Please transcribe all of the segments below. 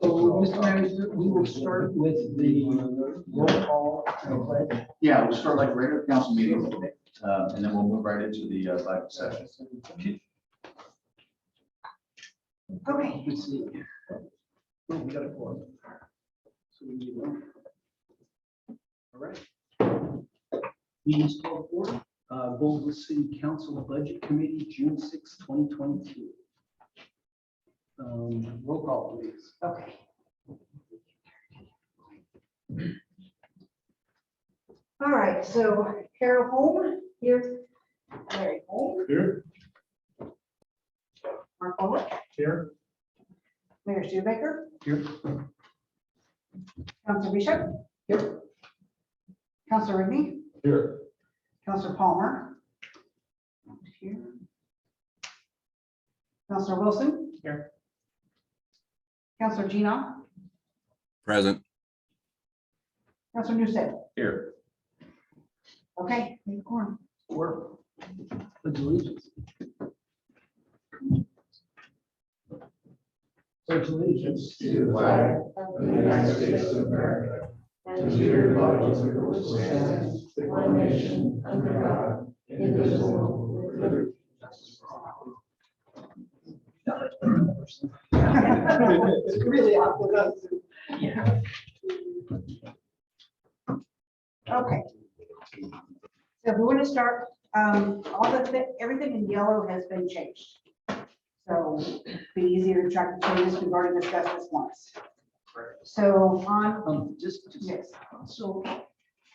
So, Mr. Manager, we will start with the roll call and pledge. Yeah, we'll start like a regular council meeting, and then we'll move right into the budget session. Okay, Let's see. Oh, we got a quorum. So we need one. All right. Meeting's called for. Bolton City Council Budget Committee, June 6, 2022. Roll call, please. okay. All right, so Carol Holm here. Larry Holm. Here. Mark Bullock. Here. Mayor Stubaker. Here. Councilor Bishop. Here. Councilor Rigby. Here. Councilor Palmer. Here. Councilor Wilson. Here. Councilor Gina. Present. Councilor Newstead. Here. Okay, make quorum. Or pledge allegiance. Pledge allegiance To the flag of the United States of America, and to the republic for which it stands, one nation, under God, indivisible, with liberty and justice for all. It's really awkward. Yeah. Okay. So we want to start, everything in yellow has been changed. So be easier to track the changes. We've already discussed this once. So on, Just, yes, so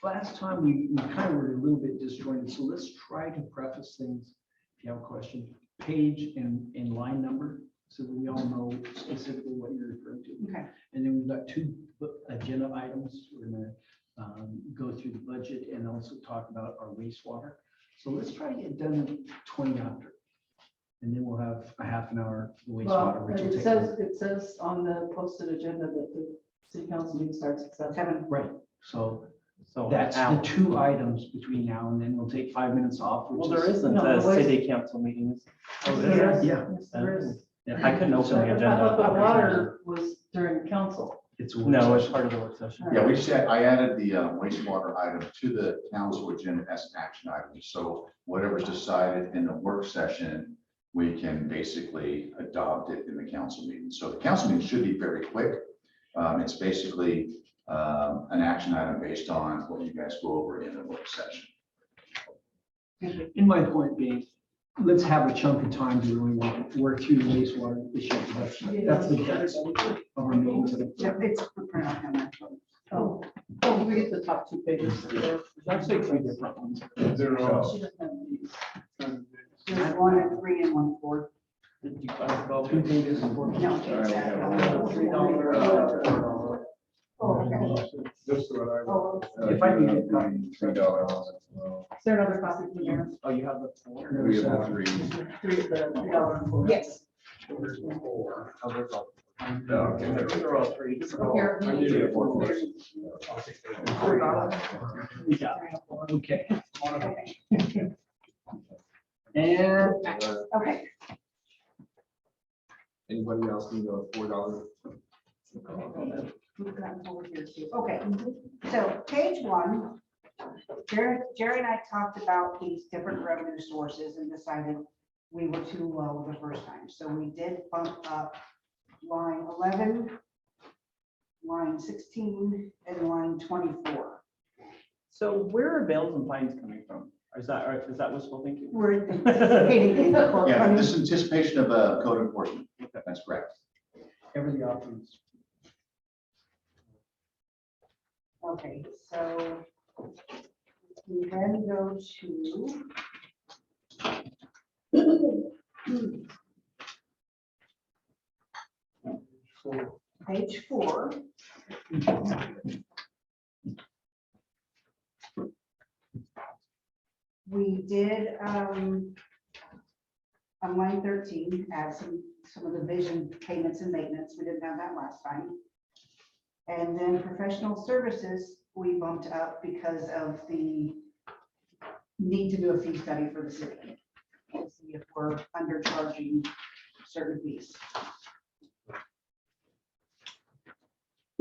last time we kind of were a little bit disjointed, so let's try to preface things. If you have a question, page and line number, so that we all know specifically what you're referring to. okay, And then we've got two agenda items. We're gonna go through the budget and also talk about our wastewater. So let's try to get done at 20 after. And then we'll have a half an hour for the wastewater. Well, which will it take says, it says on the posted agenda that the city council meeting starts at 7. 7. Right, so So that's the hour. two items between now and then. We'll take 5 minutes off. which Well, there is- isn't No, a the city council meetings. Oh, Yes, there is? Yeah. yes, there is. Yeah, I couldn't open So the I thought agenda. the water was during council. It's a work No, it's session. part of the work session. Yeah, we said, I added the wastewater item to the council agenda as an action item. So whatever's decided in the work session, we can basically adopt it in the council meeting. So the council meeting should be very quick. It's basically an action item based on what you guys go over in the work session. In my point being, let's have a chunk of time to really work through the wastewater issue. That's the depth of our meeting today. Yep, it's printed out on that. Oh, oh, we get the top 2 pages. Let's take 3 different ones. She doesn't have these. There's 1 and 3 and 1 4. Did you find the ball? 2 pages and 4 pages. No. $3. Oh, okay. Just what I. Oh, If I need it. $3. Is there another copy from there? Oh, you have the four? We have 3. 3 of the $3. yes. Oh, there's all. No, okay. These are all three. Here. I need it for We got it. Okay. Okay. And Okay. Anybody else need a $4? We've got 4 here too. Okay, so page 1, Jerry and I talked about these different revenue sources and decided we were too low the first time. So we did bump up line 11, line 16, and line 24. So where are Bales and Pines coming from? Is that wishful thinking? We're anticipating in the court Yeah, funding. this is anticipation of code enforcement. That's correct. every options. Okay, so we then go to page 4. We did, on line 13, add some of the vision payments and maintenance. We didn't have that last time. And then professional services, we bumped up because of the need to do a fee study for the city. To see if we're undercharging certain fees.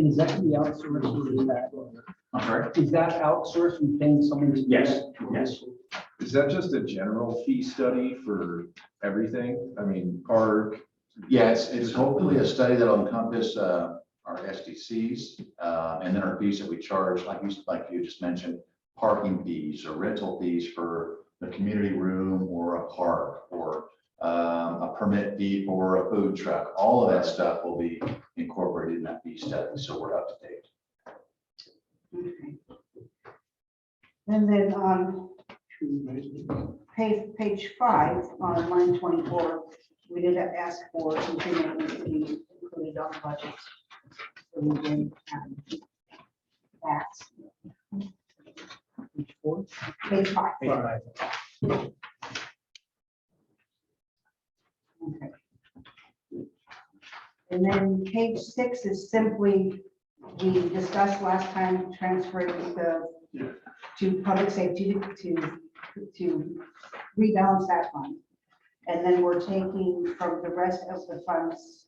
And is that gonna be outsourced or is that? I'm sorry? Is that outsourced and paying someone to? do Yes, that? yes. Is that just a general fee study for everything? I mean, park, Yeah, it's hopefully a study that'll encompass our SDCs and then our fees that we charge, like you just mentioned, parking fees or rental fees for the community room or a park or a permit fee for a food truck. All of that stuff will be incorporated in that fee study, so we're up to date. Okay. And then on page 5, on line 24, we did ask for something that needs to be included on the budget. So we did that. Page 4? Page 5. Right. Okay. And then page 6 is simply, we discussed last time transferring to public safety to rebalance that fund. And then we're taking from the rest of the funds,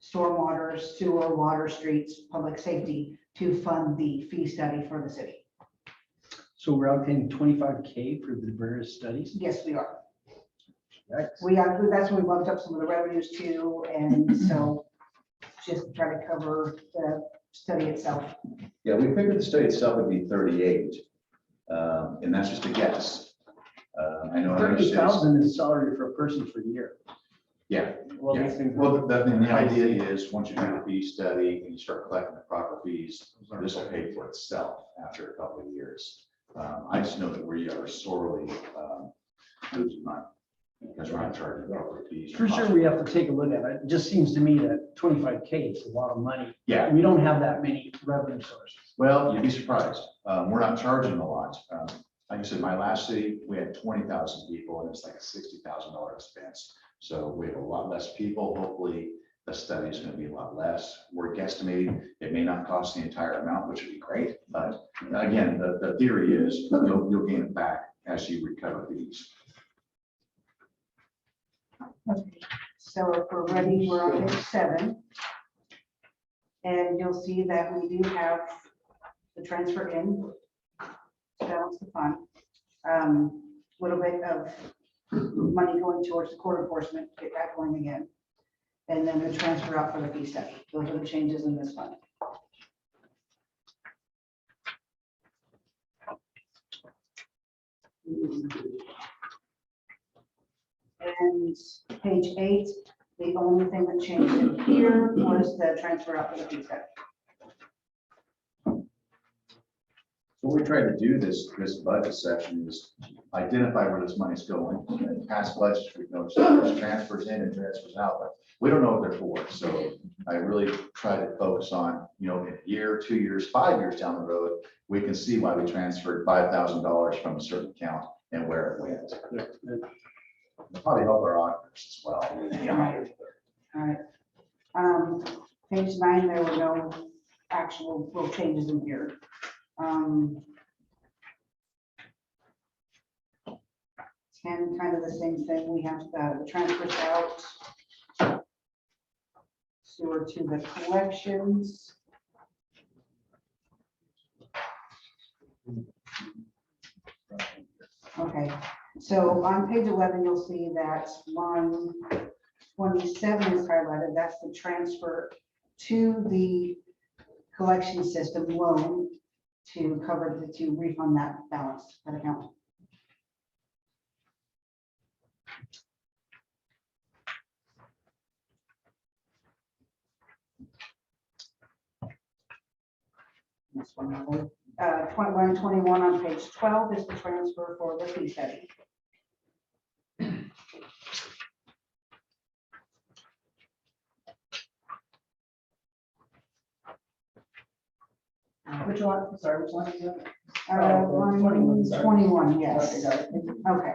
stormwater, sewer, water, streets, public safety, to fund the fee study for the city. So we're allocating 25K for the various studies? Yes, we are. Yikes. That's when we bumped up some of the revenues too, and so just to try to cover the study itself. Yeah, we figured the study itself would be 38, and that's just a guess. I know. in other cities- 30,000 is salary for a person for a year. Yeah, Well, yeah. these things. Well, the idea is, once you do the fee study and you start collecting the proper fees, this will pay for itself after a couple of years. I just know that we are sorely losing money because we're not charging proper fees. For sure, we have to take a look at it. It just seems to me that 25K is a lot of money. Yeah, We don't have that many revenue sources. well, you'd be surprised. We're not charging a lot. Like I said, my last city, we had 20,000 people and it's like a $60,000 expense. So we have a lot less people. Hopefully the study is going to be a lot less. We're guesstimating it may not cost the entire amount, which would be great. But again, the theory is you'll gain it back as you recover fees. Okay, so if we're ready, we're on page 7. And you'll see that we do have the transfer in to balance the fund. Little bit of money going towards the court enforcement, get that going again. And then the transfer out for the fee study. Those are the changes in this fund. And page 8, the only thing that changed in here was the transfer out for the fee study. What we tried to do this budget section is identify where this money's going. In past budgets, we've noticed there's transfers in and transfers out, but we don't know what they're for. So I really try to focus on, in a year, 2 years, 5 years down the road, we can see why we transferred $5,000 from a certain account and where it went. It'll probably help our auditors as well. All right. Page 9, there were no actual real changes in here. 10, kind of the same thing. We have the transfers out. Sewer to the collections. Okay, so on page 11, you'll see that line 27 is highlighted. That's the transfer to the collection system loan to to refund that balance, that account. This one, line 21 on page 12 is the transfer for the fee study. Which one? Sorry, which one is it? Line 21, sorry. 21, Okay, yes. got it. Okay.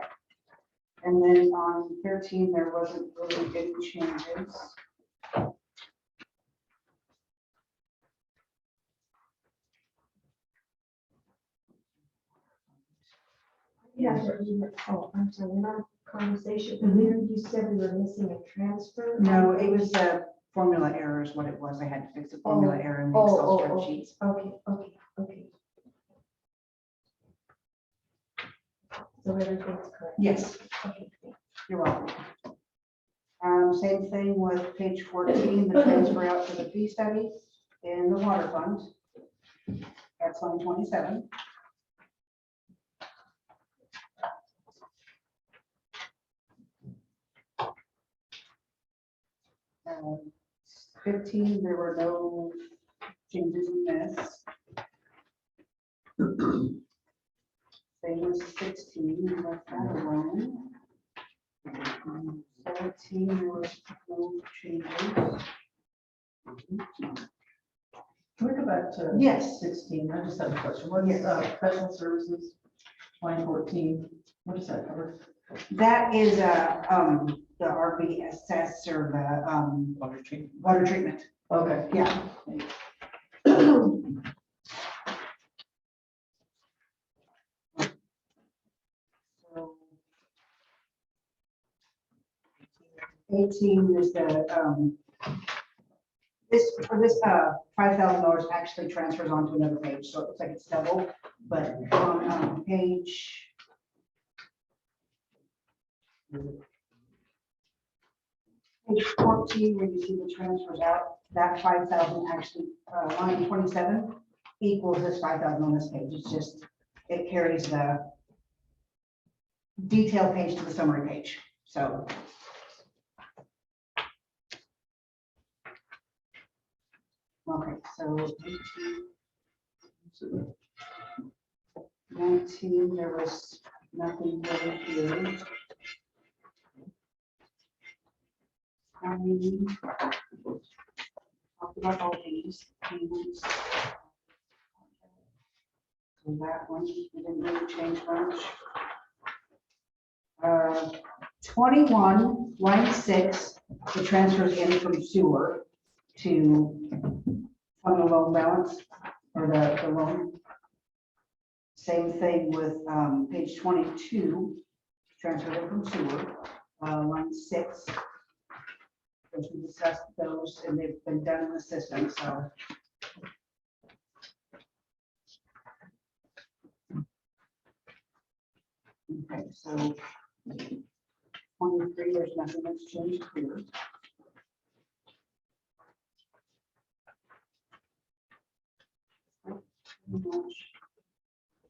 And then on 13, there wasn't really any changes. Yeah, oh, I'm sorry, in our conversation earlier, you said we were missing a transfer. No, it was formula error is what it was. I had to fix the formula error in the Oh, Excel oh, oh. spreadsheets. Okay. So everything's correct. Yes, Okay. you're welcome. Same thing with page 14, the transfer out to the fee study in the water fund. That's line 27. Um, 15, there were no changes in this. Same as 16, we left that alone. 17, there was no changes. Can we go back to? Yes. 16, I just have a question. What is, professional services, line 14, what does that cover? That is the RBSS or the Water treatment. water treatment. Okay. Yeah. So 18 is the this $5,000 actually transfers onto another page, so it looks like it's double, but on page page 14, where you see the transfers out, that 5,000 actually, line 27 equals this 5,000 on this page. It's just, it carries the detail page to the summary page, so. Okay, so 19, there was nothing really here. Talked about all these payments. So that one, we didn't really change much. 21, line 6, the transfers in from sewer to fund the loan balance or the loan. Same thing with page 22, transfers in from sewer, line 6. As we discussed those, and they've been done in the system, so. Okay, so 23, there's nothing that's changed here.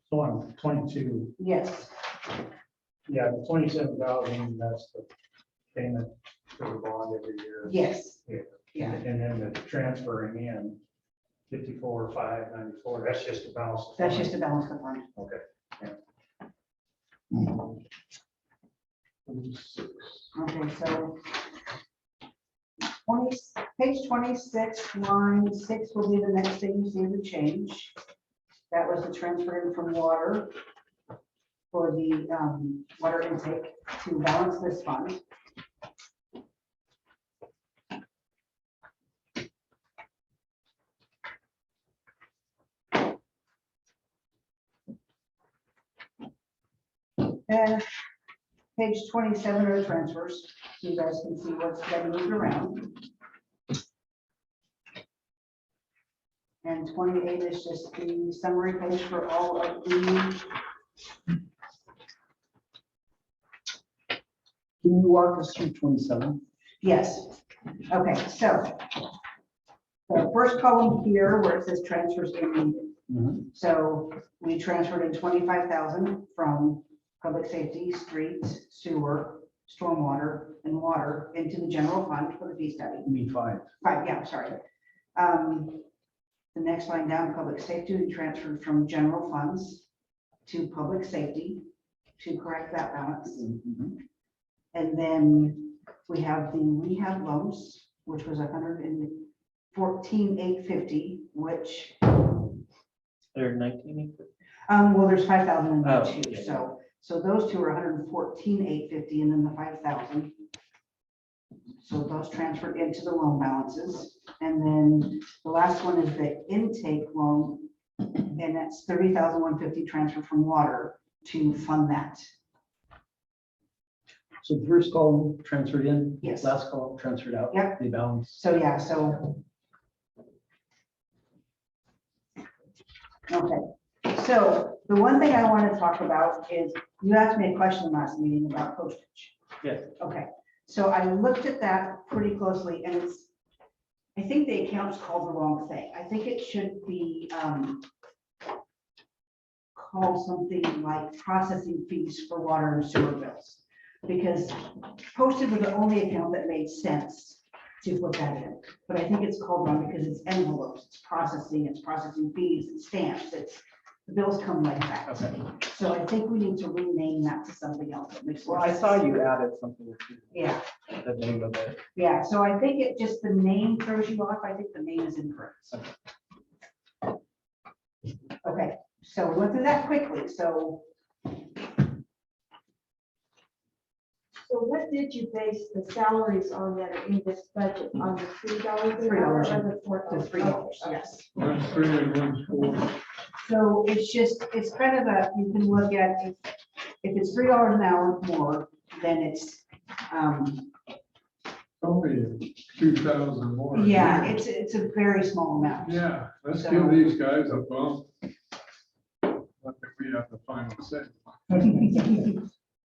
So on 22, Yes, yeah, the 27,000, that's the payment for the bond every year. yes, Yeah. yeah, And then the transferring in 54,594, that's just the balance. of that's fund. just a balance of fund. Okay. Okay, so 20, page 26, line 6 will be the next thing you see the change. That was the transfer in from water for the water intake to balance this fund. And page 27 are transfers, so you guys can see what's getting moved around. And 28 is just the summary page for all of the. Can you walk us through 27? Yes, okay, so the first column here where it says transfers in needed. So we transferred in 25,000 from public safety, streets, sewer, stormwater, and water into the general fund for the fee study. You mean 5? Right, yeah, sorry. The next line down, public safety, we transferred from general funds to public safety to correct that balance. And then we have the rehab loans, which was 114,850, which, Or 19. well, there's 5,000 in there Oh, too. yeah. So those two are 114,850 and then the 5,000. So those transferred into the loan balances. And then the last one is the intake loan, and that's 30,150 transfer from water to fund that. So the first column transferred in. Yes. Last column transferred out. Yep. The balance. So, yeah, so. Okay, so the one thing I want to talk about is, you asked me a question last meeting about postage. Yes. Okay, so I looked at that pretty closely, and it's, I think the account's called the wrong thing. I think it should be called something like processing fees for water and sewer bills. Because postage was the only account that made sense to put that in. But I think it's called wrong because it's envelopes, it's processing fees, it's stamps, it's, the bills come like that. Okay. So I think we need to rename that to something else that makes more Well, I sense. saw you added something to Yeah, the name of it. yeah, so I think it just, the name throws you off. I think the name is incorrect. Okay, so we went through that quickly, so So what did you base the salaries on that are in this budget, on the $3 an hour $3 or the $4? the $3, yes. One's 3 and one's 4. So it's just, it's kind of a, you can look at, if it's $3 an hour more, then it's, Only 2,000 more. yeah, it's a very small amount. Yeah, let's So- give these guys a bump. Not that we have the final say.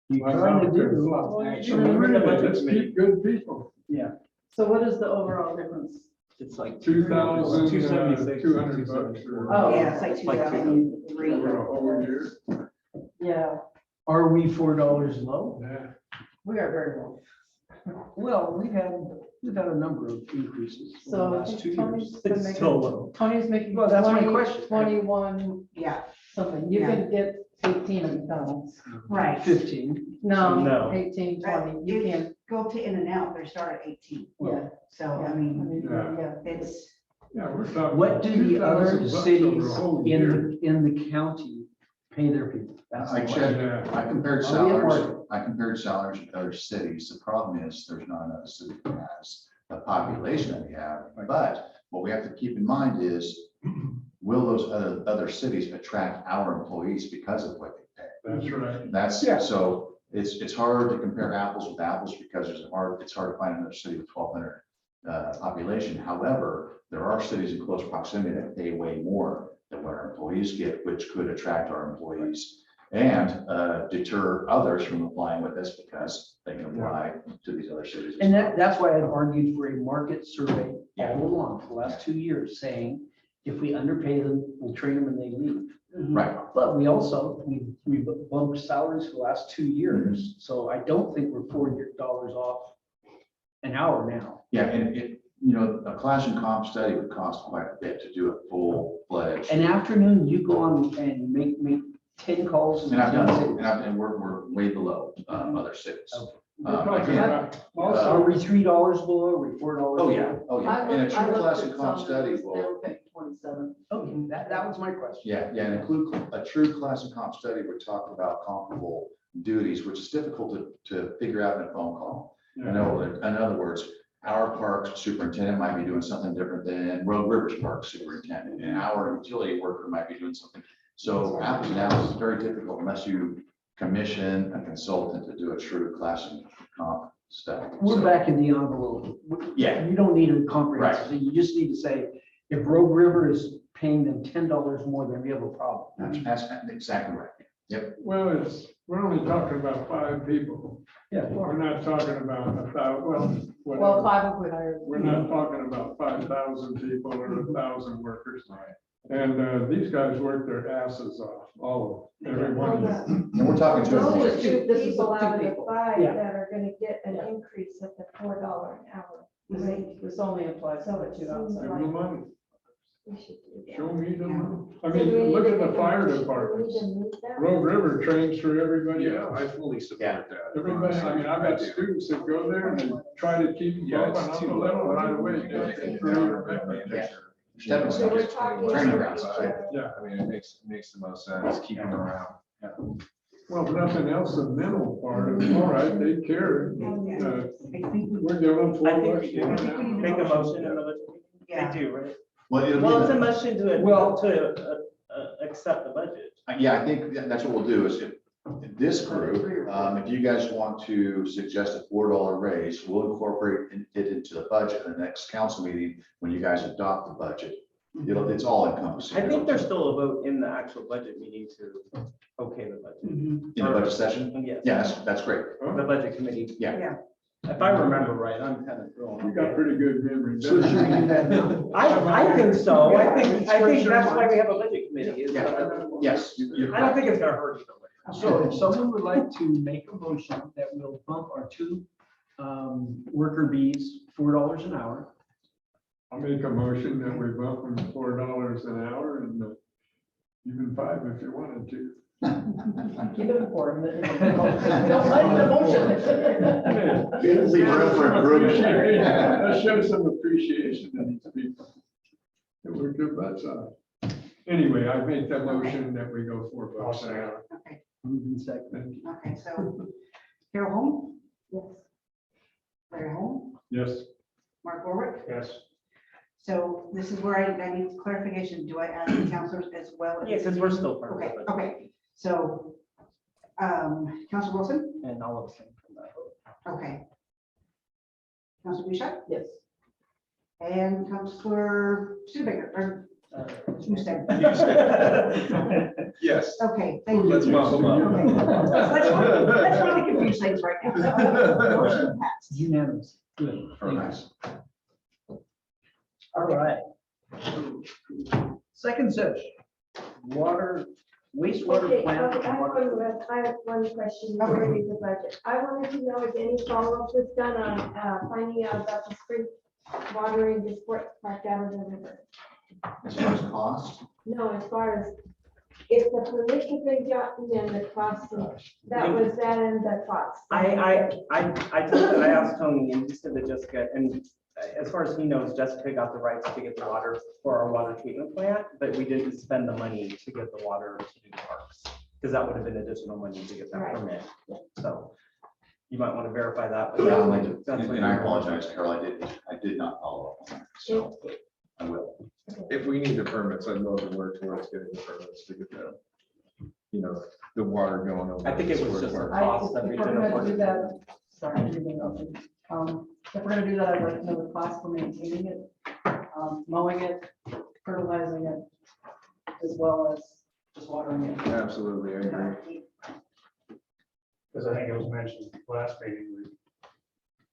You I'm trying to not do. gonna lie. Actually, we're in the budget Let's committee. keep good people. Yeah. So what is the overall difference? It's like 2,000, 276, 200 bucks. 274. Oh. Yeah, it's like Like 2003. For a whole year. Yeah, Are we $4 low? Yeah. we are very low. Well, we've had a number of increases over the So I last think 2 Tony's years. been It's making- still low. Tony's making. Well, that's my 20, question. 21 Yeah, something. You Yeah. can get 18 of McDonald's. right. 15. No, No. 18, 20. You If can, Go to In-N-Out, they start at 18. yeah. So, I I mean, mean, Yeah. yeah. it's, Yeah, we're talking. What do the 2,000 other bucks over a cities whole in year. the county pay their people? That's the I question. checked, Yeah. I compared Are we at salaries, market? I compared salaries with other cities. The problem is there's not another city that has the population that we have. But what we have to keep in mind is, will those other cities attract our employees because of what they pay? That's right. That's, Yeah. so it's hard to compare apples with apples because it's hard to find another city with 1,200 population. However, there are cities in close proximity that pay way more than what our employees get, which could attract our employees and deter others from applying with us because they can apply to these other cities. as And well. that's why I've argued for a market survey all along for the last 2 years, saying if we underpay them, we'll train them and they leave. Right, But we also, we've bumped salaries for the last 2 years, so I don't think we're $4 off an hour now. yeah, and a class and comp study would cost quite a bit to do a full-fledged. An afternoon, you go on and make 10 calls. And I've done, and we're way below other cities. We're talking Again, about Are also, we $3 below? Are we $4? Oh, yeah, oh, I yeah, and a looked- I true looked class at and comp some study that was- They will, were paying 27. Okay, that was my question. yeah, and include a true class and comp study would talk about comparable duties, which is difficult to figure out in a phone call. In other words, our park superintendent might be doing something different than Rogue Rivers Park superintendent, and our utility worker might be doing something. So apples and apples is very difficult unless you commission a consultant to do a true class and comp study. We're So- back in the envelope. Yeah. You don't need a comprehensive, thing. You just need to say, if Rogue River is paying them $10 more, then we have a problem. That's exactly right. well, we're only talking about 5 people. Yeah. We're not talking about 1,000, well, Well, whatever. 5 we hired. We're not talking about 5,000 people or 1,000 workers. And these guys work their asses off, all of them, every one of them. And we're talking to This Those is are employees. two- two this is people two out of the people. 5 Yeah. that are gonna get an Yeah. increase at the $4 an hour rate. This only applies to So the it two seems outside. Give them the money, We should do that. show me the money. I So do we mean, need look to at the make a fire motion? Do we departments. need to move that? Rogue River trains for everybody else. I fully support that. Everybody, I mean, I've got students that go there and they try to keep Yeah, bumping it's up the too level low. right away. They get through. Yeah. Stepping So we're stones, talking. training grounds. Yeah, I mean, it makes the most sense, keep them around. well, if nothing else, the mental part of it, all right, they care. I think we, We're giving them $4. I think you an can hour. make a motion in the budget. yeah. They do, right? Well, it'll Well, it's a be, motion to, Well- to accept the budget. yeah, I think that's what we'll do is if, This group, if you guys want to suggest a $4 raise, we'll incorporate it into the budget in the next council meeting when you guys adopt the budget. It's all encompassing. I think there's still a vote in the actual budget meeting to okay the budget. In the budget session? Yes. Yes, that's great. The budget committee. Yeah. If I remember right, I'm kind of throwing. You got pretty good memory. So should we do that now? I think so. I think that's why we have a budget committee. is that I- Yes. I don't think it's gonna hurt either way. So if someone would like to make a motion that will bump our two worker bees $4 an hour. I'll make a motion that we bump them to $4 an hour and even 5 if you wanted to. Keep it for him. Don't like the motion. Leave room for improvement. Let's show some appreciation to these people. That we're good butts on. Anyway, I make that motion that we go $4 an hour. Okay, Moved in second. Thank you. okay, so Carol Holm, Yes. Larry Holm, Yes. Mark Warwick. Yes. So this is where I need clarification. Do I ask the counselors as well? Yeah, because we're still part of Okay, the budget. okay, so, Counselor Wilson, And all of us came from that. okay. Counselor Bishop Yes. and Counselor Studebaker, or Houston. Yes. Okay, thank you. Let's bump them up. Okay. Let's really confuse things right now. Motion passed. Unanimous. Good. Very Thank you. nice. All right. Second session, wastewater Okay, plant. I have one question regarding the budget. I wanted to know if any follow-up was done on finding out about the spring watering the sports park down in the river. As far as cost, No, as far as if the permit had been gotten and the cost, that was that and the cost. I asked Tony and he said that Jessica, and as far as he knows, Jessica got the rights to get the water for our water treatment plant, but we didn't spend the money to get the water to do the parks. Because that would have been additional money to get that Right. permit. So you might want to verify that. but yeah, that's what and I you- apologize, Carol, I did not follow up on that, so I will. If we need the permits, I'd love to work towards getting the permits to get the water going over. I think it was the just a sport cost that If we we're didn't gonna afford do to that, sorry, I didn't know. If we're gonna do that, I'd like to know the cost for maintaining it, mowing it, fertilizing it, as well as just watering it. park. Absolutely, I agree. Because I think it was mentioned last meeting, we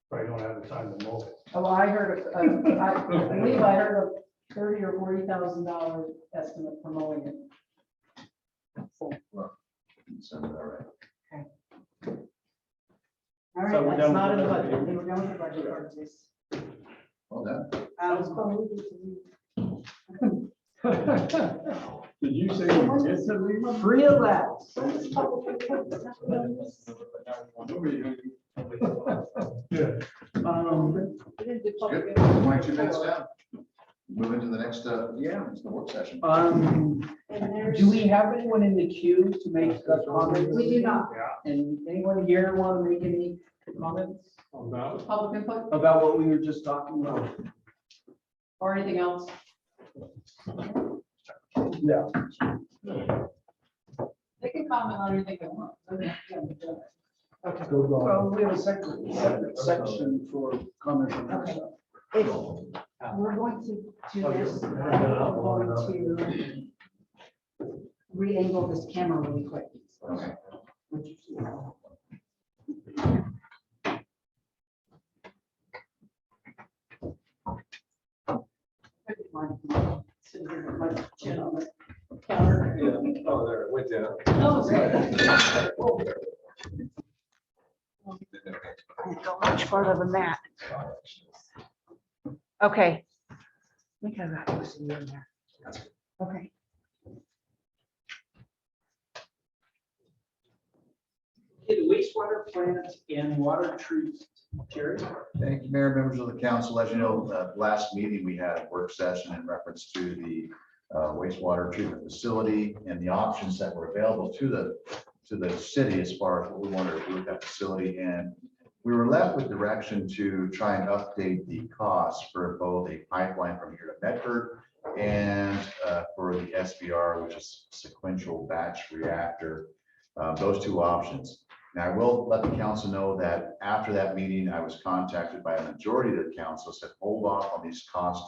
probably don't have the time to mow it. Oh, I heard, I believe I heard a $30,000 or $40,000 estimate for mowing it. So, all right. All So right, we're That's done not in with the the budget. We're done with the budget part of this. Well done. Did you say you get to leave them? Free of that. Yeah. We didn't do public Good. input. 22 minutes down. Move into the next, it's the work session. Do we have anyone in the queue to make a comment? We do not. And anyone here want to make any comments About Public input about what we were just talking about? or anything else? Yeah. They can comment on anything they want. Well, we have a separate section for comments on that Okay. stuff. If we're going to do this, I'm going to re-angle this camera really quick. Okay. Sitting here with my chin on the counter. Oh, there, it went down. Oh, great. Can't go much further than that. Okay. I think I got this in there. Okay. The wastewater plant and water treat, Jerry? Thank you, Mayor, members of the council. As you know, last meeting, we had a work session in reference to the wastewater treatment facility and the options that were available to the city as far as what we wanted to do with that facility. And we were left with direction to try and update the cost for both a pipeline from here to Medford and for the SBR, which is sequential batch reactor. those two options. Now, I will let the council know that after that meeting, I was contacted by a majority of the council, said, hold off on these cost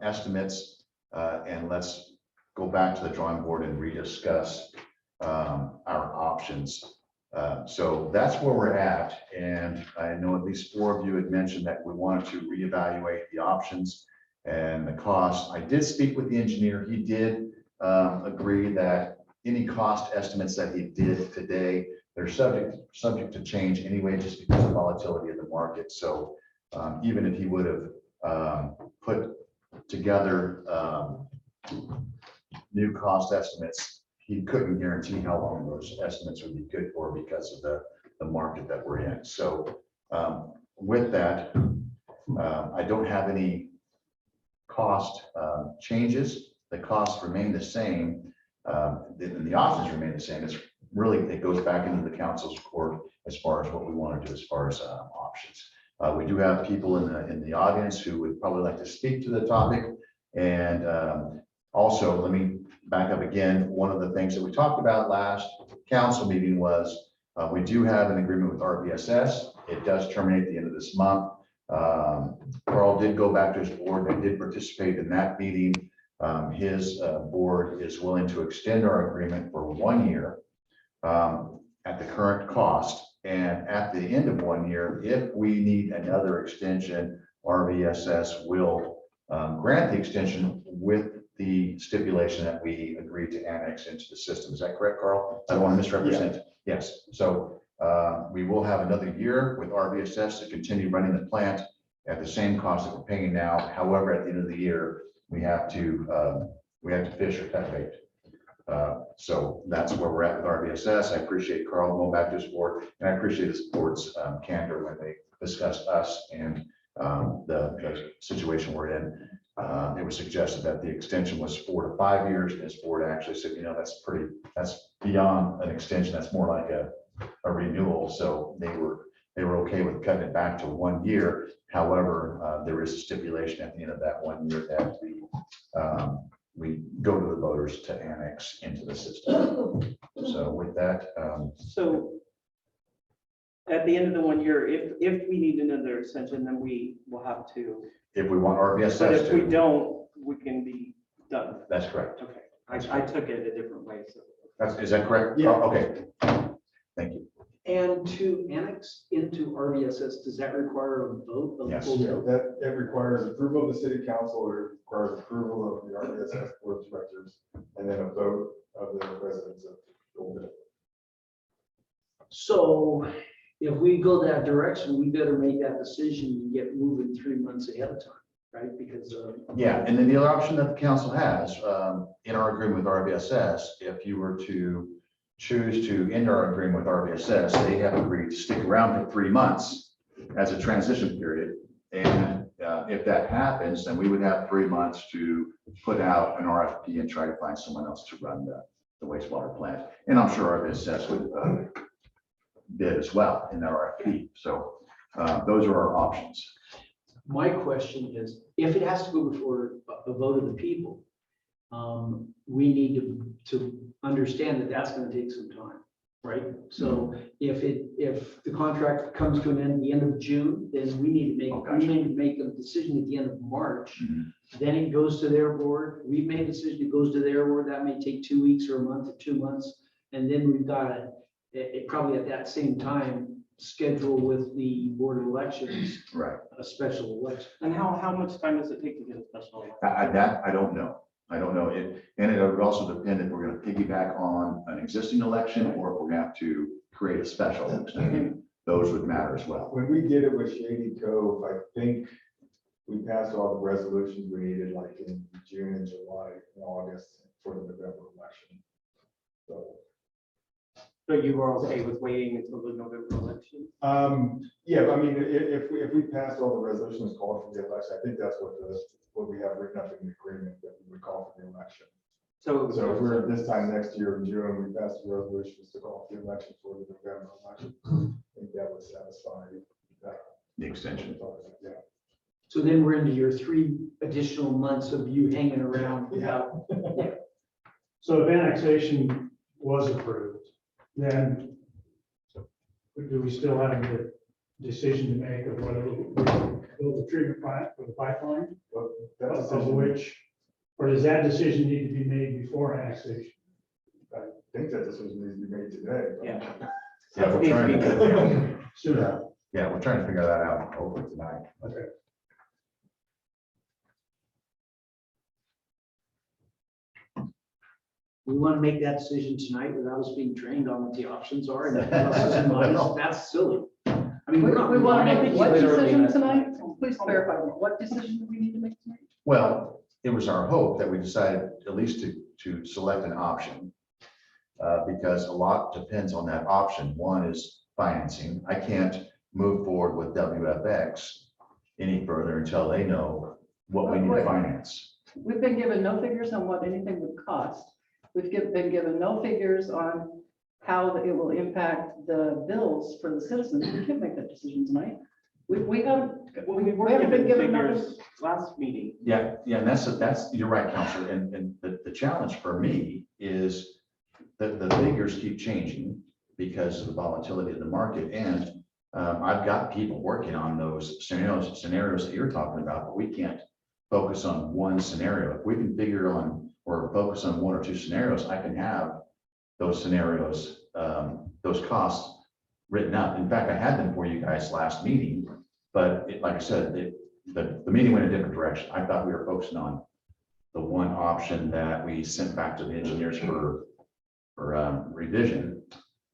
estimates, and let's go back to the drawing board and rediscuss our options. So that's where we're at. And I know at least 4 of you had mentioned that we wanted to reevaluate the options and the cost. I did speak with the engineer. He did agree that any cost estimates that he did today, they're subject to change anyway, just because of volatility of the market. So even if he would have put together new cost estimates, he couldn't guarantee how long those estimates would be good for because of the market that we're in. So with that, I don't have any cost changes. The costs remain the same. The options remain the same. It's really, it goes back into the council's court as far as what we want to do as far as options. We do have people in the audience who would probably like to speak to the topic. And also, let me back up again. One of the things that we talked about last council meeting was we do have an agreement with RBSS. It does terminate at the end of this month. Carl did go back to his board and did participate in that meeting. His board is willing to extend our agreement for 1 year at the current cost. And at the end of 1 year, if we need another extension, RVSS will grant the extension with the stipulation that we agreed to annex into the system. Is that correct, Carl? I don't want to misrepresent. Yes. So we will have another year with RVSS to continue running the plant at the same cost that we're paying now. However, at the end of the year, we have to fish or cut bait. So that's where we're at with RVSS. I appreciate Carl going back to his board, and I appreciate his board's candor when they discussed us and the situation we're in. It was suggested that the extension was 4 to 5 years. And his board actually said, you know, that's beyond an extension. That's more like a renewal. So they were okay with cutting it back to 1 year. However, there is a stipulation at the end of that 1 year that we go to the voters to annex into the system. So with that, So at the end of the 1 year, if we need another extension, then we will have to. if we want RVSS But if we to, don't, we can be done. that's correct. Okay, I took it a different way, so. Is that correct? Yeah. Oh, okay. Thank you. And to annex into RVSS, does that require a vote of the Yes. full Yeah, board? that requires approval of the city council, or it requires approval of the RVSS board of directors, and then a vote of the residents of Golden. So if we go that direction, we better make that decision and get moving 3 months ahead of time, right? Because Yeah, and then the other option that the council has, in our agreement with RVSS, if you were to choose to end our agreement with RVSS, they have agreed to stick around for 3 months as a transition period. And if that happens, then we would have 3 months to put out an RFP and try to find someone else to run the wastewater plant. And I'm sure RVSS would bid as well in that RFP. So those are our options. my question is, if it has to go before a vote of the people, we need to understand that that's going to take some time, right? So if the contract comes to an end at the end of June, then we need to make a decision at the end of March. Mhm. Then it goes to their board. We've made a decision, it goes to their board. That may take 2 weeks or a month or 2 months. And then we've got it probably at that same time schedule with the board of elections, Right. a special election. And how much time does it take to get a special election? That I don't know. I don't know. And it would also depend if we're going to piggyback on an existing election or if we're going to have to create a special election. I mean, those would matter as well. When we did it with Shady Cove, I think we passed all the resolutions we needed, like in June and July and August for the November election. So, But you were okay with waiting until the November election? yeah, but I mean, if we passed all the resolutions called for the election, I think that's what we have written up in the agreement that we would call for the election. So So if we're this time next year in June, we passed the resolutions to call for the election for the November election. I think that would satisfy The extension. yeah. So then we're into your 3 additional months of you hanging around. Yeah. So if annexation was approved, then do we still have the decision to make of whether we build a treatment plant for the pipeline? But that Of decision, which, or does that decision need to be made before annexation? I think that decision needs to be made today. but- Yeah. Yeah, we're trying to, Sooner. yeah, we're trying to figure that out hopefully tonight. Okay. We want to make that decision tonight without us being trained on what the options are and the pluses and minuses. That's silly. I mean, we're not. We want to we're make not- what literally decision that's tonight? fine. Please clarify, what decision do we need to make tonight? Well, it was our hope that we decided at least to select an option. Because a lot depends on that option. One is financing. I can't move forward with WFX any further until they know what we need to Wait. finance. We've been given no figures on what anything would cost. Been given no figures on how it will impact the bills for the citizens. We can't make that decision tonight. We haven't, We were haven't been given given figures last meeting. Yeah, and you're right, Counselor. And the challenge for me is that the figures keep changing because of the volatility of the market. And I've got people working on those scenarios that you're talking about, but we can't focus on one scenario. If we can figure on or focus on one or two scenarios, I can have those scenarios, those costs written up. In fact, I had them for you guys last meeting, but like I said, the meeting went a different direction. I thought we were focusing on the one option that we sent back to the engineers for revision,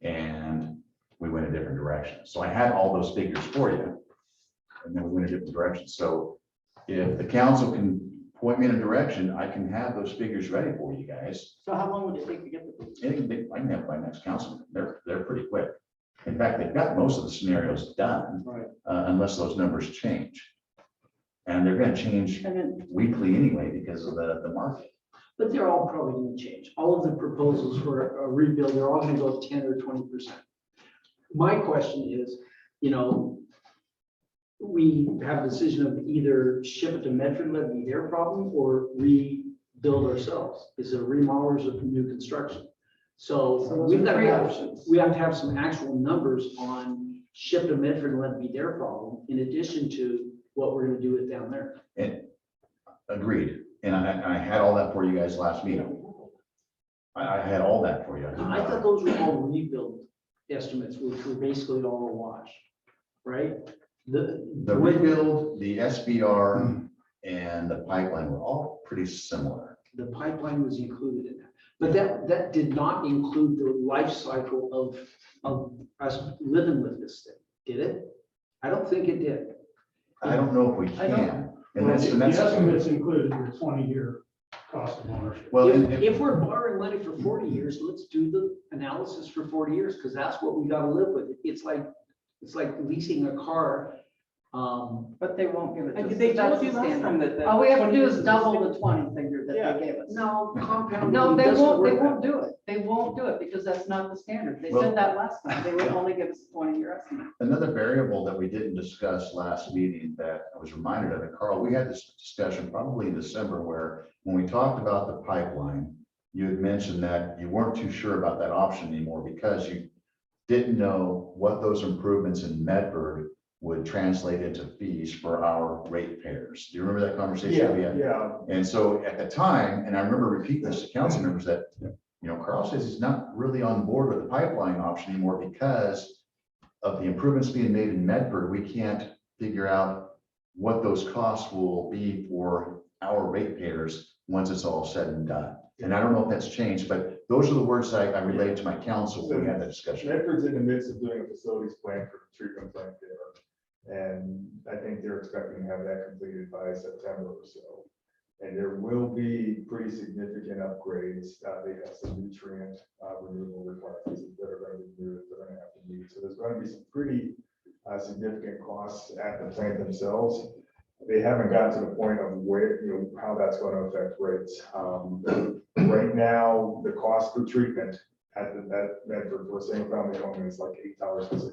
and we went a different direction. So I had all those figures for you, and then we went a different direction. So if the council can point me in a direction, I can have those figures ready for you guys. so how long would it take to get the? I can have by next council. They're pretty quick. In fact, they've got most of the scenarios done, Right. unless those numbers change. And they're gonna change And then, weekly anyway because of the market. But they're all probably going to change. All of the proposals for a rebuild, they're all going to go 10 or 20%. My question is, you know, we have a decision of either ship it to Medford, let it be their problem, or rebuild ourselves. Is it a remodel or is it new construction? so So those we've are got to three have, options. we have to have some actual numbers on ship to Medford and let it be their problem, in addition to what we're going to do with down there. And agreed. And I had all that for you guys last meeting. I had all that for you. I thought those were all rebuild estimates, which were basically all a wash, right? The rebuild, the SBR and the pipeline were all pretty similar. The pipeline was included in that, but that did not include the life cycle of us living with this thing, did it? I don't think it did. I don't know if we I don't- can. And Well, that's, the estimates included the 20-year cost of ownership. well, If we're borrowing money for 40 years, let's do the analysis for 40 years, because that's what we gotta live with. It's like leasing a car. But they won't give it to us. They That's told you the last standard. time that. All we have to 20 do years is the double standard. the 20 figure that Yeah. they gave us. No, compound. No, they doesn't won't, work they that won't do it. They won't do it because that's not the standard. They Well- said that last time. They would only give us a 20-year estimate. another variable that we didn't discuss last meeting that I was reminded of, and Carl, we had this discussion probably in December where when we talked about the pipeline, you had mentioned that you weren't too sure about that option anymore because you didn't know what those improvements in Medford would translate into fees for our ratepayers. Do you remember that conversation we had? Yeah, And so at the time, and I remember repeating this to council members that, you know, Carl says he's not really on board with the pipeline option anymore because of the improvements being made in Medford. We can't figure out what those costs will be for our ratepayers once it's all said and done. And I don't know if that's changed, but those are the words that I relayed to my council when we had that discussion. Medford's in the midst of doing a facilities plan for the treatment plant there. And I think they're expecting to have that completed by September or so. And there will be pretty significant upgrades. They have some nutrient removal requirements that are going to be new, that they're going to have to meet. So there's going to be some pretty significant costs at the plant themselves. They haven't gotten to the point of where, you know, how that's going to affect rates. Right now, the cost for treatment at Medford for a single family home is like $8.60.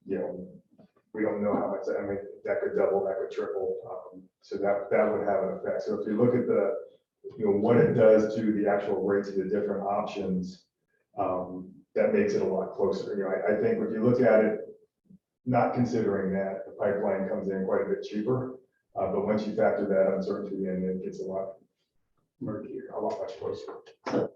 You know, we don't know how much, I mean, that could double, that could triple. So that would have an effect. So if you look at the, you know, what it does to the actual rates of the different options, that makes it a lot closer. You know, I think if you look at it, not considering that, the pipeline comes in quite a bit cheaper. But once you factor that uncertainty in, it gets a lot murkier, a lot much closer. Go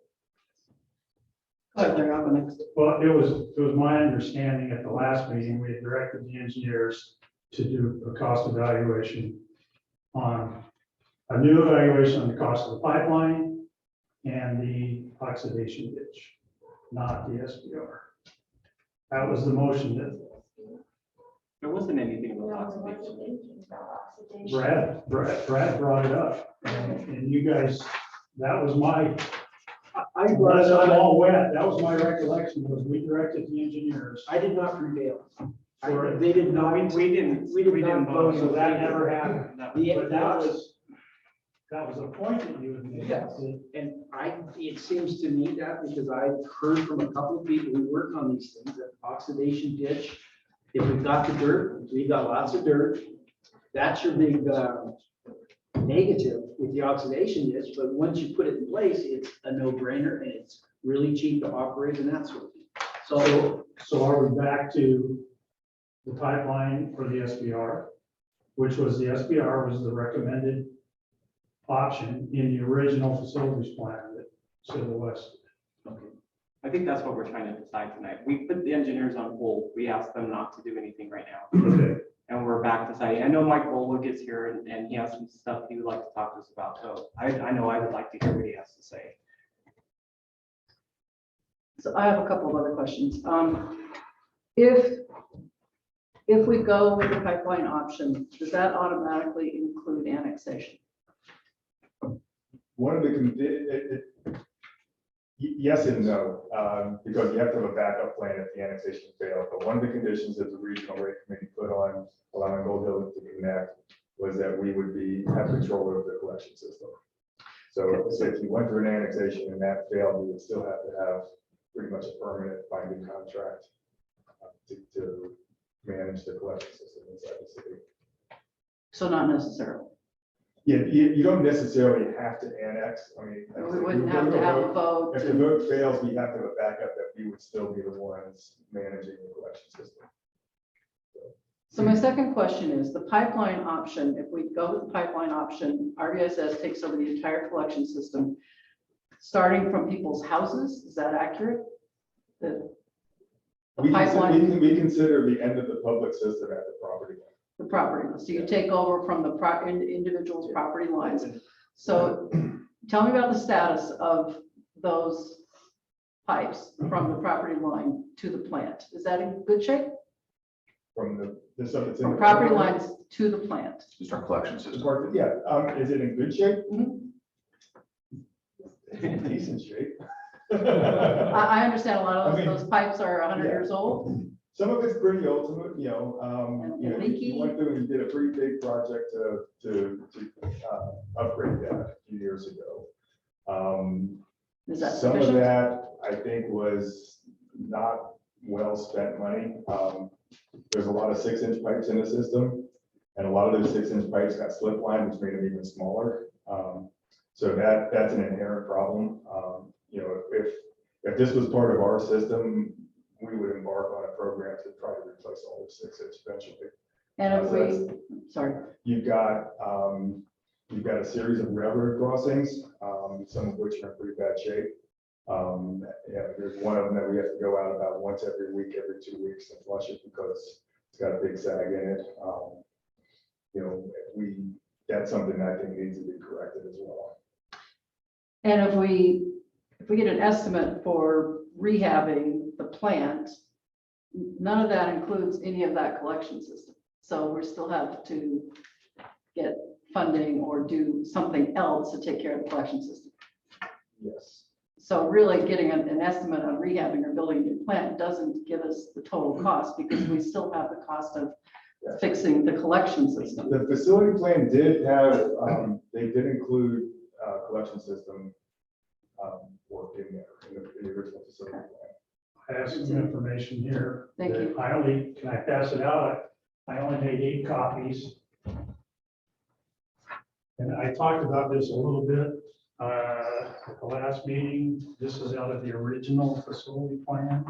ahead, Larry, I'll go next. Well, it was my understanding at the last meeting, we had directed the engineers to do a cost evaluation on, a new evaluation on the cost of the pipeline and the oxidation ditch, not the SBR. That was the motion that There wasn't anything No, about it oxidation. wasn't anything about oxidation. Brad brought it up. And you guys, that was my, I brought it I'm up. all wet. That was my recollection, was we directed the engineers. I did not prevail. For- They did not. We didn't vote, So that never happened. The- But that was a point that you had made. Yes. And it seems to me that because I've heard from a couple of people who work on these things, that oxidation ditch, if we've got the dirt, we got lots of dirt, that's your big negative with the oxidation ditch, but once you put it in place, it's a no-brainer and it's really cheap to operate and that sort of thing. So, So are we back to the pipeline for the SBR, which was the SBR was the recommended option in the original facilities plan that Civil West. I think that's what we're trying to decide tonight. We put the engineers on hold. We asked them not to do anything right now. Okay. And we're back to say, I know Mike Bolo gets here and he has some stuff he would like to talk to us about. So I know I would like to hear what he has to say. So I have a couple of other questions. If we go with the pipeline option, does that automatically include annexation? One of the, yes and no, because you have to have a backup plan if the annexation fails. But one of the conditions that the regional rate committee put on allowing Gold Hill to connect was that we would have control of the collection system. So if you went through an annexation and that failed, we would still have to have pretty much a permanent binding contract to manage the collection system inside the city. So not necessarily. Yeah, you don't necessarily have to annex. I mean. We wouldn't have to have a vote. If the vote fails, we have to have a backup that we would still be the ones managing the collection system. So my second question is the pipeline option. If we go with the pipeline option, RVSS takes over the entire collection system, starting from people's houses. Is that accurate? The pipeline, We consider the end of the public system at the property line. the property. So you take over from the individual's property lines. So tell me about the status of those pipes from the property line to the plant. Is that in good shape? From the stuff that's in. From the property lines to the plant? Just our collection system. Yeah, is it in good shape? Mhm. Decent shape. I understand a lot of I mean, those pipes are 100 yeah. years old. Some of it's pretty ultimate, you know, leaky. you went through and did a pretty big project to upgrade that a few years ago. Is that Some of sufficient? that, I think, was not well spent money. There's a lot of 6-inch pipes in the system, and a lot of those 6-inch pipes got slip line, which made them even smaller. So that's an inherent problem. You know, if this was part of our system, we would embark on a program to try to replace all the 6-inch eventually. And if we, sorry, You've got a series of railroad crossings, some of which are in pretty bad shape. Yeah, there's one of them that we have to go out about once every week, every 2 weeks and flush it because it's got a big sag in it. You know, that's something that I think needs to be corrected as well. and if we get an estimate for rehabbing the plant, none of that includes any of that collection system. So we still have to get funding or do something else to take care of the collection system. Yes. So really getting an estimate on rehabbing or building a new plant doesn't give us the total cost because we still have the cost of fixing the collection system. The facility plan did have, they did include collection system work in there, in the original facility plan. I have some information here. Thank you. Can I pass it out? I only made 8 copies. And I talked about this a little bit At the last meeting, this was out of the original facility plan.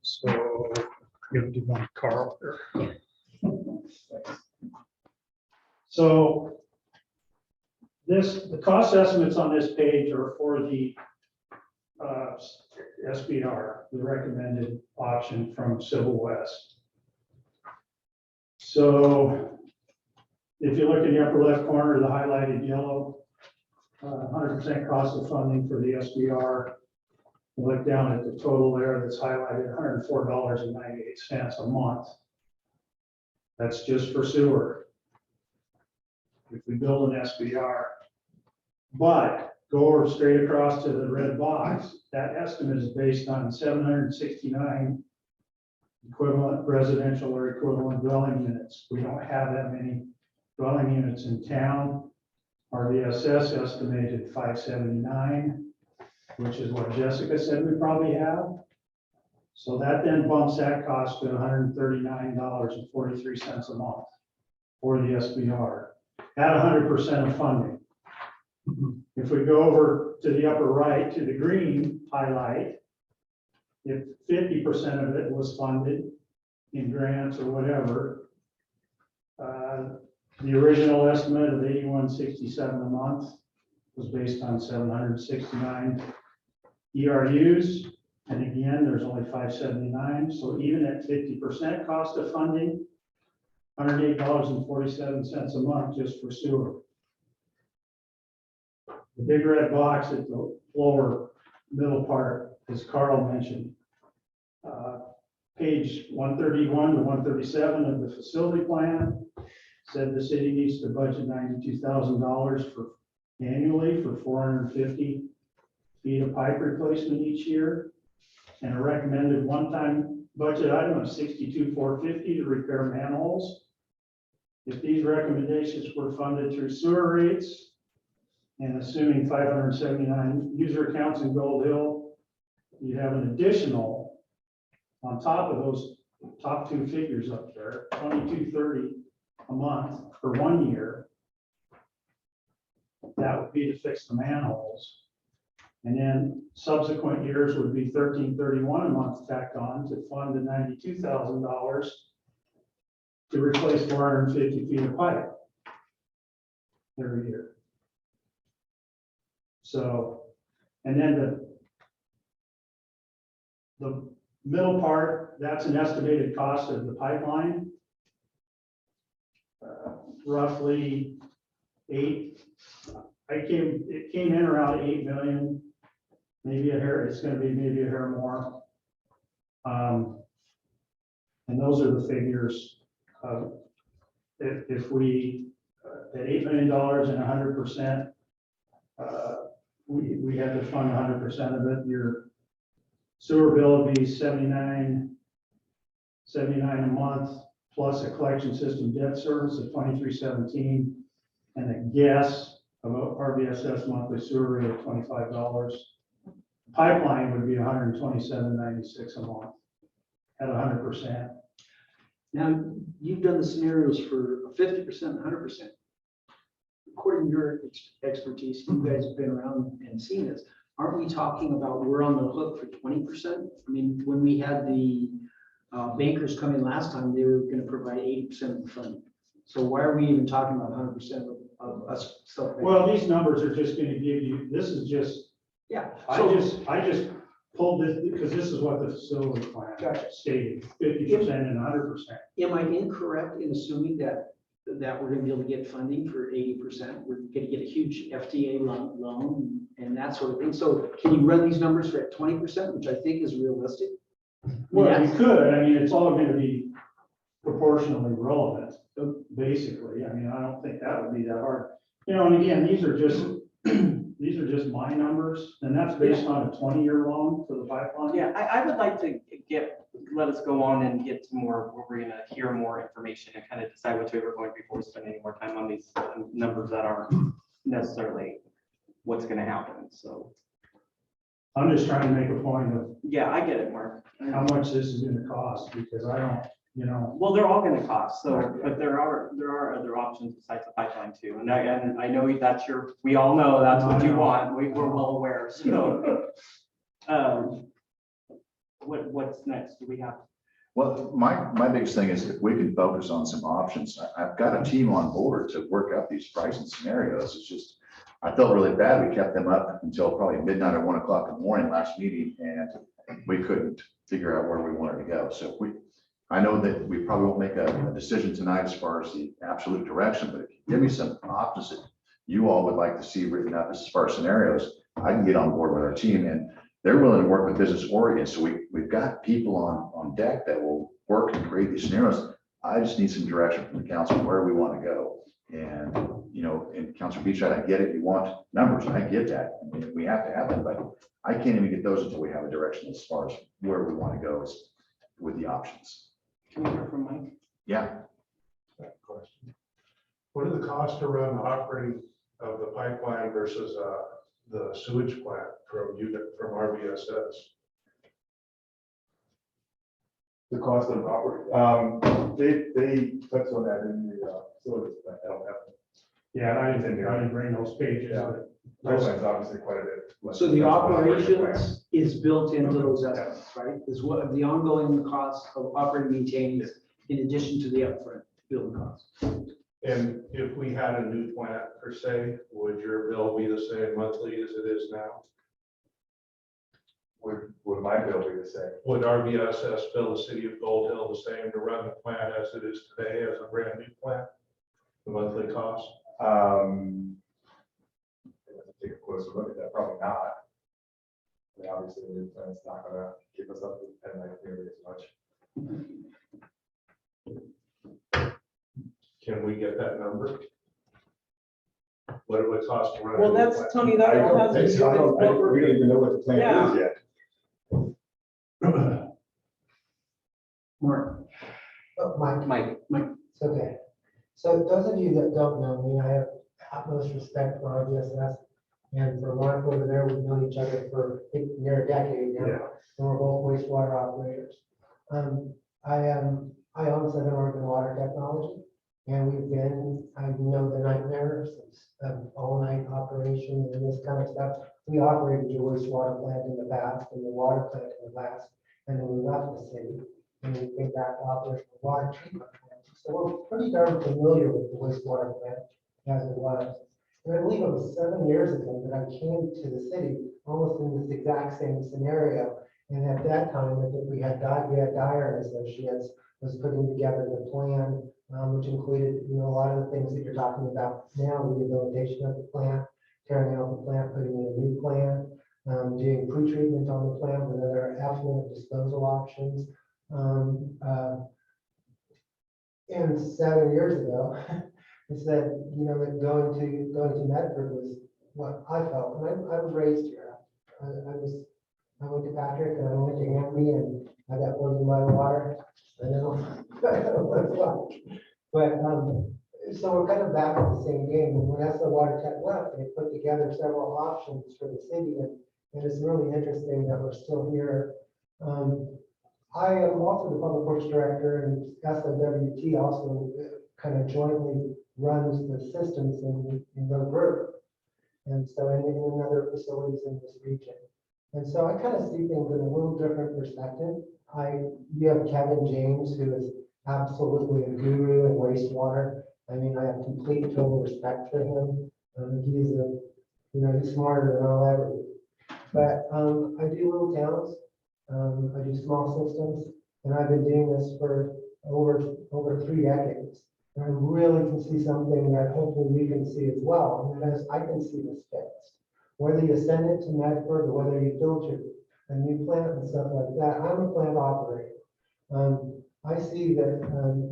So, give it to one Carl here. So the cost estimates on this page are for the SBR, the recommended option from Civil West. So if you look in the upper left corner, the highlighted yellow, 100% cost of funding for the SBR. Look down at the total there that's highlighted, $104.98 a month. That's just for sewer. If we build an SBR, but go over straight across to the red box, that estimate is based on 769 equivalent residential or equivalent dwelling units. We don't have that many dwelling units in town. RVSS estimated 579, which is what Jessica said we probably have. So that then bumps that cost to $139.43 a month for the SBR at 100% of funding. If we go over to the upper right to the green highlight, if 50% of it was funded in grants or whatever, the original estimate of $81.67 a month was based on 769 ERUs. And again, there's only 579. So even at 50% cost of funding, $108.47 a month just for sewer. The big red box at the lower middle part, as Carl mentioned, page 131 to 137 of the facility plan said the city needs to budget $92,000 for annually for 450 feet of pipe replacement each year, and a recommended one-time budget item of $62,450 to repair manholes. If these recommendations were funded through sewer rates, and assuming 579 user accounts in Gold Hill, you have an additional, on top of those top two figures up there, $22.30 a month for 1 year. That would be to fix the manholes. And then subsequent years would be $13.31 a month tacked on to fund the $92,000 to replace 450 feet of pipe every year. So, and then the middle part, that's an estimated cost of the pipeline. Roughly it came in around 8 million, maybe a hair, it's gonna be maybe a hair more. And those are the figures. If we, at $8 million and 100%, we had to fund 100% of it. Your sewer bill would be $79 a month, plus a collection system debt service of $23.17, and a guess of RVSS monthly sewer rate of $25. Pipeline would be $127.96 a month at 100%. Now, you've done the scenarios for 50% and 100%. According to your expertise, you guys have been around and seen this. Aren't we talking about we're on the hook for 20%? I mean, when we had the bankers come in last time, they were going to provide 80% of the funding. So why are we even talking about 100% of us stuff? Well, these numbers are just going to give you, this is just, Yeah. I So just pulled this because this is what the facility plan Gotcha. stated, 50% and 100%. am I incorrect in assuming that we're going to be able to get funding for 80%? We're going to get a huge FTA loan and that sort of thing. So can you run these numbers for at 20%, which I think is realistic? Well, you Yes. could, I mean, it's all going to be proportionally relevant, basically. I mean, I don't think that would be that hard. You know, and again, these are just my numbers, and that's based on a 20-year loan for the pipeline. Yeah, I would like to let us go on and get to more, where we're gonna hear more information and kind of decide which way we're going before we spend any more time on these numbers that aren't necessarily what's gonna happen, so. I'm just trying to make a point of Yeah, I get it, Mark. how much this is gonna cost, because I don't, you know, Well, they're all gonna cost, so, but there are other options besides the pipeline too. And I know that's we all know that's what you want. We're well aware, so. What's next? Do we have? Well, my biggest thing is if we can focus on some options. I've got a team on board to work out these pricing scenarios. It's just, I felt really bad. We kept them up until probably midnight or 1 o'clock in the morning last meeting, and we couldn't figure out where we wanted to go. So I know that we probably won't make a decision tonight as far as the absolute direction, but if you give me some options that you all would like to see written up as far as scenarios, I can get on board with our team, and they're willing to work with Business Oregon. So we've got people on deck that will work and create these scenarios. I just need some direction from the council where we want to go. And, in Councilor Beachhead, I get it. You want numbers. I get that. I mean, we have to have them, but I can't even get those until we have a direction as far as where we want to go with the options. Can we hear from Mike? Yeah. Question. What are the costs to run the operating of the pipeline versus the sewage plant from RVSS? The cost of operating, they touched on that in the facilities plan. I don't have. yeah, I didn't bring those pages. Yeah. Pipeline's obviously quite a bit. less So the expensive than operating plant. operations is built into those estimates, right? Is what the ongoing cost of operating, maintaining is in addition to the upfront building costs. And if we had a new plant per se, would your bill be the same monthly as it is now? Would my bill be the same? Would RVSS bill the city of Gold Hill the same to run the plant as it is today as a brand new plant? The monthly cost? I'd have to take a closer look at that, probably not. I mean, obviously, the new plant's not gonna keep us up at night nearly as much. Can we get that number? What it would cost to run? a Well, new that's, plant? Tony, that I all don't has to think do so. with what We we're. don't even know what the plan is yet. Mark, Mike. Mike. It's okay. So those of you that don't know me, I have utmost respect for RVSS and for Mark over there. We've known each other for I think, near a decade now. Yeah. And we're both wastewater operators. I own Southern Oregon Water Technology, and I know the nightmares of all-night operation and this kind of stuff. We operated your wastewater plant in the past and the water plant in the past, and then we left the city and we came back to operate the water treatment plant. So we're pretty darn familiar with the wastewater plant as it was. And I believe it was 7 years ago that I came to the city almost in this exact same scenario. And at that time, I think we had Dyer and Associates was putting together the plan, which included, a lot of the things that you're talking about now, rehabilitation of the plant, tearing out the plant, putting in a new plant, doing pre-treatment on the plant with other effluent disposal options. And 7 years ago, I said, that going to Medford was what I felt, and I was raised here. I went to Patrick and I went to Amby and I got poisoned by the water. I know. what it's like. But, so we're kind of back at the same game. And when ESSA Water Tech left, they put together several options for the city. And it's really interesting that we're still here. I am also the public works director, and SWT also kind of jointly runs the systems in the group. And so in other facilities in this region. And so I kind of see things in a little different perspective. You have Kevin James, who is absolutely a guru in wastewater. I mean, I have complete total respect for him. He's he's smarter than I'll ever be. But I do little towns. I do small systems, and I've been doing this for over 3 decades. And I really can see something that hopefully you can see as well, and that is I can see this fixed. Whether you send it to Medford or whether you build a new plant and stuff like that, I'm a plant operator. I see that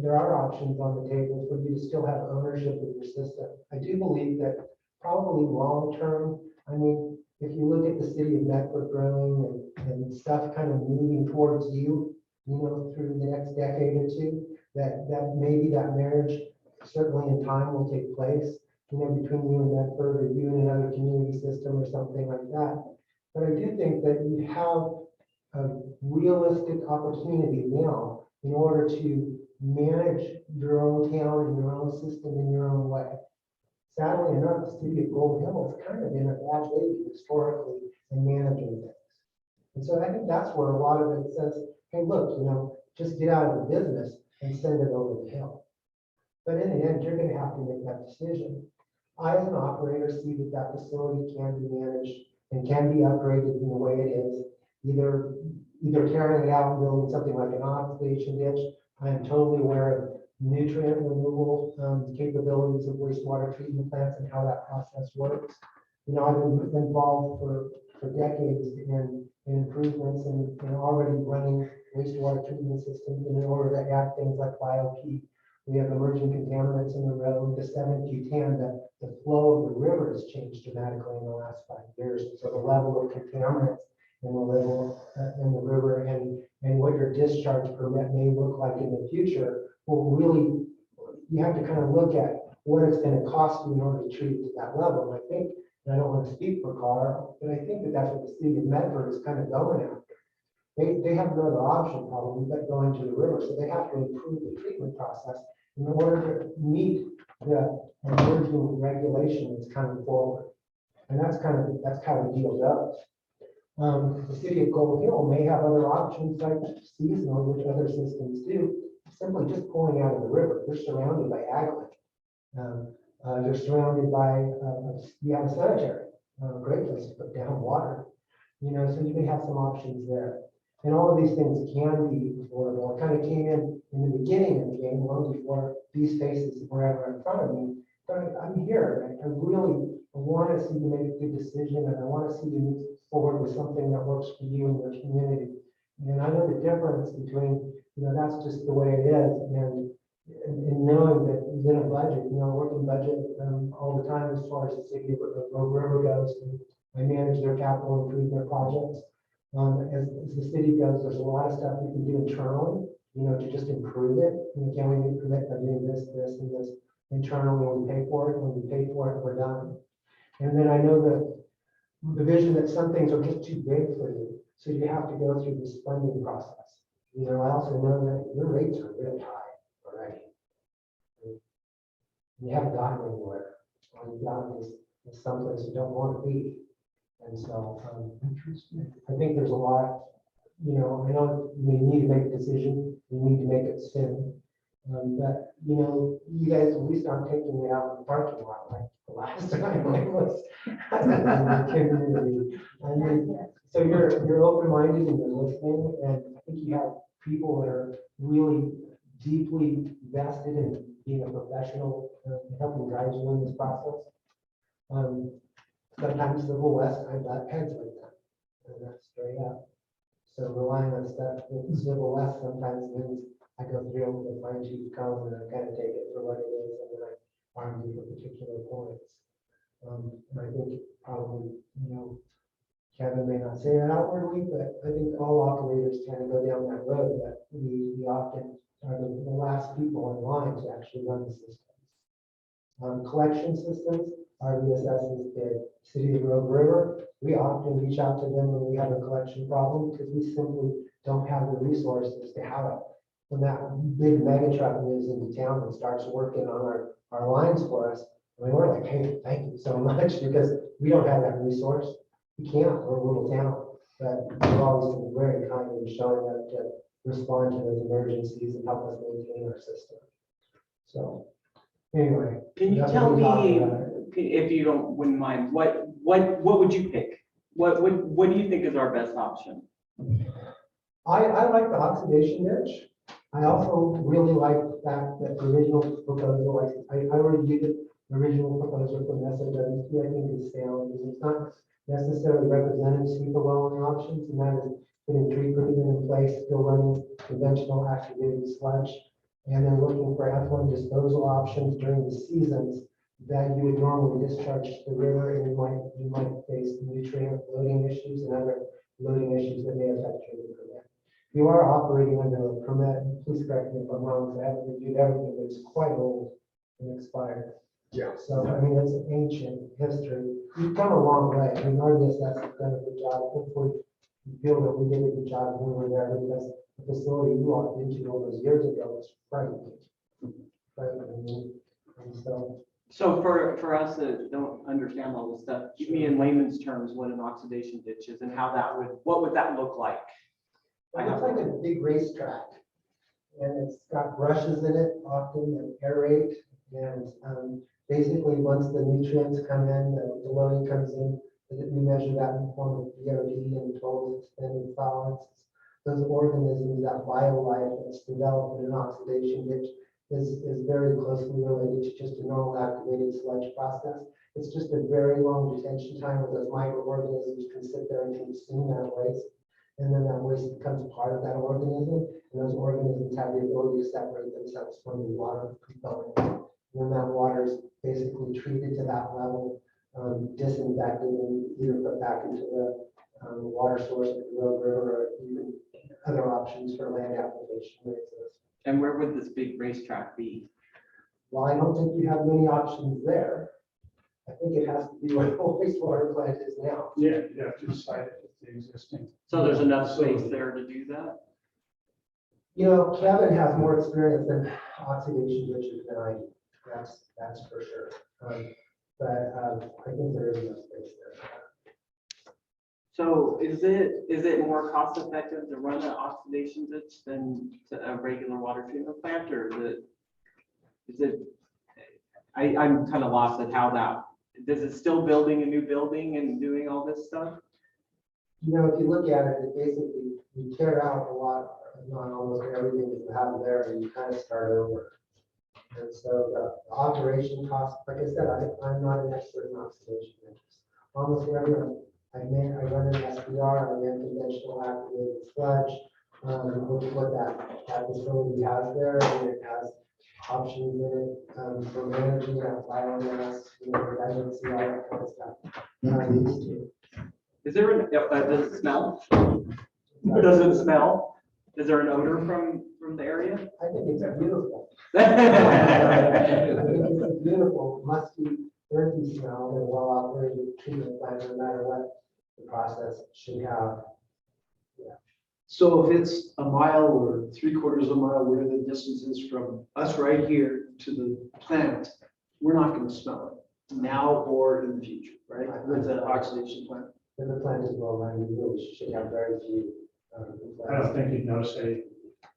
there are options on the table for you to still have ownership of your system. I do believe that probably long term, I mean, if you look at the city of Medford growing and stuff kind of moving towards you, through the next decade or two, that maybe that marriage certainly in time will take place, between you and Medford or you and another community system or something like that. But I do think that you have a realistic opportunity now in order to manage your own town and your own system in your own way. Sadly enough, the city of Gold Hill is kind of in a bad way historically in managing things. And so I think that's where a lot of it says, hey, look, just get out of the business and send it over the hill. But in the end, you're going to have to make that decision. I, as an operator, see that that facility can be managed and can be upgraded in the way it is, either tearing it out and building something like an oxidation ditch. I am totally aware of nutrient removal capabilities of wastewater treatment plants and how that process works. I've been involved for decades in improvements and already running wastewater treatment systems in order to add things like BioP. We have emerging contaminants in the road. The 7Q10, the flow of the river has changed dramatically in the last 5 years. So the level of contaminants in the level in the river and what your discharge permit may look like in the future will really, you have to kind of look at what it's going to cost you in order to treat it to that level. And I think, and I don't want to speak for Colorado, but I think that that's what the city of Medford is kind of going after. They have no other option probably but going to the river. So they have to improve the treatment process in order to meet the emerging regulation that's coming forward. And that's kind of how the deal goes. The city of Gold Hill may have other options like seasonal, which other systems do, simply just pulling out of the river. They're surrounded by ag land. You're surrounded by, you have a cemetery, great place to put down water. So you may have some options there. And all of these things can be affordable. It kind of came in the beginning of the game, long before these faces were ever in front of me. But I'm here. I really want to see you make a good decision, and I want to see you move forward with something that works for you and your community. And I know the difference between, that's just the way it is, and knowing that within a budget, working budget all the time as far as the city of Rogue River goes, and I manage their capital improvement projects. As the city goes, there's a lot of stuff we can do internally, to just improve it. Can we commit by doing this, and this internally when we pay for it? When we pay for it, we're done. And then I know the vision that some things are just too big for you, so you have to go through this funding process. I also know that your rates are really high already. You haven't gotten anywhere. All you've gotten is someplace you don't want to be. And so I think there's a lot, I know we need to make a decision, we need to make it soon. But, you guys at least aren't taking it out in the parking lot like the last time I was in the community. I mean, so you're open-minded and you're listening, and I think you have people that are really deeply vested in being a professional, helping guide you in this process. Sometimes Civil West, I've got heads like that, and that's straight up. So relying on stuff with Civil West sometimes means I go through with fine tooth comb and I kind of take it for what it is, and then I argue for particular points. And I think probably, Kevin may not say that outwardly, but I think all operators kind of go down that road that we often are the last people in line to actually run the systems. Collection systems, RVSS is the city of Rogue River. We often reach out to them when we have a collection problem because we simply don't have the resources to have it. When that big mega truck moves into town and starts working on our lines for us, we're like, hey, thank you so much, because we don't have that resource. We can't, we're a little town, but we've always been very kind in showing up to respond to those emergencies and help us maintain our system. So anyway. Can you that's tell what we talked me, about. if you wouldn't mind, what would you pick? What do you think is our best option? I like the oxidation ditch. I also really like that original proposal. I reviewed it, the original proposal from SOWC, I think is sound, because it's not necessarily represented super well in the options, and that is putting tree pruning in place, still running conventional activated sludge, and then looking for effluent disposal options during the seasons that you would normally discharge to the river, and you might face nutrient loading issues and other loading issues that may affect your permit. You are operating under a permit, please correct me if I'm wrong, because I haven't reviewed everything, but it's quite old and expired. Yeah. So, I mean, it's ancient history. We've come a long way. I mean, RDSS has done a good job. Hopefully, you feel that we did a good job when we were there because the facility we walked into all those years ago was frightening. Frightening. And so, So for us that don't understand all this stuff, give me in layman's terms what an oxidation ditch is and how that what would that look like? it looks like a big racetrack. And it's got brushes in it often and aerate. And basically, once the nutrients come in, the loading comes in, we measure that in the form of BOD and total suspended solids. Those organisms, that biolife that's developed in an oxidation ditch is very closely related to just a normal activated sludge process. It's just a very long detention time where those microorganisms can sit there and consume that waste. And then that waste becomes part of that organism. And those organisms have the ability to separate themselves from the water component. And then that water is basically treated to that level, disinfected and either put back into the water source of the Rogue River or even other options for land application that exist. And where would this big racetrack be? Well, I don't think you have many options there. I think it has to be where the wastewater plant is now. Yeah, you have to cite it with the existing. So there's enough space there to do that? You know, Kevin has more experience in oxidation ditches than I do. That's for sure. But I think there is enough space there. So is it more cost effective to run an oxidation ditch than a regular water treatment plant, or I'm kind of lost at how that, does it still building a new building and doing all this stuff? You know, if you look at it, it basically, you tear out a lot, not almost everything that you have there, and you kind of start over. And so the operation cost, like I said, I'm not an expert in oxidation ditches. Almost everyone, I run an SBR, I ran conventional activated sludge, what that facility has there, and it has options in it from energy, biomass, redundancy, all that kind of stuff. Is there does it smell? Does it smell? Is there an odor from the area? I think it's beautiful. I think it's a beautiful, musty, earthy smell and well-operated treatment plant, no matter what the process should have. So if it's a mile or 3/4 of a mile, where the distance is from us right here to the plant, we're not going to smell it now or in the future, right? With the oxidation plant. If the plant is well run, you really should have very few. I don't think you'd notice a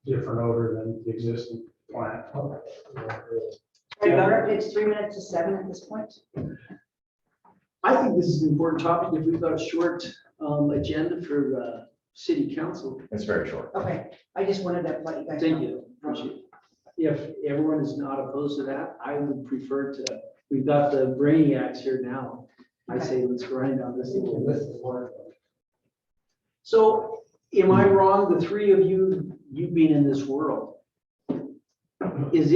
different odor than the existing plant. Okay. Yeah, really. Right, Gunnar, it's 3 minutes to 7 at this point. I think this is an important topic. If we've got a short agenda for city council. It's very short. Okay, I just wanted to let you guys know. Thank you. Appreciate it. If everyone is not opposed to that, I would prefer to, we've got the brainiacs here now. I say, let's grind on this a little bit. This is wonderful. So am I wrong, the three of you being in this world? Is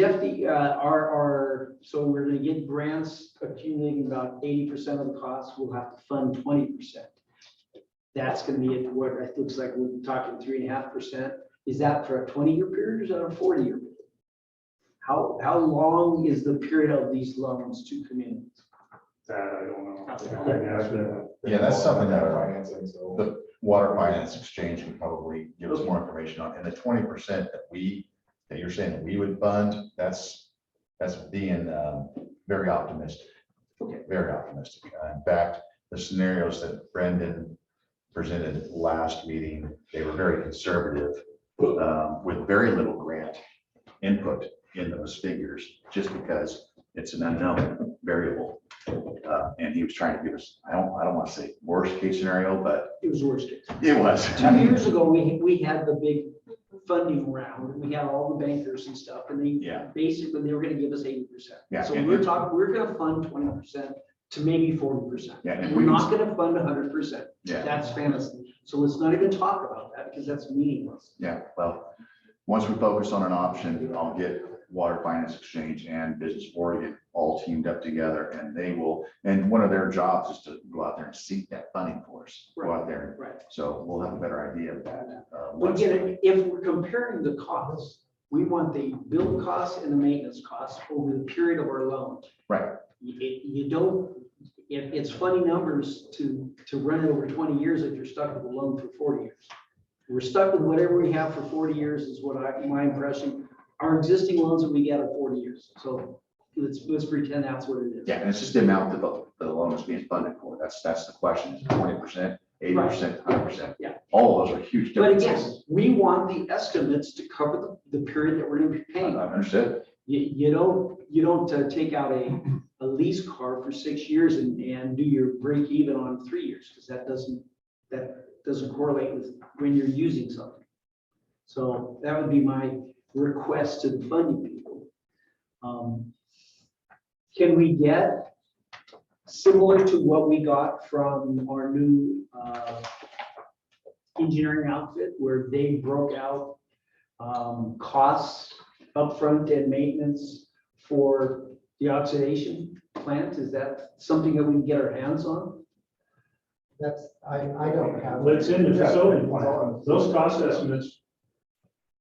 so we're gonna get grants accumulating about 80% of the costs, we'll have to fund 20%. That's gonna be at what it looks like we're talking 3.5%. Is that for a 20-year period or is that a 40-year period? How long is the period of these loans to communities? That I don't know. Yeah, that's something that Financing, so. the Water Finance Exchange can probably give us more information on. And the 20% that you're saying that we would fund, that's being very optimistic. Okay. Very optimistic. In fact, the scenarios that Brendan presented last meeting, they were very conservative with very little grant input in those figures, just because it's an unknown variable. And he was trying to give us, I don't want to say worst case scenario, but It was the worst case. it was. 2 years ago, we had the big funding round, and we had all the bankers and stuff, and basically, they were gonna give us 80%. Yeah, So and- we're gonna fund 20% to maybe 40%. Yeah, and We're we- not gonna fund 100%. Yeah. That's fantasy. So let's not even talk about that, because that's meaningless. Yeah, well, once we focus on an option, I'll get Water Finance Exchange and Business Oregon all teamed up together, and they will, and one of their jobs is to go out there and seek that funding for us. Go out there. Right. So we'll have a better idea of that. But once- again, if we're comparing the costs, we want the build costs and the maintenance costs over the period of our loan. Right. you don't, it's funny numbers to run it over 20 years if you're stuck with a loan for 40 years. We're stuck with whatever we have for 40 years is what my impression. Our existing loans that we get are 40 years. So let's pretend that's what it is. Yeah, and it's just the amount that the loan is being funded for. That's the question. Is 20%, 80%, 100%? Yeah. All of those are huge But differences. again, we want the estimates to cover the period that we're going to be paying. I've understood. You don't take out a lease car for 6 years and do your break even on 3 years, because that doesn't correlate with when you're using something. So that would be my request to the funding people. Can we get similar to what we got from our new engineering outfit, where they broke out costs upfront and maintenance for the oxidation plant? Is that something that we can get our hands on? That's, I don't have. It's in the facility plan. Those cost estimates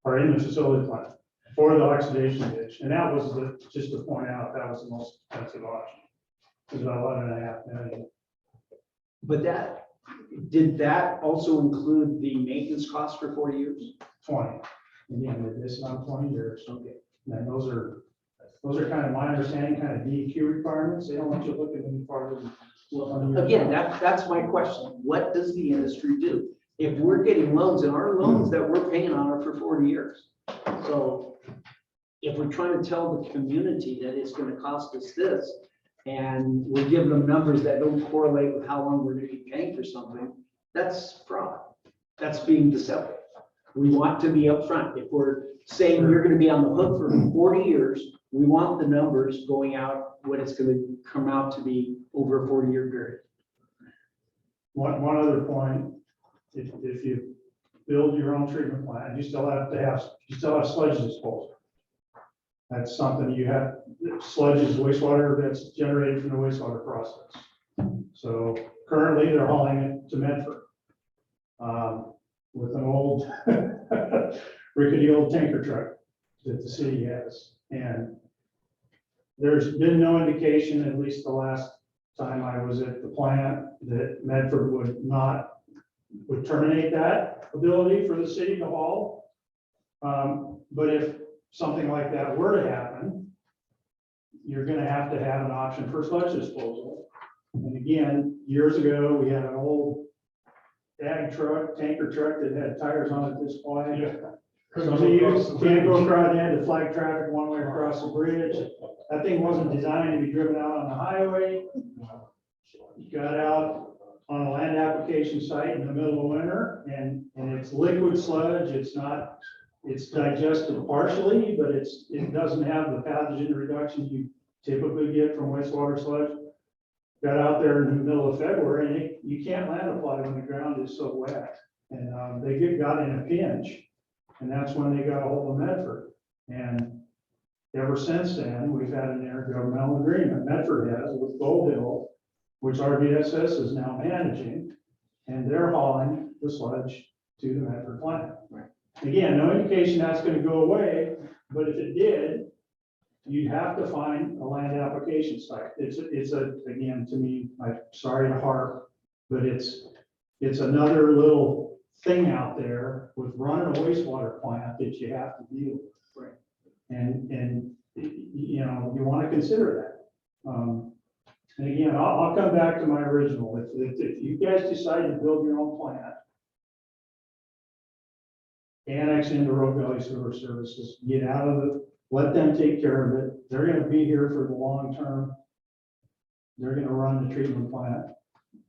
are in the facility plan for the oxidation ditch. And that was just to point out, that was the most expensive option. It was about 11.5 million. But did that also include the maintenance cost for 4 years? 20. Again, this is on 20 years. Okay. And those are kind of my understanding, kind of DEQ requirements. They don't want you looking any farther than. Well, again, that's my question. What does the industry do? If we're getting loans, and our loans that we're paying on are for 40 years. So if we're trying to tell the community that it's going to cost us this, and we're giving them numbers that don't correlate with how long we're going to be paying for something, that's fraud. That's being deceptive. We want to be upfront. If we're saying you're going to be on the hook for 40 years, we want the numbers going out, what it's going to come out to be over a 40-year period. One other point, if you build your own treatment plant, you still have sludge disposal. That's something you have. Sludge is wastewater that's generated from the wastewater process. So currently they're hauling it to Medford with an old rickety old tanker truck that the city has. And there's been no indication, at least the last time I was at the plant, that Medford would terminate that ability for the city to haul. But if something like that were to happen, you're going to have an option for sludge disposal. And again, years ago, we had an old ag truck, tanker truck that had tires on it this wide. Some of you can't go across, they had to flag traffic one way across the bridge. That thing wasn't designed to be driven out on the highway. You got out on a land application site in the middle of winter, and it's liquid sludge. It's digested partially, but it doesn't have the pathogen reduction you typically get from wastewater sludge. Got out there in the middle of February, and you can't land apply when the ground is so wet. And they got in a pinch, and that's when they got a hold of Medford. And ever since then, we've had an intergovernmental agreement, Medford has, with Gold Hill, which RVSS is now managing, and they're hauling the sludge to the Medford plant. Right. Again, no indication that's going to go away, but if it did, you'd have to find a land application site. Again, to me, I'm sorry to harp, but it's another little thing out there with running a wastewater plant that you have to deal with. Right. And you want to consider that. And again, I'll come back to my original. If you guys decide to build your own plant, annex into Rogue Valley Sewer Services, get out of it, let them take care of it. They're going to be here for the long term. They're going to run the treatment plant.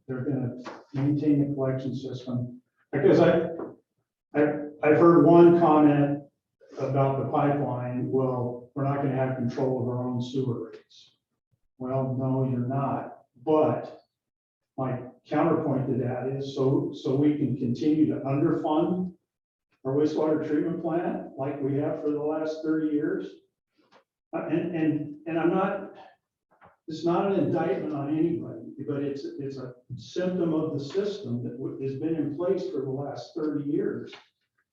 They're going to maintain the collection system. Because I've heard one comment about the pipeline. Well, we're not going to have control of our own sewer rates. Well, no, you're not. But my counterpoint to that is so we can continue to underfund our wastewater treatment plant like we have for the last 30 years. And I'm not, it's not an indictment on anybody, but it's a symptom of the system that has been in place for the last 30 years.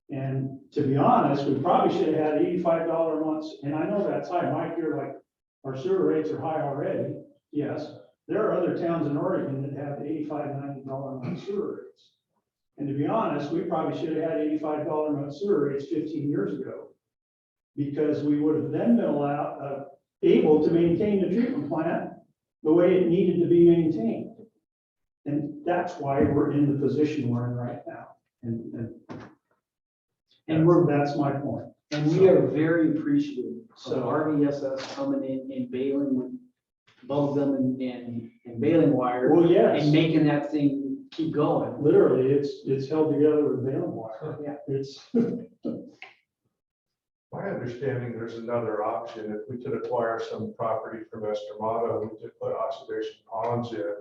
And to be honest, we probably should have had $85 a month. And I know that's high. Mike, you're like, our sewer rates are high already. Yes, there are other towns in Oregon that have $85, $90 a month sewer rates. And to be honest, we probably should have had $85 a month sewer rates 15 years ago. Because we would have then been able to maintain the treatment plant the way it needed to be maintained. And that's why we're in the position we're in right now. And we're, that's my point. and we are very appreciative of RVSS coming in and bailing with bubble gum and baling wire Well, yes, and making that thing keep going. literally, it's held together with baling wire. Yeah. It's, My understanding, there's another option. If we could acquire some property from Estremada, we could put observation ponds in.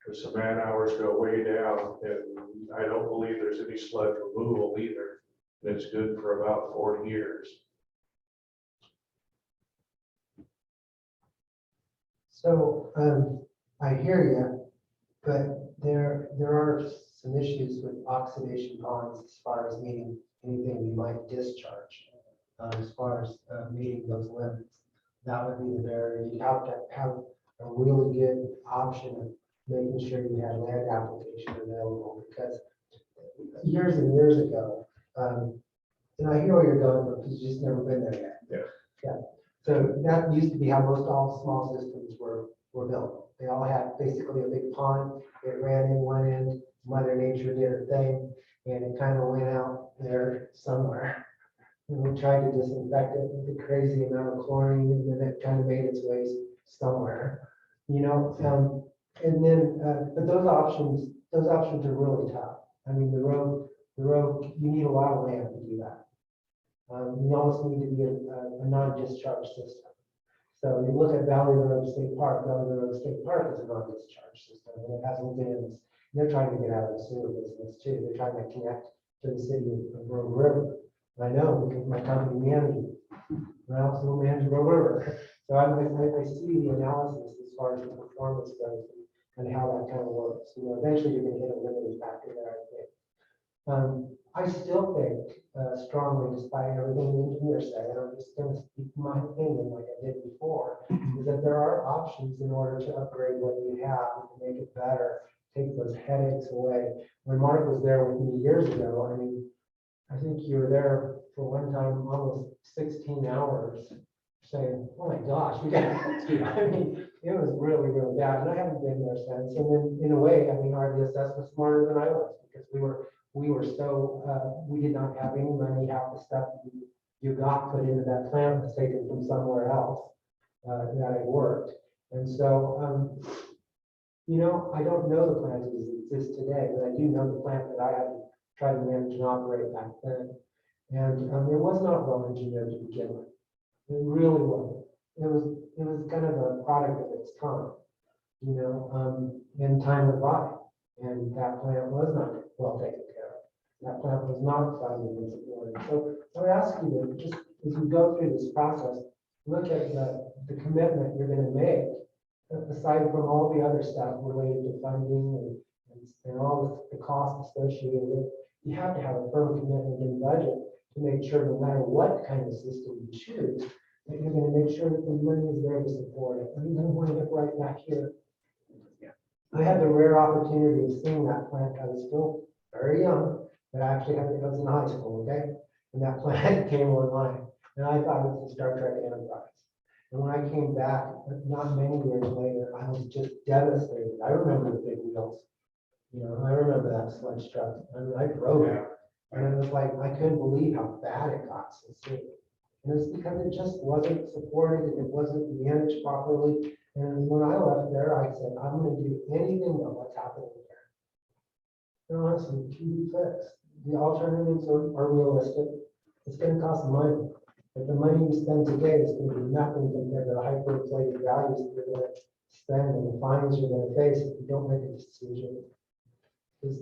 Because the man hours go way down, and I don't believe there's any sludge removal either. And it's good for about 40 years. So, I hear you, but there are some issues with oxidation ponds as far as meeting anything we might discharge. As far as meeting those limits, that would be the barrier. You'd have to have a really good option of making sure you had land application available, because years and years ago, and I hear where you're going from, because you've just never been there yet. Yeah. So that used to be how most all small systems were built. They all had basically a big pond. It ran in one end, Mother Nature did her thing, and it kind of went out there somewhere. And we tried to disinfect it with a crazy amount of chlorine, and then it kind of made its way somewhere, you know. And then, but those options are really tough. I mean, the road, you need a lot of land to do that. You almost need to be a non-discharge system. So you look at Valley Road State Park. Valley Road State Park is a non-discharge system, and it has lagoons. They're trying to get out of the sewer business too. They're trying to connect to the city of Rogue River. I know because my company manages, I also manage Rogue River. So I see the analysis as far as the performance goes and how that kind of works. You know, eventually you're going to hit a limiting factor there, I think. I still think strongly, despite everything the engineer said, and I'm just going to speak my opinion like I did before, is that there are options in order to upgrade what you have and to make it better, take those headaches away. When Mark was there with me years ago, I mean, I think you were there for one time almost 16 hours saying, oh my gosh, we got to, I mean, it was really, really bad. And I haven't been there since. And then in a way, I mean, RDSS was smarter than I was because we were so, we did not have any money. Half the stuff you got put into that plant was taken from somewhere else that I worked. And so, you know, I don't know the plant as it exists today, but I do know the plant that I had to try to manage and operate back then. And it was not well engineered to begin with. It really wasn't. It was kind of a product of its time, you know, and time went by. And that plant was not well taken care of. That plant was not funded and supported. So I would ask you to just, as you go through this process, look at the commitment you're going to make, aside from all the other stuff related to funding and all the costs associated with it. You have to have a firm commitment in budget to make sure no matter what kind of system you choose, that you're going to make sure that the money is there to support it. And even when I look right back here, I had the rare opportunity of seeing that plant. I was still very young, but I actually I was in high school, okay? And that plant came online, and I thought it was a Star Trek Enterprise. And when I came back, not many years later, I was just devastated. I remember the big wheels. You know, I remember that sludge truck. I mean, I drove it. And it was like, I couldn't believe how bad it got so soon. And it's because it just wasn't supported and it wasn't managed properly. And when I left there, I said, I'm going to do anything but what's happening here. And honestly, it can be fixed. The alternatives are realistic. It's going to cost money. But the money you spend today is going to be nothing compared to the hyperinflated values that you're going to spend and the fines you're going to face if you don't make a decision. Because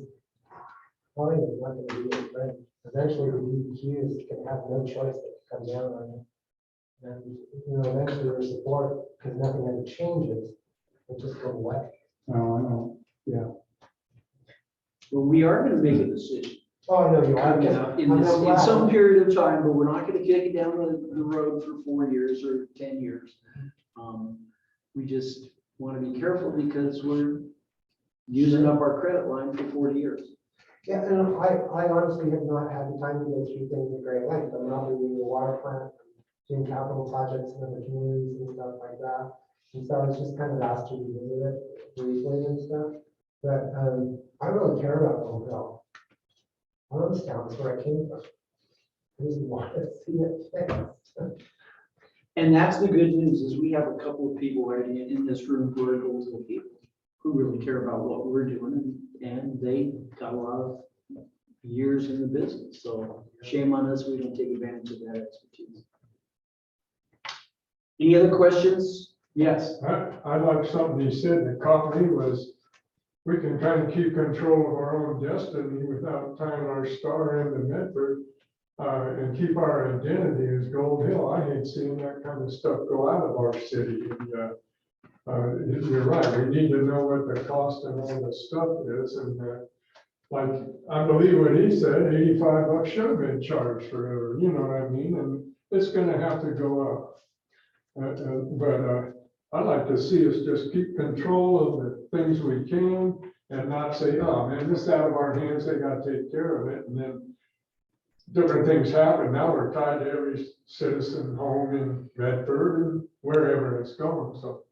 fine is not going to be it, right? Eventually, the DEQ is going to have no choice but to come down on you. And, you know, eventually your support, because nothing ever changes, will just go away. oh, I know, yeah. Well, we are going to make a decision. Oh, I know you are. In some period of time, but we're not going to kick it down the road for 4 years or 10 years. want to be careful because we're using up our credit line for 40 years. Yeah, and I honestly have not had the time to go through things at great length. I'm not reviewing the water plant, doing capital projects in other communities and stuff like that. And so I was just kind of asked to revisit it briefly and stuff. But I really care about Oak Hill. I love this town, it's where I came from. I just want to see it fixed. And that's the good news is we have a couple of people right in this room who are Gold Hill people who really care about what we're doing and they got a lot of years in the business. So shame on us, we don't take advantage of that expertise. Any other questions? Yes. I like something he said that caught me was, we can kind of keep control of our own destiny without tying our star into Medford, and keep our identity as Gold Hill. I hate seeing that kind of stuff go out of our city. And, you're right, we need to know what the cost and all this stuff is, and, like, I believe what he said, $85 should have been charged forever, you know what I mean? And it's gonna have to go up. But I'd like to see us just keep control of the things we can and not say, oh man, this is out of our hands, they gotta take care of it. And then different things happen. Now we're tied to every citizen home in Medford and wherever it's going. So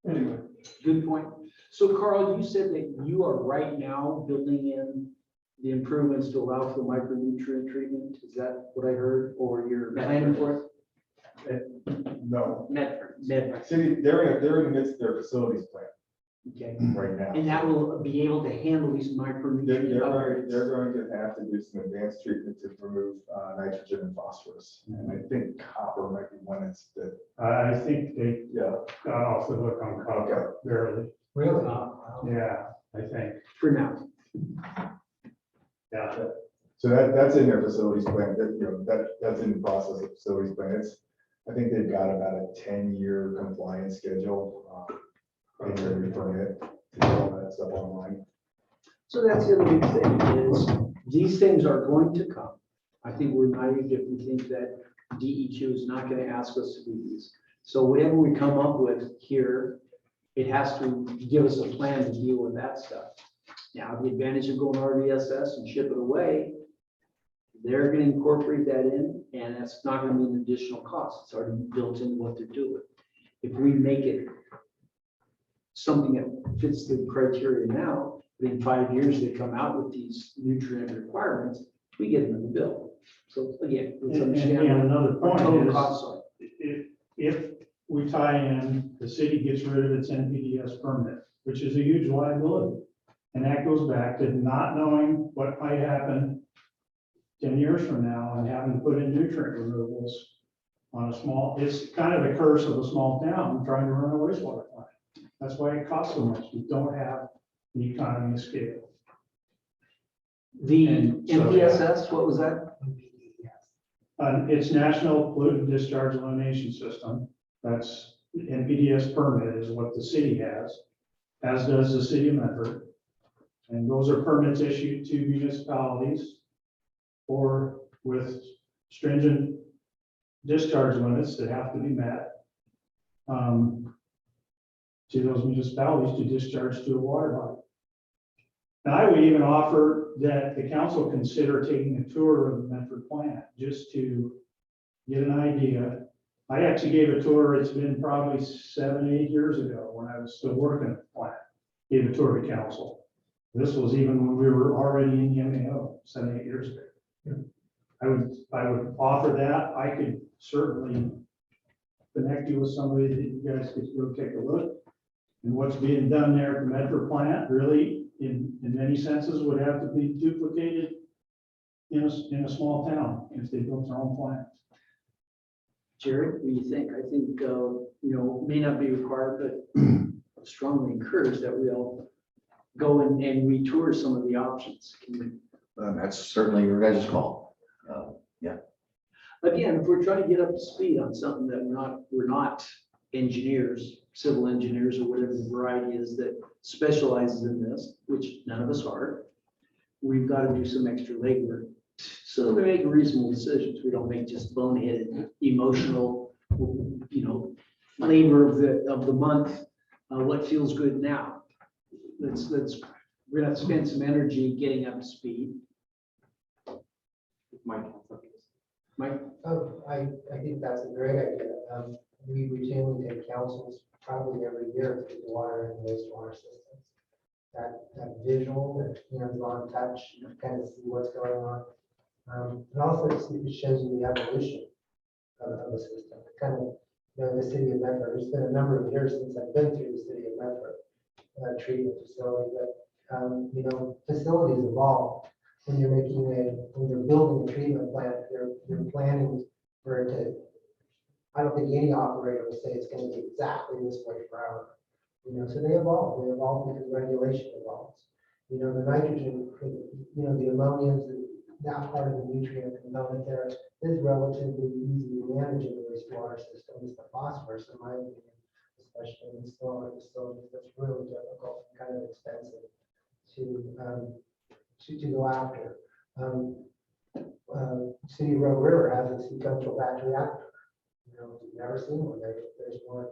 anyway. Good point. So Carl, you said that you are right now building in the improvements to allow for micronutrient treatment. Is that what I heard? Or you're planning for it? No, Medford. city, they're in the midst of their facilities plan Okay. right now. And that will be able to handle these micronutrient upgrades. They're going to have to do some advanced treatment to remove nitrogen and phosphorus. And I think copper might be one that's that, I think they yeah. got off the hook on copper, barely. Really? Yeah, I think, For now. yeah. So that's in their facilities plan, that's in the process of facilities plan. I think they've got about a 10-year compliance schedule. And they're permit to do all that stuff online. So that's the other big thing is these things are going to come. I think we're naive if we think that DEQ is not going to ask us to do these. So whatever we come up with here, it has to give us a plan to deal with that stuff. Now, the advantage of going RDSS and ship it away, they're going to incorporate that in, and that's not going to be an additional cost. It's already built into what they're doing. If we make it something that fits the criteria now, in 5 years, they come out with these nutrient requirements, we get them in the bill. So again, let's And understand another what our total point costs are. is, if we tie in, the city gets rid of its NPDS permit, which is a huge liability. And that goes back to not knowing what might happen 10 years from now and having to put in nutrient removals on a small, it's kind of the curse of a small town trying to run a wastewater plant. That's why it costs so much. We don't have the economy of scale. The And so, MPSS, what was that? It's National Pollutant Discharge Elimination System. That's the NPDS permit is what the city has, as does the city of Medford. And those are permits issued to municipalities or with stringent discharge limits that have to be met to those municipalities to discharge to a water body. And I would even offer that the council consider taking a tour of the Medford plant just to get an idea. I actually gave a tour, it's been probably 7, 8 years ago when I was still working at the plant. Gave a tour to council. This was even when we were already in the MAO, 7, 8 years ago. I would offer that. I could certainly connect you with somebody that you guys could go take a look. And what's being done there at the Medford plant really, in many senses, would have to be duplicated in a small town if they built their own plant. Jerry, what do you think? I think, may not be required, but strongly encourage that we all go and retour some of the options. Can we- That's certainly your guys' call. Again, if we're trying to get up to speed on something that we're not engineers, civil engineers, or whatever the variety is that specializes in this, which none of us are, we've got to do some extra legwork so that we make reasonable decisions. We don't make just boneheaded, emotional, flavor of the month what feels good now. We're gonna have to spend some energy getting up to speed. Mike. Mike? Oh, I think that's a great idea. We routinely take councils probably every year to the water and wastewater systems. That visual, that hands-on touch, kind of see what's going on. And also it shows you the evolution of the system. Kind of, the city of Medford, it's been a number of years since I've been through the city of Medford treatment facility, but facilities evolve. When you're when you're building a treatment plant, you're planning for it to, I don't think any operator will say it's going to be exactly this way forever. So they evolve because regulation evolves. The nitrogen, the ammonia, that part of the nutrient component there is relatively easy to manage in the wastewater system. It's the phosphorus, in my opinion, especially in stormwater facilities, that's really difficult and kind of expensive to go after. City of Rogue River has a sequential batch reactor. We've never seen one. There's one.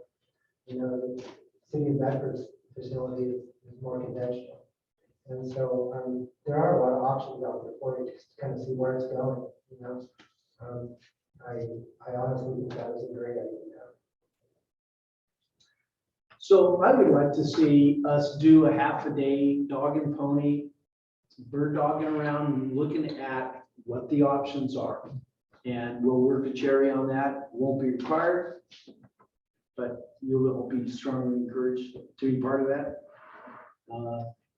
The City of Bedford's facility is more conventional. And so there are a lot of options out there for you to kind of see where it's going. I honestly think that was a great idea. So I would like to see us do a half a day dog and pony, bird dogging around and looking at what the options are. And we'll work with Jerry on that. Won't be required, but you will be strongly encouraged to be part of that.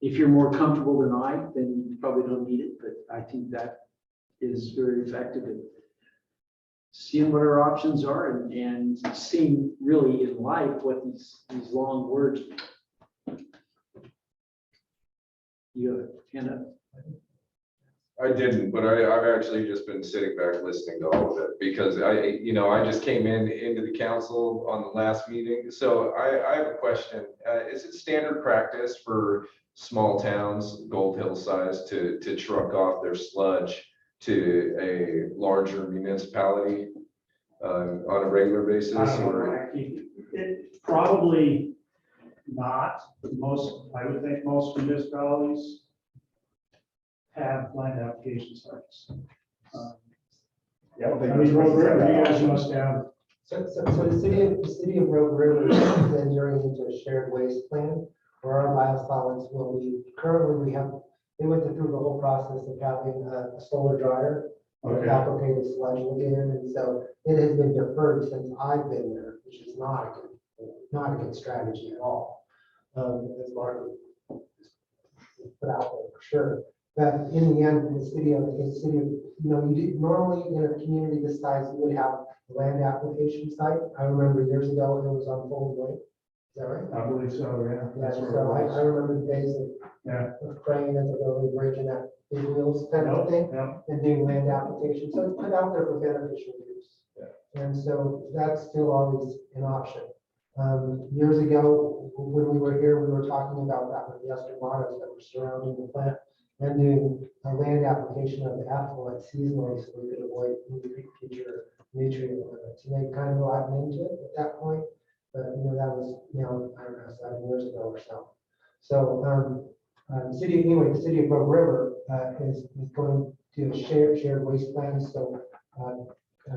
If you're more comfortable than I, then you probably don't need it, but I think that is very effective in seeing what our options are and seeing really in life what these long words mean. You have a hand up. I didn't, but I've actually just been sitting back listening to all of it because I just came into the council on the last meeting. So I have a question. Is it standard practice for small towns, Gold Hill size, to truck off their sludge to a larger municipality on a regular basis? I don't know, it probably not. I would think most municipalities have land application sites. Yeah, I don't think I mean, most Rogue River, you places guys must have, So the city of Rogue River is entering into a shared waste plan where our biosolids will be, currently they went through the whole process of having a solar dryer. Okay. Applicated sludge again, and so it has been deferred since I've been there, which is not a good strategy at all. As Mark put out there for sure. But in the end, the city of, normally in a community this size, you would have a land application site. I remember years ago it was on Foley Way. Is that right? I believe so, yeah. Yeah, That's where so it I was. remember the days Yeah. of praying at the railway bridge and that big wheels kind of thing. Yeah. And doing land application, so it's put out there for beneficial use. Yeah. And so that's still always an option. Years ago, when we were here, we were talking about that with the Estramados that were surrounding the plant and doing a land application of the effluent seasonally so we could avoid future nutrient limits. And they kind of gotten into it at that point, but that was, I don't know, 7 years ago or so. So the city of Rogue River is going to a shared waste plan. So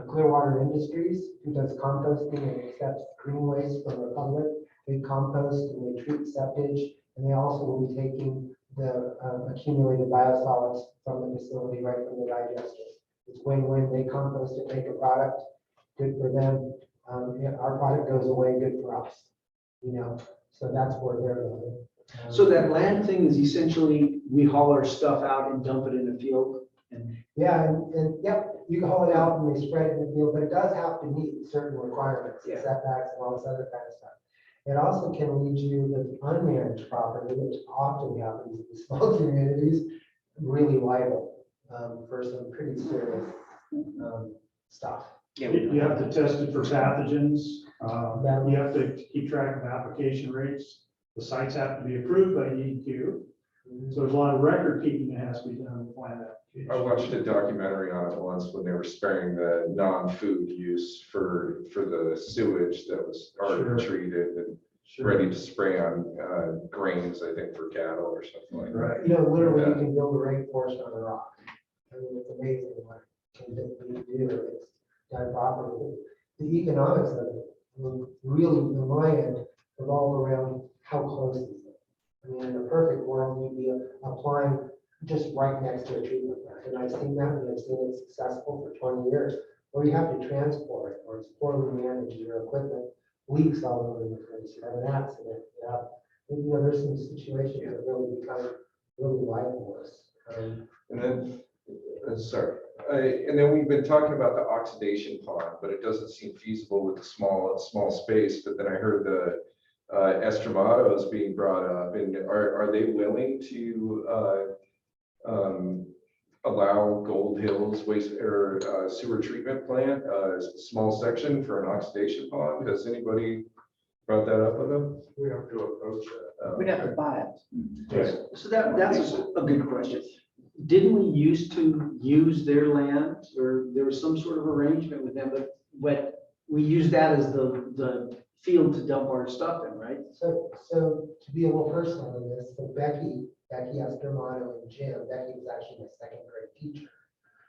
Clearwater Industries, who does composting and accepts green waste from the public, they compost and they treat septage, and they also will be taking the accumulated biosolids from the facility right from the digester. It's win-win. They compost it, make a product, good for them. Our product goes away, good for us. So that's where they're going. So that land thing is essentially, we haul our stuff out and dump it in the field and. Yeah, and yep, you can haul it out and they spread it in the field, but it does have to meet certain requirements, Yeah. setbacks and all this other kind of stuff. It also can lead you with unmanaged property, which often happens in small communities, really liable for some pretty serious stuff. You have to test it for pathogens. You have to keep track of application rates. The sites have to be approved by DEQ. So there's a lot of record keeping that has to be done with land application. I watched a documentary on it once when they were sparing the non-food use for the sewage that was already Sure. treated. And ready to spray on grains, I think, for cattle or something like that. You know, literally, you can build a rainforest on a rock. I mean, it's amazing what can be do if it's done properly. The economics of it will really, in my end, revolve around how close is it. I mean, in a perfect world, you'd be applying just right next to a treatment plant. And I've seen that, and I've seen it successful for 20 years, where you have to transport it, or it's poorly managed, your equipment leaks all over the place, you have an accident, you know, there's some situations that really become really lifeless. And then, sorry, and then we've been talking about the oxidation pond, but it doesn't seem feasible with the small space. But then I heard the Estramados being brought up, and are they willing to allow Gold Hills waste or sewer treatment plant, a small section for an oxidation pond? Has anybody brought that up with them? We have to approach that. We'd have to buy it. Yes. So that's a good question. Didn't we used to use their land, or there was some sort of arrangement with them, but we used that as the field to dump our stuff in, right? So to be a little personal in this, so Becky Estermano and Jim, Becky was actually my second grade teacher.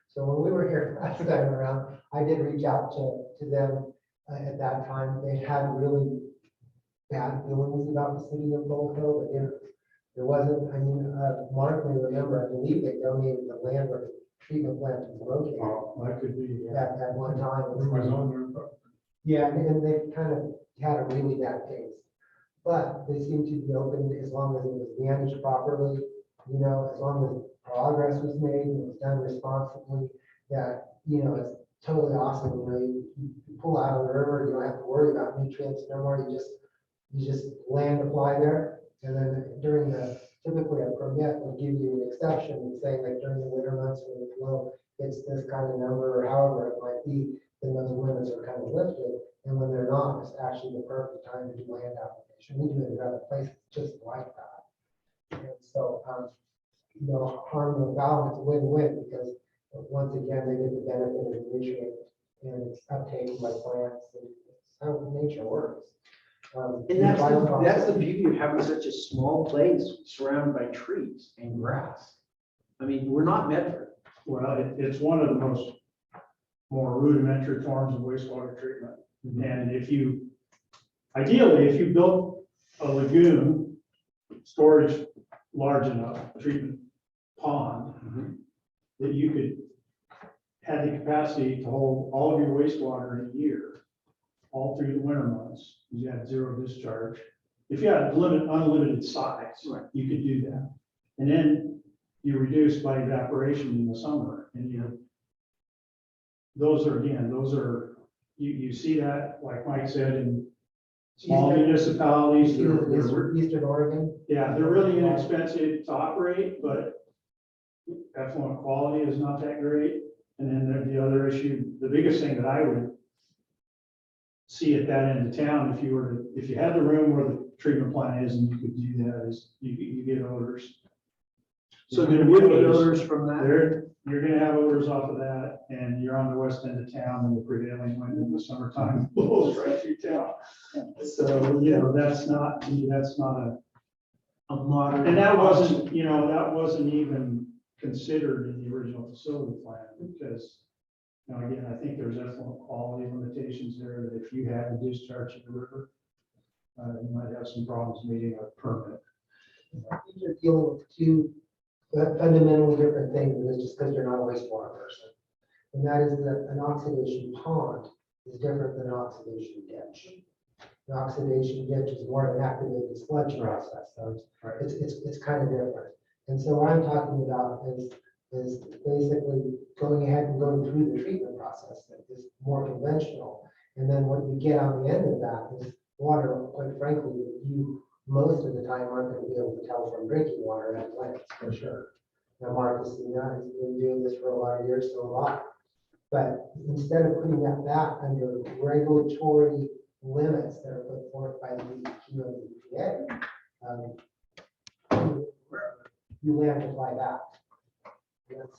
So when we were here last time around, I did reach out to them at that time. They had really bad feelings about the city of Gold Hill, but there wasn't, I mean, Mark may remember, I believe they donated the land where the treatment plant was located Well, that could be, at one time. it was on there, but Yeah, and they kind of had a really bad taste. But they seemed to be open as long as it was managed properly, you know, as long as progress was made and it was done responsibly, that, you know, it's totally awesome. You know, you pull out of the river, you don't have to worry about nutrients no more. You just land apply there. And then typically a permit will give you an exception saying that during the winter months when the flow hits this kind of number or however it might be, then those limits are kind of lifted. And when they're not, it's actually the perfect time to do land application. We do it in other places just like that. And so, you know, harm no foul, it's a win-win because once again, they get the benefit of the nutrient and it's uptaken by plants and it's how nature works. And that's the beauty of having such a small place surrounded by trees and grass. I mean, we're not Medford. well, it's one of the more rudimentary forms of wastewater treatment. And ideally, if you built a lagoon, storage large enough, treatment pond, that you could have the capacity to hold all of your wastewater in a year, all through the winter months, you had zero discharge. If you had unlimited size, Right. you could do that. And then you reduce by evaporation in the summer, and those are, you see that, like Mike said, in small municipalities. Eastern Oregon. Yeah, they're really inexpensive to operate, but effluent quality is not that great. And then the other issue, the biggest thing that I would see at that end of town, if you had the room where the treatment plant is and you could do that, is you get odors. So there would be odors from that. You're gonna have odors off of that, and you're on the west end of town, and the prevailing wind in the summertime blows right through town. So, you know, that's not A modern. and that wasn't even considered in the original facility plan, because, you know, again, I think there's effluent quality limitations there, that if you had to discharge in the river, you might have some problems meeting a permit. You're dealing with two fundamentally different things, and it's just because you're not a wastewater person. And that is that an oxidation pond is different than an oxidation ditch. An oxidation ditch is more of an activated sludge process, so it's kind of different. And so what I'm talking about is basically going ahead and going through the treatment process that is more conventional. And then what you get on the end of that is water, quite frankly, that you most of the time aren't going to be able to tell from drinking water at plants, for sure. Now, Mark has seen that, he's been doing this for a lot of years, so a lot. But instead of putting that back under regulatory limits that are put forth by the DEQ and the EPA, you land apply that.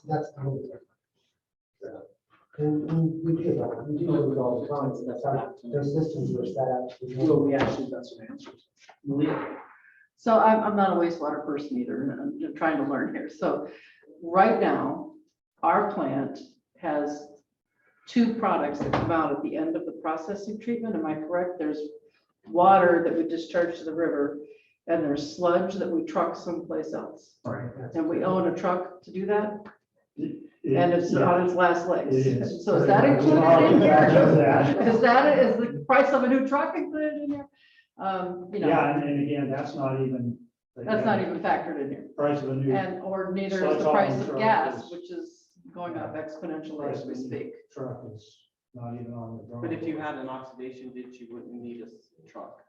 That's the only difference. So, And we do that, we do it all the time, so that's how those systems were set up. Well, we actually got some answers. Malia? So I'm not a wastewater person either, and I'm just trying to learn here. So right now, our plant has two products that come out at the end of the processing treatment. Am I correct? There's water that we discharge to the river, and there's sludge that we truck someplace else. Right. And we own a truck to do that, It- and it's yeah, on its last legs. it is. So is that included in Just here? that. Is the price of a new truck included in here? You know, Yeah, and again, that's not even. that's not even factored in here. Price of a new And, or neither So is it's the all price in of truck gas, is- which is going up exponentially as we speak. truck is not even on the drawing. But if you had an oxidation ditch, you wouldn't need a truck.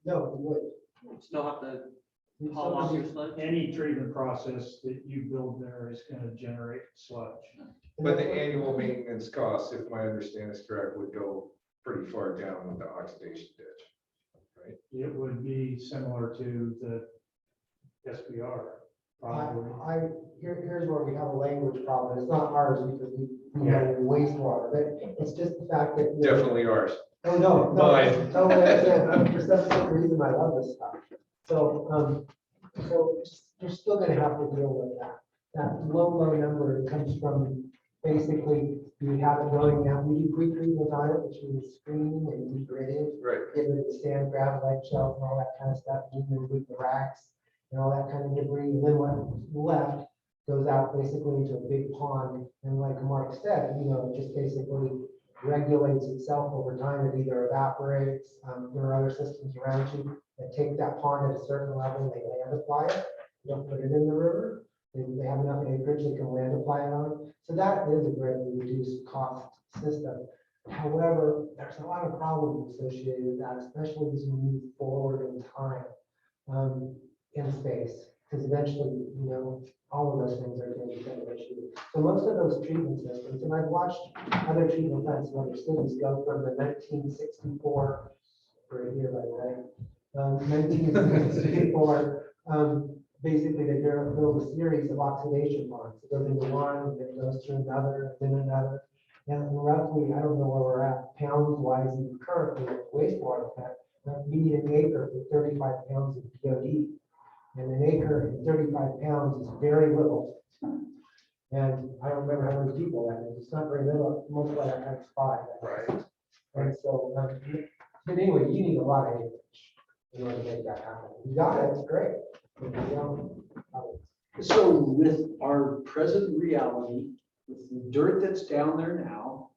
No, we would. You'd still have to We haul off still your do- sludge. Any treatment process that you build there is gonna generate sludge. But the annual maintenance cost, if my understanding is correct, would go pretty far down with the oxidation ditch. It would be similar to the SBR, probably. Here's where we have a language problem. It's not ours because we have wastewater, but it's just the fact that. Definitely ours. Oh, no, no, Mine. totally understand. For some reason, I love this stuff. So, you're still gonna have to deal with that. That low number comes from basically, you have it going out, we do pre-treatment on it, which means screening and degrading. Right. Get rid of the sand, graphite shells and all that kind of stuff, you can remove the racks and all that kind of debris. And then what's left goes out basically into a big pond. And like Mark said, it just basically regulates itself over time. It either evaporates, there are other systems around you that take that pond at a certain level, they land apply it. You don't put it in the river. They have enough acreage they can land apply it on. So that is a greatly reduced cost system. However, there's a lot of problems associated with that, especially as you move forward in time, in space. Because eventually, all of those things are going to become an issue. So most of those treatment systems, and I've watched other treatment plants in other cities go from the 1964, for a year by the way, 1964, basically they build a series of oxidation ponds. It goes into one, then it goes to another, then another. And roughly, I don't know where we're at, pounds wise, and currently with wastewater plant, you need an acre for 35 pounds of BOD. And an acre and 35 pounds is very little. And I don't remember how many people that is. It's not very little, multiply that times 5. Right. And so, but anyway, you need a lot of acreage in order to make that happen. You got it, it's great. But you don't, So with our present reality, with the dirt that's down there now,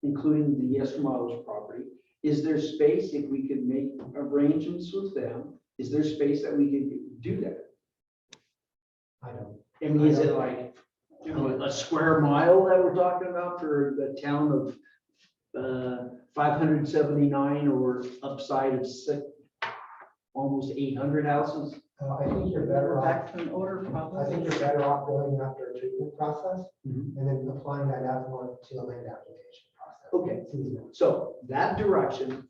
including the Esmeralda's property, is there space if we could make arrangements with them? Is there space that we could do that? I don't. I mean, is it like, a square mile that we're talking about for the town of 579 or upside of almost 800 houses? I think you're better off. Back to an order I probably. think you're better off going after a treatment process Mhm. and then applying that effluent to a land application process. Okay. It's easier. So that direction,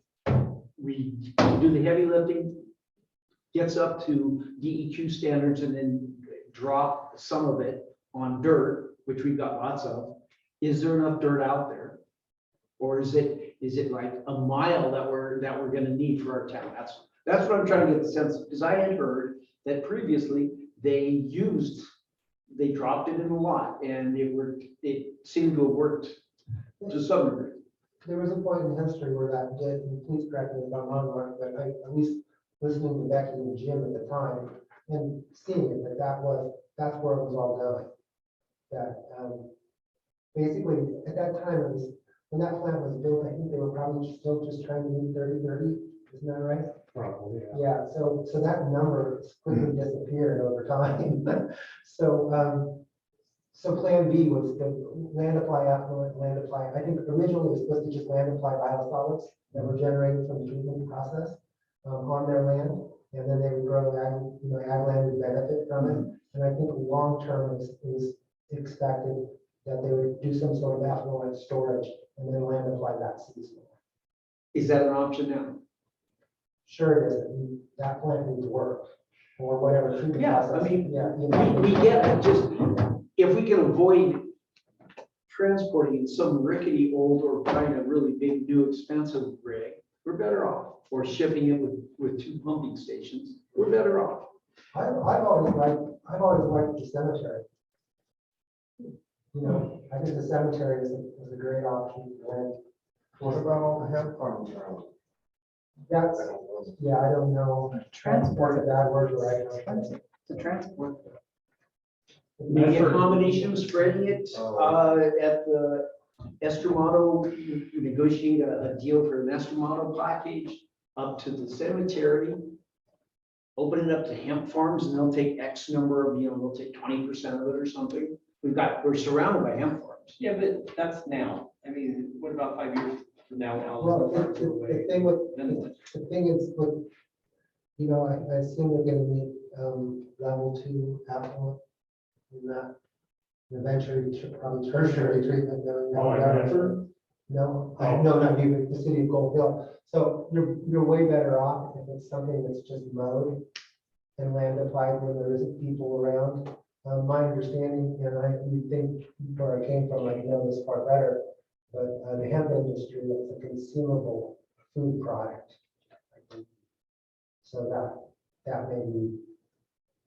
we do the heavy lifting, gets up to DEQ standards and then drop some of it on dirt, which we've got lots of. Is there enough dirt out there? Or is it like a mile that we're gonna need for our town? That's what I'm trying to get the sense, because I had heard that previously they dropped it in a lot and it seemed to have worked to some degree. There was a point in history where that did, and please correct me if I'm wrong, Mark, but at least listening to Becky and Jim at the time and seeing it, that's where it was all going. That, basically, at that time, it was, when that plant was built, I think they were probably still just trying to meet 30-30, isn't that right? Probably, yeah. Yeah, so that number has quickly disappeared over time. So Plan B was the land apply effluent, land apply, I think originally it was supposed to just land apply biosolids that were generated from the treatment process on their land. And then they would grow ag land would benefit from it. And I think long-term is expected that they would do some sort of effluent storage and then land apply that seasonally. Is that an option now? Sure it is. That plant needs to work or whatever. treatment Yeah, I process. mean, Yeah. We get it, just if we can avoid transporting in some rickety old or buying a really big, new, expensive rig, we're better off. Or shipping it with 2 pumping stations, we're better off. I've always liked the cemetery. You know, I think the cemetery is a great option. And What about all the hemp farms around? that's, yeah, I don't know. Transport a bad word right now. To transport. Maybe a combination of spreading it at the Estramato, you negotiate a deal for an Estramato package up to the cemetery. Open it up to hemp farms and they'll take X number of, they'll take 20% of it or something. We're surrounded by hemp farms. Yeah, but that's now. I mean, what about 5 years from now? Well, the thing is, with, I assume they're gonna need, level 2 affluent. And that, and eventually probably tertiary treatment. Oh, in Medford? No, Oh. no, not you, but the city of Gold Hill. So you're way better off if it's something that's just mowed and land applied where there isn't people around. My understanding, and you think where I came from, I know this part better, but the hemp industry is a consumable food product. So that may be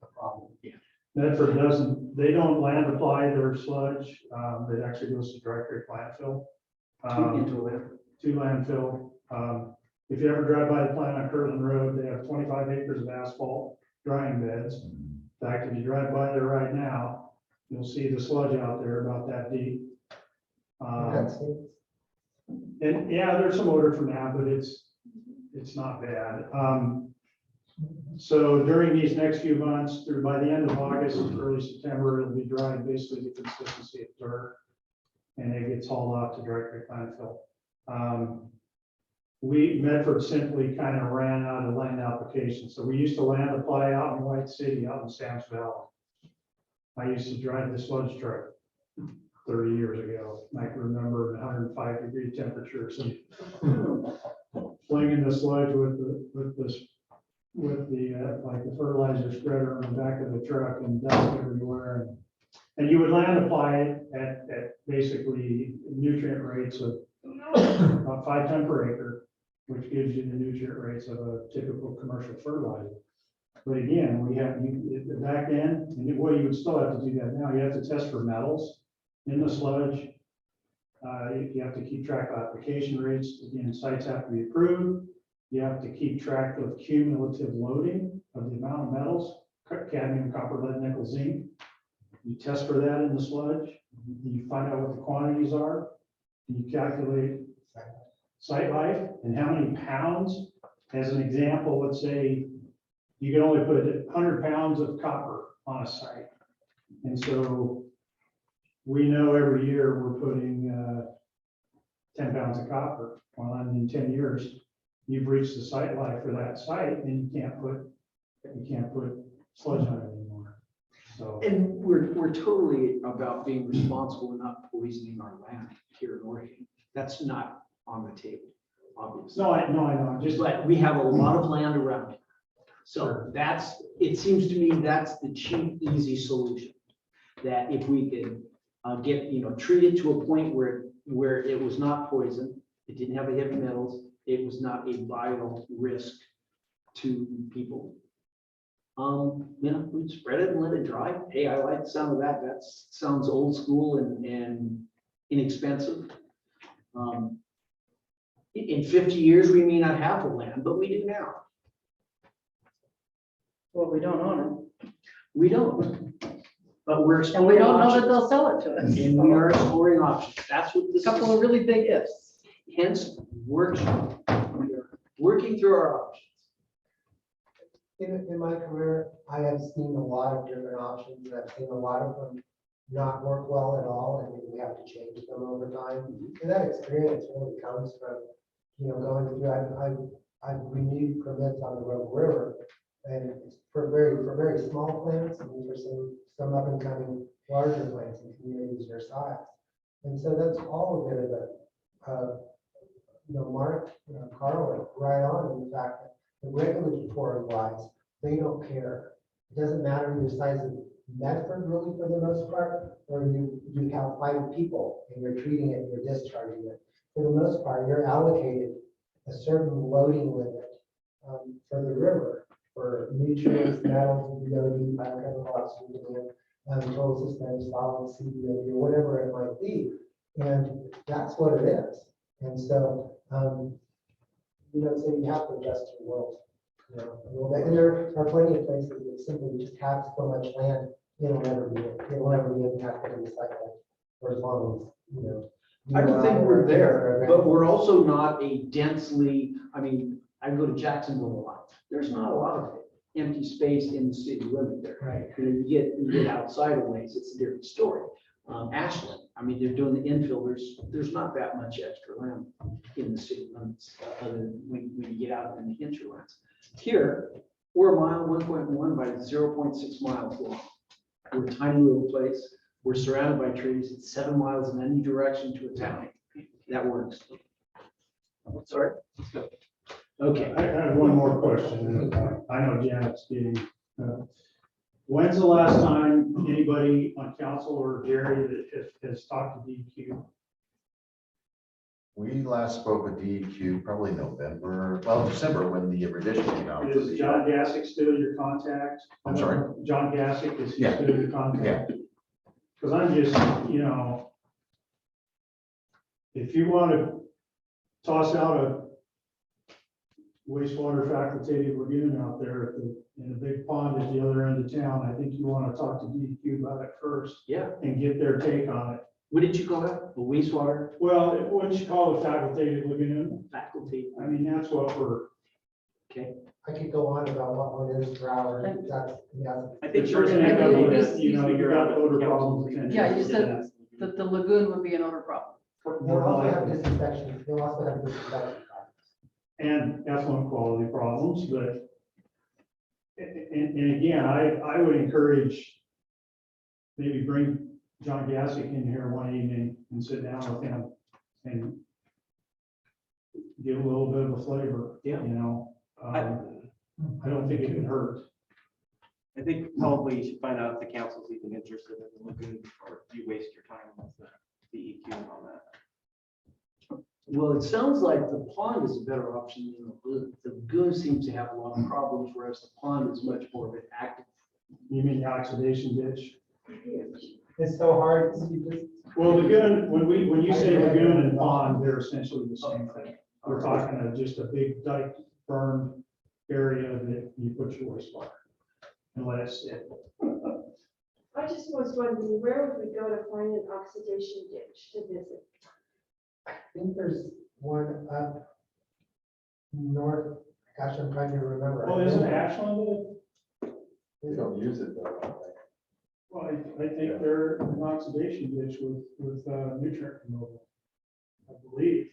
a problem. Medford doesn't, they don't land apply their sludge. It actually goes to dry creek landfill. Into a landfill. To landfill. If you ever drive by the plant on Kirtland Road, they have 25 acres of asphalt drying beds. In fact, if you drive by there right now, you'll see the sludge out there about that deep. And yeah, there's some odor from that, but it's not bad. So during these next few months, through by the end of August, early September, it'll be drying basically the consistency of dirt. And it gets hauled off to dry creek landfill. Medford simply kind of ran out of land applications. So we used to land apply out in White City, out in Sam's Valley. I used to drive the sludge truck 30 years ago. I can remember 105-degree temperatures and flinging the sludge with the fertilizer spreader on the back of the truck and dust everywhere. And you would land apply it at basically nutrient rates of about 5 tons per acre, which gives you the nutrient rates of a typical commercial fertilizer. But again, back then, and well, you would still have to do that now. You have to test for metals in the sludge. You have to keep track of application rates. Again, sites have to be approved. You have to keep track of cumulative loading of the amount of metals, cadmium, copper, lead, nickel, zinc. You test for that in the sludge. You find out what the quantities are. And you calculate site life and how many pounds. As an example, let's say you can only put 100 pounds of copper on a site. And so we know every year we're putting 10 pounds of copper. Well, in 10 years, you've reached the site life for that site, and you can't put sludge on it anymore. So. And we're totally about being responsible and not poisoning our land here in Oregon. That's not on the table, obviously. No, I know. But we have a lot of land around it. So it seems to me that's the cheap, easy solution. That if we could treat it to a point where it was not poison, it didn't have the heavy metals, it was not a vital risk to people. We'd spread it and let it dry. Hey, I like the sound of that. That sounds old school and inexpensive. In 50 years, we may not have the land, but we do now. Well, we don't own We don't. But we're it. And we exploring don't know that options. they'll sell it to us. And we are exploring options. That's what this A couple is. of really big ifs. Hence, workshop. We are working through our options. In my career, I have seen a lot of different options, and I've seen a lot of them not work well at all, and we have to change them over time. And that experience really comes from, going through, I've renewed permits on the Rogue River, and it's for very small plants, and these are some up and coming larger plants in communities their size. And so that's all a bit of a, Mark, Carl, right on in the fact that the regulatory wise, they don't care. It doesn't matter the size of Medford really for the most part, or you have 5 people and you're treating it, you're discharging it. For the most part, you're allocated a certain loading limit for the river, for nutrients, metals, BOD, biochemical oxygen, total system, solids, CBOD, or whatever it might be. And that's what it is. And so, so you have to adjust to the world, a little bit. And there are plenty of places that simply just have so much land, it'll never be impacted in the cycle for as long as, I don't think we're there, but we're also not a densely, I go to Jacksonville a lot. There's not a lot of empty space in the city limit there. Right. You get outside of ways, it's a different story. Ashland, they're doing the infill, there's not that much extra land in the city limits, other than when you get out in the hinterlands. Here, we're a mile 1.1 by 0.6 miles long. We're a tiny little place. We're surrounded by trees. It's 7 miles in any direction to a town. That works. Sorry? Okay. I have one more question. I know Janet's getting, when's the last time anybody on council or Jerry that has talked to DEQ? We last spoke with DEQ probably December when the revision came out. Is John Gassick still your contact? I'm sorry? John Gassick, is he Yeah. still your contact? Yeah. Because I'm just, if you want to toss out a wastewater facultative lagoon out there in a big pond at the other end of town, I think you want to talk to DEQ about it first Yeah. and get their take on it. What did you call that? The wastewater Well, wouldn't you call it a facultative lagoon? faculty? That's what we're, Okay. I could go on about what one is per hour. And- That's, yeah. I but think you're first, gonna end up maybe with, just- you got odor problems. Yeah, you said that the lagoon would be an odor problem. They'll also have disinfection, they'll also have disinfection problems. And effluent quality problems, but, and again, I would encourage maybe bring John Gassick in here one evening and sit down with him and get a little bit of a flavor, Yeah. I don't think it would hurt. I think probably you should find out if the council's even interested in the lagoon before you waste your time with the DEQ and all that. Well, it sounds like the pond is a better option than the lagoon. The lagoon seems to have a lot of problems, whereas the pond is much more of an active. You mean the oxidation ditch? It's so hard, you just, Well, lagoon, when you say lagoon and pond, they're essentially the same thing. We're talking of just a big dike burned area that you put your wastewater and let it sit. I just was wondering, where would we go to find an oxidation ditch to visit? I think there's one up north, gosh, I'm trying to remember. Well, isn't Ashland? We don't use it though. Well, I think they're an oxidation ditch with nutrient removal, I believe.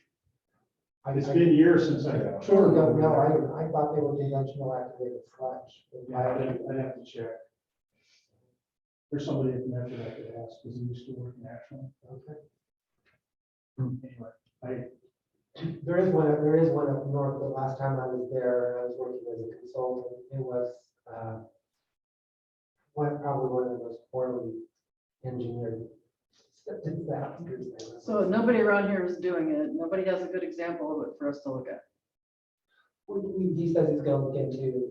It's been years since I. Yeah. Sure, don't know, I thought they were conventional activated sludge. Yeah, I'd have to check. There's somebody at Medford I could ask, because he used to work in Ashland. Okay. Anyway, There is one up north, but last time I was there, I was working as a consultant, it was, probably one of the most poorly engineered. So nobody around here is doing it. Nobody has a good example of it for us to look at. He says he's gonna look into,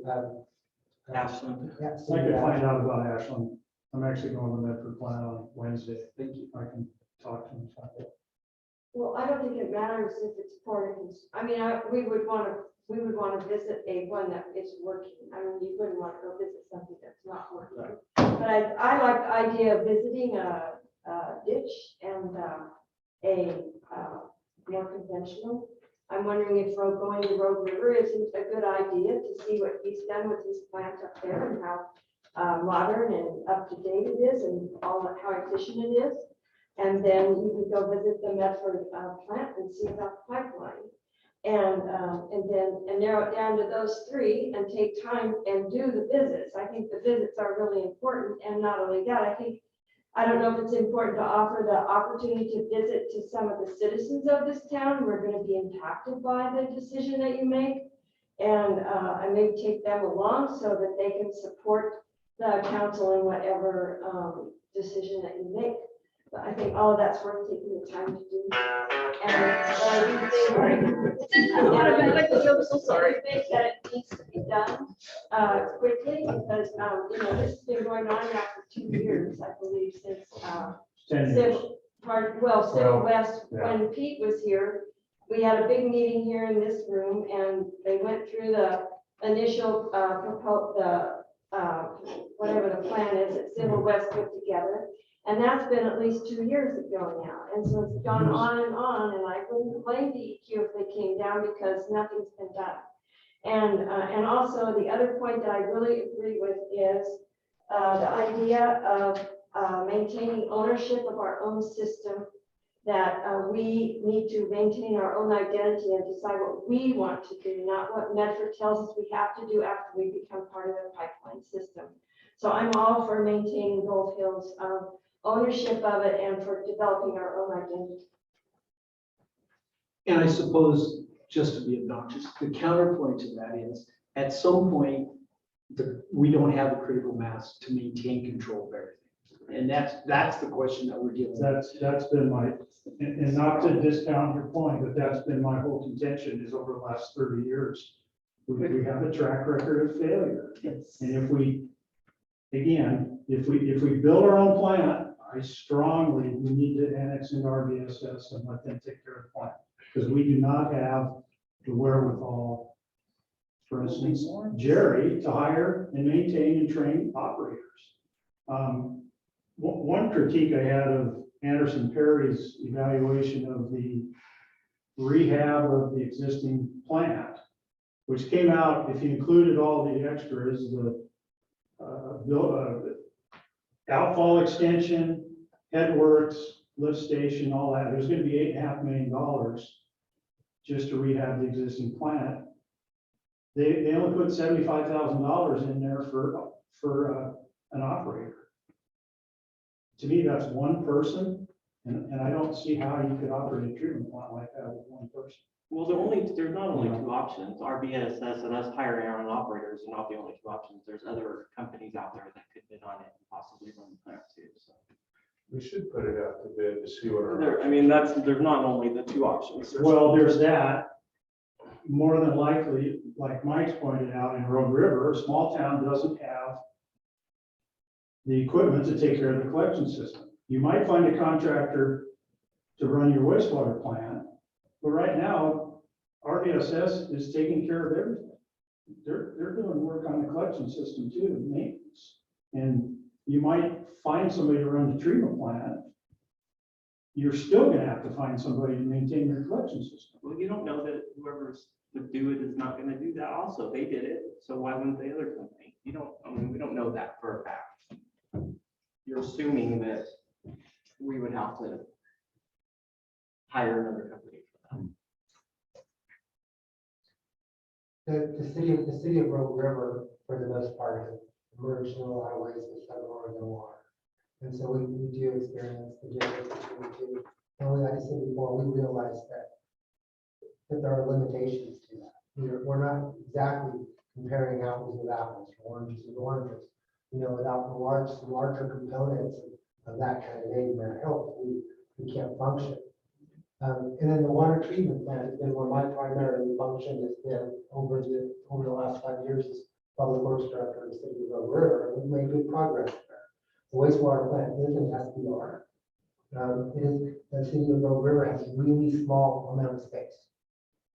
Ashland. yeah, I could find out about Ashland. I'm actually going to Medford plant on Wednesday. Thank you. I can talk to him. Well, I don't think it matters if it's part of, we would want to visit one that is working. You wouldn't want to go visit something that's not working. But I like the idea of visiting a ditch and a more conventional. I'm wondering if going to Rogue River isn't a good idea to see what he's done with his plant up there and how modern and up to date it is and how efficient it is. And then you could go visit the Medford plant and see about the pipeline. And narrow it down to those 3 and take time and do the visits. I think the visits are really important. And not only that, I don't know if it's important to offer the opportunity to visit to some of the citizens of this town who are going to be impacted by the decision that you make. And I may take them along so that they can support the council in whatever decision that you make. But I think all of that's worth taking the time to do. I'm so sorry. I think that it needs to be done quickly because, this has been going on now for 2 years, I believe, since 10 years. Civil West, Yeah. when Pete was here, we had a big meeting here in this room and they went through the initial, whatever the plan is that Civil West put together. And that's been at least 2 years ago now. And so it's gone on, and I wouldn't blame DEQ if they came down because nothing's been done. And also the other point that I really agree with is the idea of maintaining ownership of our own system, that we need to maintain our own identity and decide what we want to do, not what Medford tells us we have to do after we become part of the pipeline system. So I'm all for maintaining Gold Hills ownership of it and for developing our own identity. And I suppose, just to be obnoxious, the counterpoint to that is, at some point, we don't have the critical mass to maintain control of everything. And that's the question that we're dealing with. That's been my, and not to discount your point, but that's been my whole contention is over the last 30 years. We have a track record of failure. Yes. And if we build our own plant, we need to annex into RBSS and let them take care of the plant. Because we do not have the wherewithal, for instance, Jerry, to hire and maintain and train operators. One critique I had of Anderson Perry's evaluation of the rehab of the existing plant, which came out, if you included all the extras, the outfall extension, headworks, lift station, all that, there's going to be $8.5 million just to rehab the existing plant. They only put $75,000 in there for an operator. To me, that's one person, and I don't see how you could operate a treatment plant like that with one person. Well, there's not only two options. RBSS and us hiring our own operators are not the only two options. There's other companies out there that could bid on it and possibly run the plant too. So We should put it out to bid to see what our. there's not only the two options. Well, there's that. More than likely, like Mike's pointed out, in Rogue River, a small town doesn't have the equipment to take care of the collection system. You might find a contractor to run your wastewater plant, but right now, RBSS is taking care of everything. They're doing work on the collection system too, maintenance. And you might find somebody to run the treatment plant. You're still gonna have to find somebody to maintain your collection system. well, you don't know that whoever would do it is not going to do that. Also, they did it, so why wouldn't the other company? We don't know that for a fact. You're assuming that we would have to hire another company for that. The city of Rogue River, for the most part, has merged in a lot of ways with Southern Oregon Water. And so we do experience the difference between the two. And like I said before, we realize that there are limitations to that. We're not exactly comparing apples with apples, oranges with oranges. Without the larger components of that kind of neighborhood health, we can't function. And then the water treatment plant has been where my primary function has been over the last 5 years as public works director in the city of Rogue River. And we've made good progress there. The wastewater plant is an SBR. The city of Rogue River has a really small amount of space.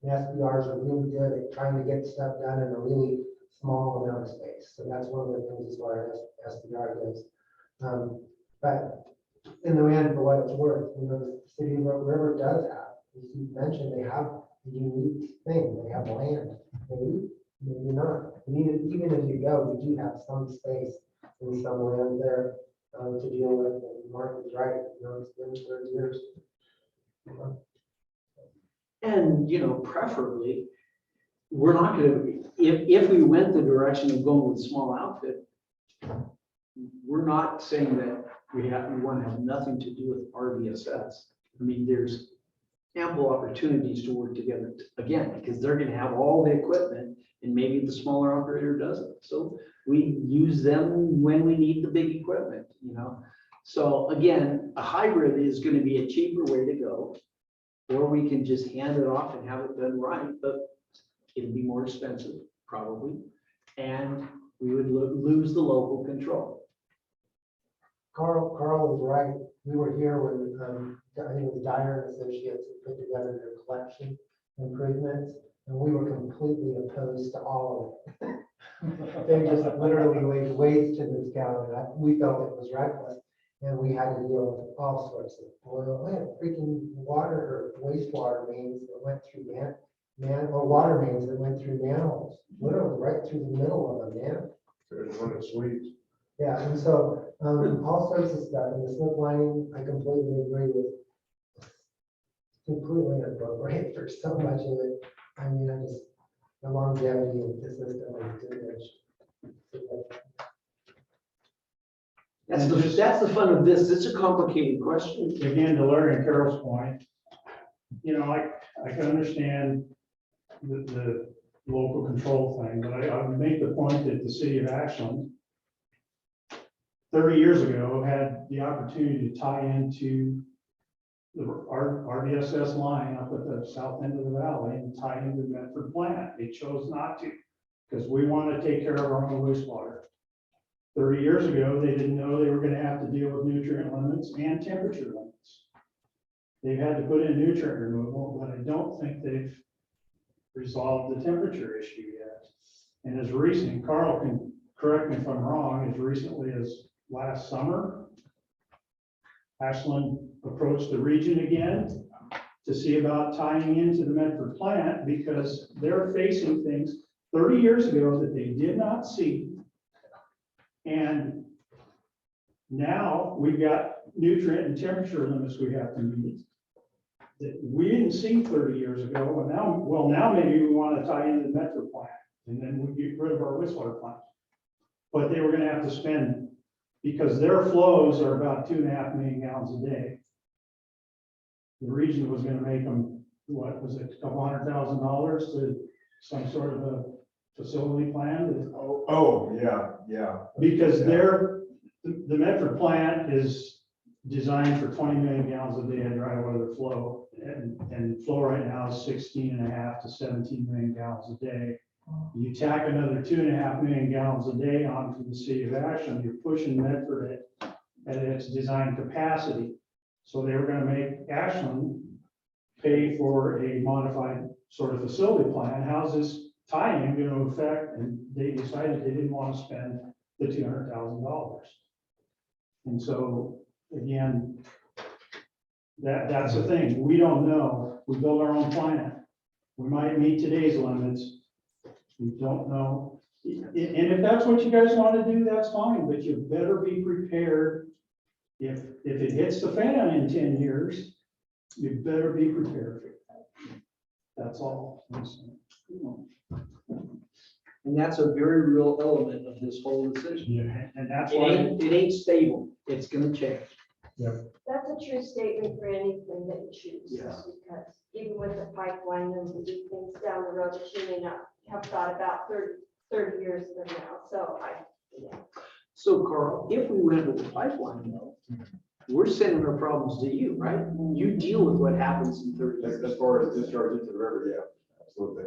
The SBRs are really good at trying to get stuff done in a really small amount of space. So that's one of the things as far as SBR goes. But in the end, for what it's worth, the city of Rogue River does have, as you mentioned, they have a unique thing. They have land. Maybe not. Even as you go, you do have some space in some land there to deal with. And Mark is right. It's been 30 years. And, preferably, we're not gonna, if we went the direction of going with small outfit, we're not saying that we want to have nothing to do with RBSS. I mean, there's ample opportunities to work together again, because they're gonna have all the equipment and maybe the smaller operator doesn't. So we use them when we need the big equipment, you know? So again, a hybrid is gonna be a cheaper way to go. Or we can just hand it off and have it done right, but it'll be more expensive, probably. And we would lose the local control. Carl was right. We were here when, I think it was Dyer and Associates that put together their collection improvements, and we were completely opposed to all of it. They just literally laid waste to this county. We felt it was reckless, and we had to deal with all sorts of oil. We had freaking water or wastewater mains that went through or water mains that went through manholes, literally right through the middle of a man. There's one that's sweet. Yeah, and so, all sorts of stuff, and the slip lining, I completely agree with. Completely inappropriate for so much of it. I mean, the longevity of the system is diminished. That's the fun of this. It's a complicated question. Again, to Larry and Carol's point, you know, I can understand the local control thing, but I would make the point that the city of Ashland 30 years ago had the opportunity to tie into our RDSS line up at the south end of the valley and tie into the Medford plant. They chose not to because we want to take care of our own wastewater. 30 years ago, they didn't know they were going to have to deal with nutrient limits and temperature limits. They've had to put in nutrient removal, but I don't think they've resolved the temperature issue yet. And as recent, Carl can correct me if I'm wrong, as recently as last summer, Ashland approached the region again to see about tying into the Medford plant because they're facing things 30 years ago that they did not see. And now we've got nutrient and temperature limits we have to meet that we didn't see 30 years ago. And now maybe we want to tie into the Medford plant and then we get rid of our wastewater plant. But they were going to have to spend, because their flows are about 2.5 million gallons a day. The region was going to make them, what was it, $200,000 to some sort of a facility plan? Yeah. Because the Medford plant is designed for 20 million gallons a day of dry weather flow. And flow right now is 16.5 to 17 million gallons a day. You tack another 2.5 million gallons a day onto the city of Ashland, you're pushing Medford at its design capacity. So they were going to make Ashland pay for a modified sort of facility plan. How's this tie-in going to affect? And they decided they didn't want to spend the $200,000. And so again, that's the thing. We don't know. We build our own plant. We might meet today's limits. We don't know. And if that's what you guys want to do, that's fine, but you better be prepared. If it hits the fan in 10 years, you better be prepared for that. That's all. And that's a very real element of this whole decision. Yeah, and that's It why. ain't stable. It's gonna change. That's a true statement for anything that you choose. Yeah. Because even with the pipeline, there will be things down the road that you may not have thought about 30 years from now. So So Carl, if we went with the pipeline though, we're sending our problems to you, right? You deal with what happens in 30 years. As far as discharge into the river, yeah, absolutely.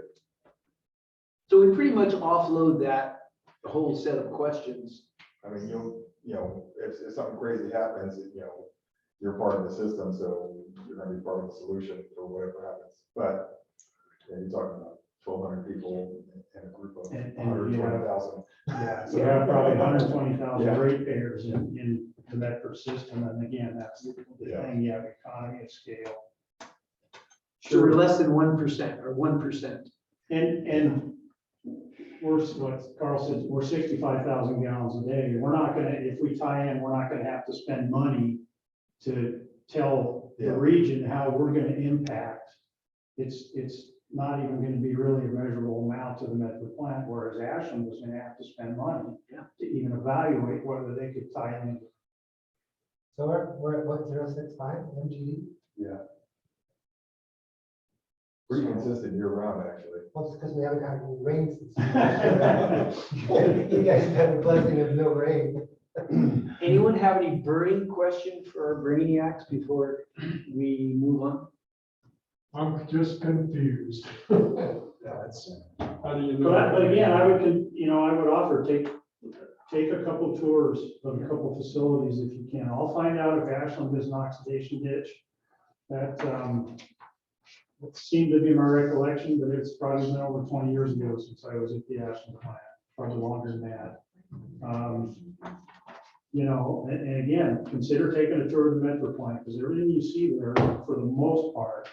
So we pretty much offload that whole set of questions. I mean, if something crazy happens, you're part of the system, so you're gonna be part of the solution for whatever happens. But you're talking about 1,200 people in a group of And 120,000. Yeah, so you have probably 120,000 Yeah. ratepayers in the Medford system. And again, that's the Yeah. thing, you have economy of scale. So we're less than 1% or 1%. And we're, what Carl said, we're 65,000 gallons a day. We're not gonna, if we tie in, we're not gonna have to spend money to tell the Yeah. region how we're gonna impact. It's not even gonna be really a measurable amount to the Medford plant, whereas Ashland was gonna have to spend money to even evaluate whether they could tie in. So we're at what, 0.65 MGD? Yeah. Pretty consistent year round, actually. Well, it's because we haven't had any rain since. You guys have the blessing of no rain. Anyone have any burning question for Brainiacs before we move on? I'm just confused. That's. How do you know? But again, I would, I would offer, take a couple tours of a couple facilities if you can. I'll find out if Ashland is an oxidation ditch. That seemed to be my recollection, but it's probably been over 20 years ago since I was at the Ashland plant, probably longer than that. And again, consider taking a tour of the Medford plant, because everything you see there, for the most part,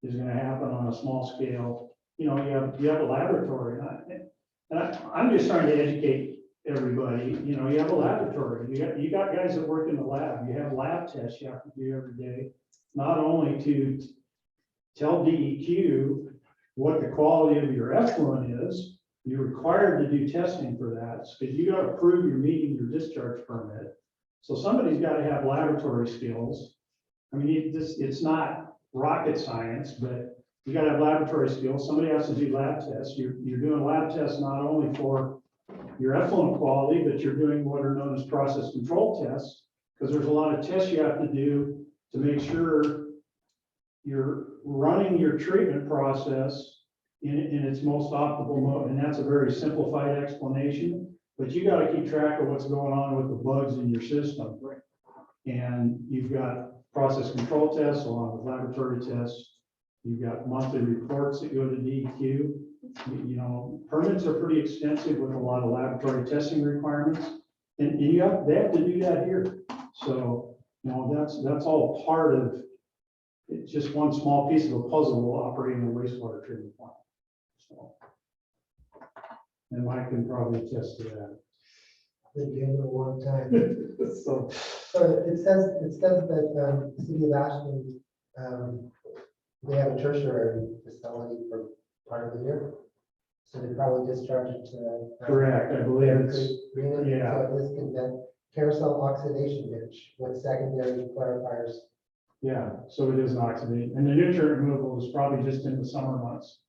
is gonna happen on a small scale. You have a laboratory, I'm just trying to educate everybody. You have a laboratory, you got guys that work in the lab, you have lab tests you have to do every day, not only to tell DEQ what the quality of your effluent is, you're required to do testing for that, because you got to prove you're meeting your discharge permit. So somebody's got to have laboratory skills. I mean, it's not rocket science, but you got to have laboratory skills. Somebody has to do lab tests. You're doing lab tests not only for your effluent quality, but you're doing what are known as process control tests, because there's a lot of tests you have to do to make sure you're running your treatment process in its most optimal mode. And that's a very simplified explanation, but you got to keep track of what's going on with the bugs in your system. And you've got process control tests along with laboratory tests. You've got monthly reports that go to DEQ. Permits are pretty extensive with a lot of laboratory testing requirements. And they have to do that here. So, that's all part of, it's just one small piece of a puzzle operating a wastewater treatment plant. So, and Mike can probably attest to that. Been doing it a long time. So, So it says that the city of Ashland, they have a tertiary facility for part of the year. So they probably discharge it to. correct, I believe it's, yeah. So this can then carousel oxidation ditch with secondary clarifiers. Yeah, so it is an oxidation, and the nutrient removal is probably just in the summer months.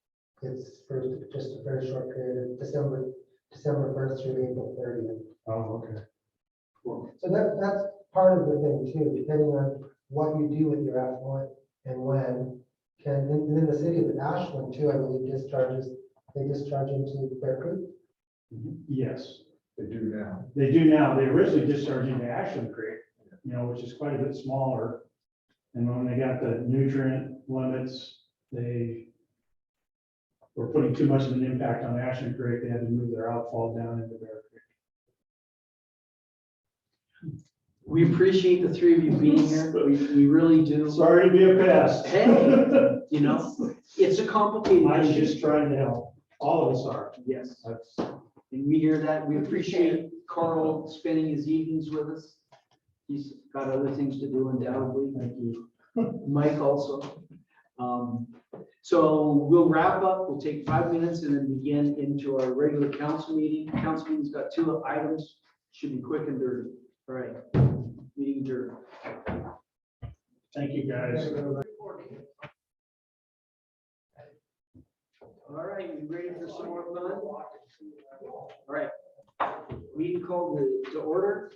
It's for just a very short period, December 1st through April 30th. Oh, okay. So that's part of the thing too, depending on what you do with your effluent and when. And then the city of Ashland too, I believe they discharge into Bear Creek. Yes, They do now. they do now. They originally discharged into Ashland Creek, which is quite a bit smaller. And when they got the nutrient limits, they were putting too much of an impact on Ashland Creek. They had to move their outfall down into Bear Creek. We appreciate the three of you being here. We really do. Sorry to be a pest. Hey, it's a complicated I'm issue. just trying to help. All of us are. Yes, That's, and we hear that. We appreciate Carl spending his evenings with us. He's got other things to do undoubtedly. thank you. Mike also. So we'll wrap up. We'll take 5 minutes and then begin into our regular council meeting. Council meeting's got 2 items. Should be quick and dirty. All right. Meeting adjourned. Thank you, guys. All right, you ready for some more fun? All right. Meeting called to order.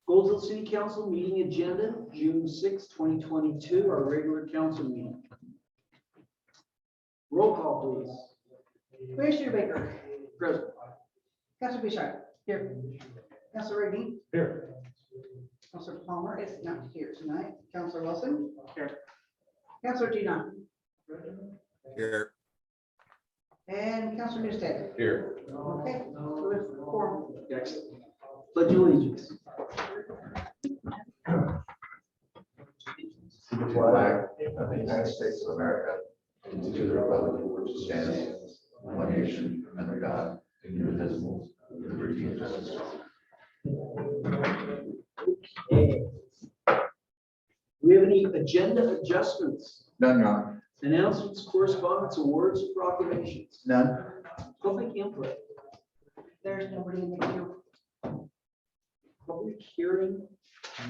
Goldsville City Council meeting agenda, June 6, 2022, our regular council meeting. Roll call, please. Commissioner Baker, Present. Councilor Bishop. Here. Councilor Rigby, Here. Councilor Palmer is not here tonight. Councilor Wilson. Here. Councilor Gina. Here. And Councilor Newstead. Here. Okay, so there's 4. Excellent. Pledge allegiance. To the flag of the United States of America, and to the republic for which it stands, one nation, under God, indivisible, with liberty and justice. Okay. Do we have any agenda adjustments, None, Your Honor. announcements, correspondence, awards, proclamations? None. Public input, There's nobody in the queue. public hearing,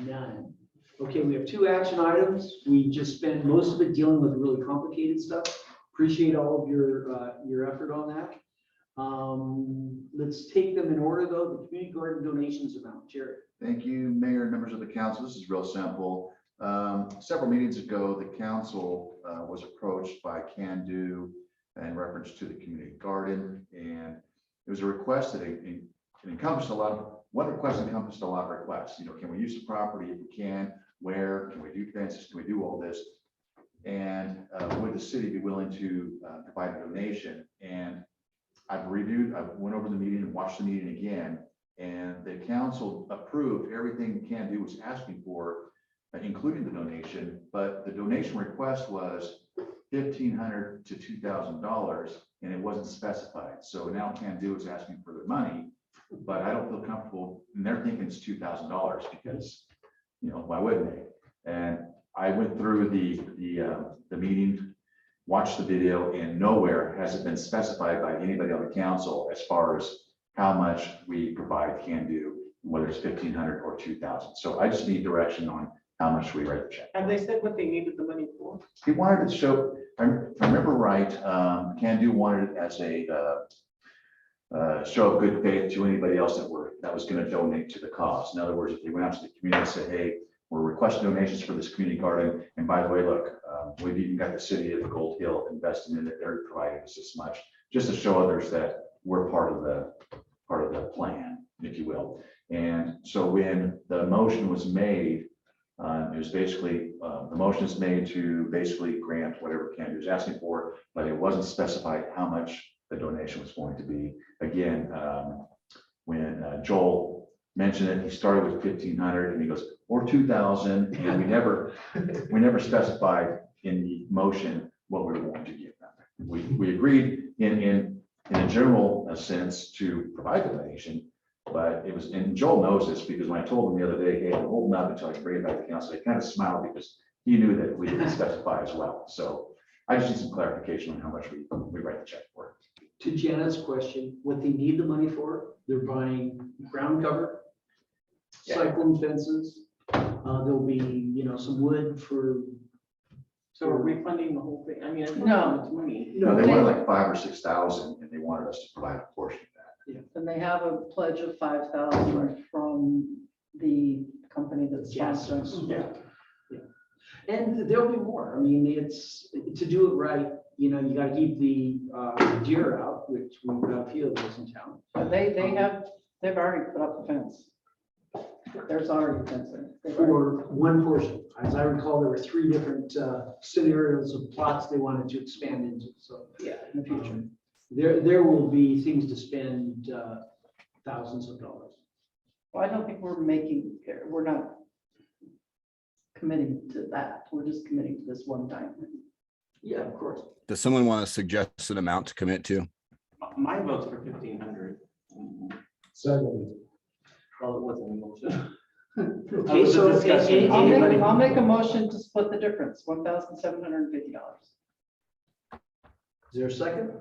none. Okay, we have 2 action items. We just spent most of it dealing with really complicated stuff. Appreciate all of your effort on that. Let's take them in order though. The community garden donations amount, Jared. Thank you, Mayor and members of the council. This is real simple. Several meetings ago, the council was approached by Can Do in reference to the community garden. And it was a request that it encompassed a lot of, one request encompassed a lot of requests. You know, can we use the property if we can? Where? Can we do fences? Can we do all this? And would the city be willing to provide a donation? And I went over the meeting and watched the meeting again, and the council approved everything Can Do was asking for, including the donation, but the donation request was $1,500 to $2,000, and it wasn't specified. So now Can Do is asking for their money, but I don't feel comfortable, and they're thinking it's $2,000 because, you know, why wouldn't they? And I went through the meeting, watched the video, and nowhere has it been specified by anybody on the council as far as how much we provide Can Do, whether it's $1,500 or $2,000. So I just need direction on how much we write the check. Have they said what they needed the money for? He wanted to show, if I remember right, Can Do wanted it as a show of good faith to anybody else that was going to donate to the cause. In other words, if they went out to the community and said, hey, we're requesting donations for this community garden. And by the way, look, we've even got the city of Gold Hill investing in it. They're providing us this much, just to show others that we're part of the plan, if you will. And so when the motion was made, it was basically, the motion is made to basically grant whatever Can Do is asking for, but it wasn't specified how much the donation was going to be. Again, when Joel mentioned it, he started with 1,500 and he goes, or 2,000, and we never specified in the motion what we were going to give them. We agreed in a general sense to provide the donation, but it was, and Joel knows this because when I told him the other day, hey, I'm holding up until I can bring it back to council, he kind of smiled because he knew that we didn't specify as well. So I just need some clarification on how much we write the check for. To Janet's question, what they need the money for, they're buying ground cover, cyclone fences. There'll be, you know, some wood for. So are we funding the whole thing? I mean, it's No. not much money. No, they wanted like 5,000 or 6,000, and they wanted us to provide a portion of that. And they have a pledge of 5,000 from the company that's Yes. sponsoring. Yeah. And there'll be more. I mean, it's, to do it right, you know, you gotta keep the deer out, which we've got a few of those in town. But they've already put up the fence. There's already a fence there. They've already- For one portion. As I recall, there were 3 different scenarios of plots they wanted to expand into, so. Yeah, in the future. There will be things to spend thousands of dollars. Well, I don't think we're not committing to that. We're just committing to this one time. Yeah, of course. Does someone want to suggest an amount to commit to? My vote's for 1,500. Second. Well, it wasn't a motion. Okay, was a so discussion. I'll make a motion to split the difference, $1,750. Is there a second?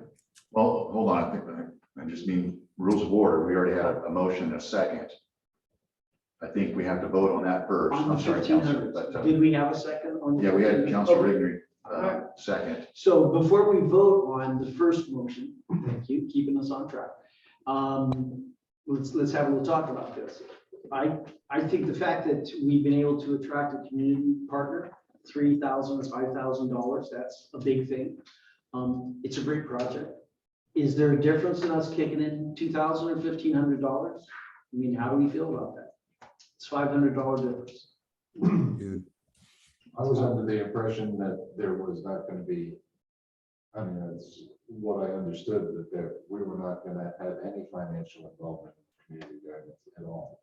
Well, hold on, I just mean rules of order. We already had a motion and a second. I think we have to vote on that first. On the I'm sorry, Counselor, 1,500. but, Did we have a second on? the yeah, we had 1,500? Counselor Okay. Rigney, second. So before we vote on the first motion, thank you, keeping us on track. Let's have a little talk about this. I think the fact that we've been able to attract a community partner, $3,000 or $5,000, that's a big thing. It's a great project. Is there a difference in us kicking in $2,000 or $1,500? I mean, how do we feel about that? It's $500 difference. I was under the impression that there was not going to be, I mean, that's what I understood, that we were not going to have any financial involvement in community guidance at all.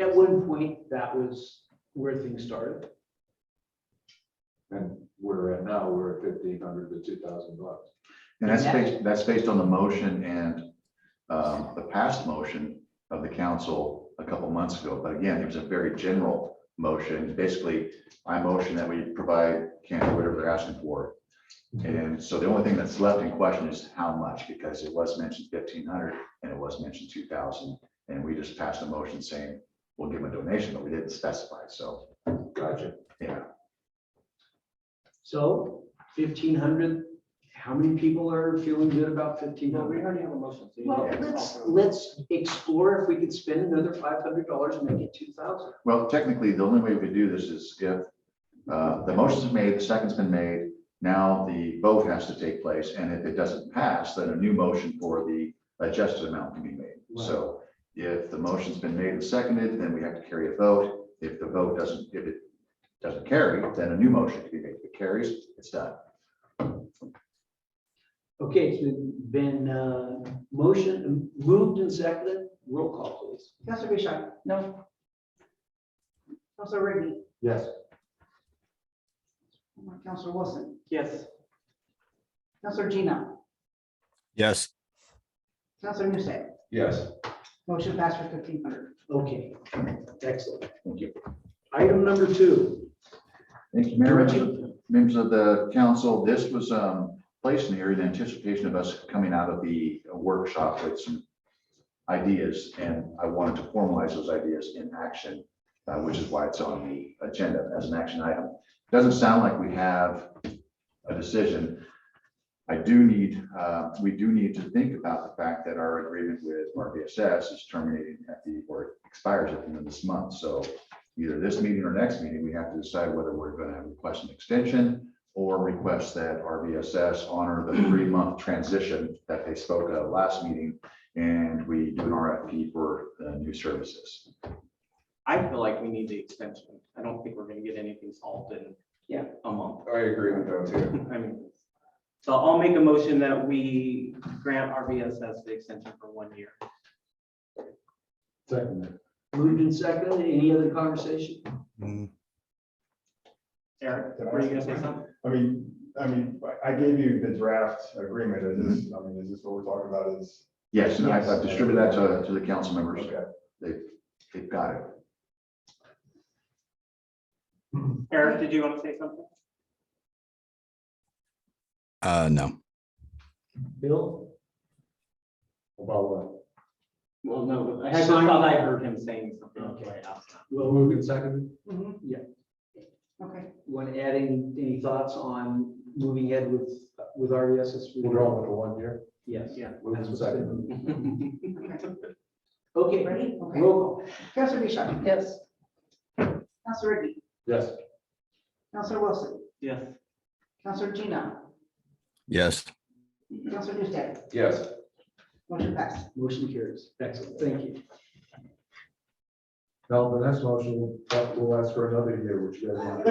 At one point, that was where things started. And we're at now, we're at $1,500 to $2,000. And that's based on the motion and the past motion of the council a couple months ago. But again, it was a very general motion. Basically, I motion that we provide Can Do whatever they're asking for. And so the only thing that's left in question is how much, because it was mentioned 1,500 and it was mentioned 2,000. And we just passed a motion saying we'll give them a donation, but we didn't specify, so, Gotcha. yeah. So 1,500, how many people are feeling good about Well, 1,500? we already have a motion. so you Well, can let's, call for it. let's explore if we could spend another $500 and make it 2,000. Well, technically, the only way we could do this is if the motion's made, the second's been made, now the vote has to take place, and if it doesn't pass, then a new motion for the adjusted amount can be made. So if the motion's been made and seconded, then we have to carry a vote. If the vote doesn't, if it doesn't carry, then a new motion can be made. If it carries, it's done. Okay, it's been motion, moved and seconded. Roll call, please. Counselor Bishop, No, Counselor Rigby, Yes. Counselor Wilson, Yes, Counselor Gino, Yes, Counselor Newstead. Yes. Motion passed for 1,500. Okay, excellent. Thank you. Item number 2. Thank you, Mayor. Members of the council, this was placed in here in anticipation of us coming out of the workshop with some ideas, and I wanted to formalize those ideas in action, which is why it's on the agenda as an action item. Doesn't sound like we have a decision. We do need to think about the fact that our agreement with RVSS is terminating or it expires at the end of this month. So either this meeting or next meeting, we have to decide whether we're going to request an extension or request that RVSS honor the 3-month transition that they spoke of last meeting, and we do an RFP for new services. I feel like we need the extension. I don't think we're gonna get anything solved in a month. I agree with that too. I mean, so I'll make a motion that we grant RVSS the extension for 1 year. Second. Moved and seconded. Any other conversation? Eric, Can I were you ask gonna a say question? something? I gave you the draft agreement. Is this what we're talking about is? Yes, and I've distributed that to the council members. Okay. They've got it. Eric, did you want to say something? no. Bill? About what? Well, no, I thought I heard him saying something. Okay. I asked him. Well, Moved and seconded? yeah. Okay. Want to add any thoughts on moving ahead with RVSS? We're going with the 1 year. Yes. Yeah. Moved and seconded. Okay, Ready? Okay. roll call. Counselor Bishop, yes, Counselor Rigby, Yes. Counselor Wilson, Yes, Counselor Gino, Yes, Counselor Newstead. Yes. Motion passed. Motion carries. Excellent. Thank you. Now, the next motion, will last for another year, which you guys want.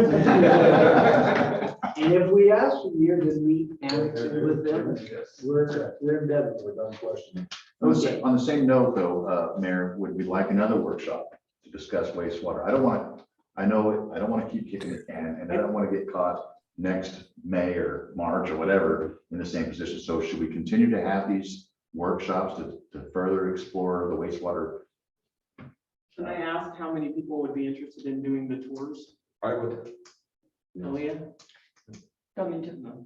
And if we ask for a year, then we annex it with them. Yes. We're in bed. We're done questioning. On the same note, though, Mayor, would we like another workshop to discuss wastewater? I don't want to keep kicking the can, and I don't want to get caught next May or March or whatever in the same position. So should we continue to have these workshops to further explore the wastewater? can I ask how many people would be interested in doing the tours? I would. Aaliyah? no, me too.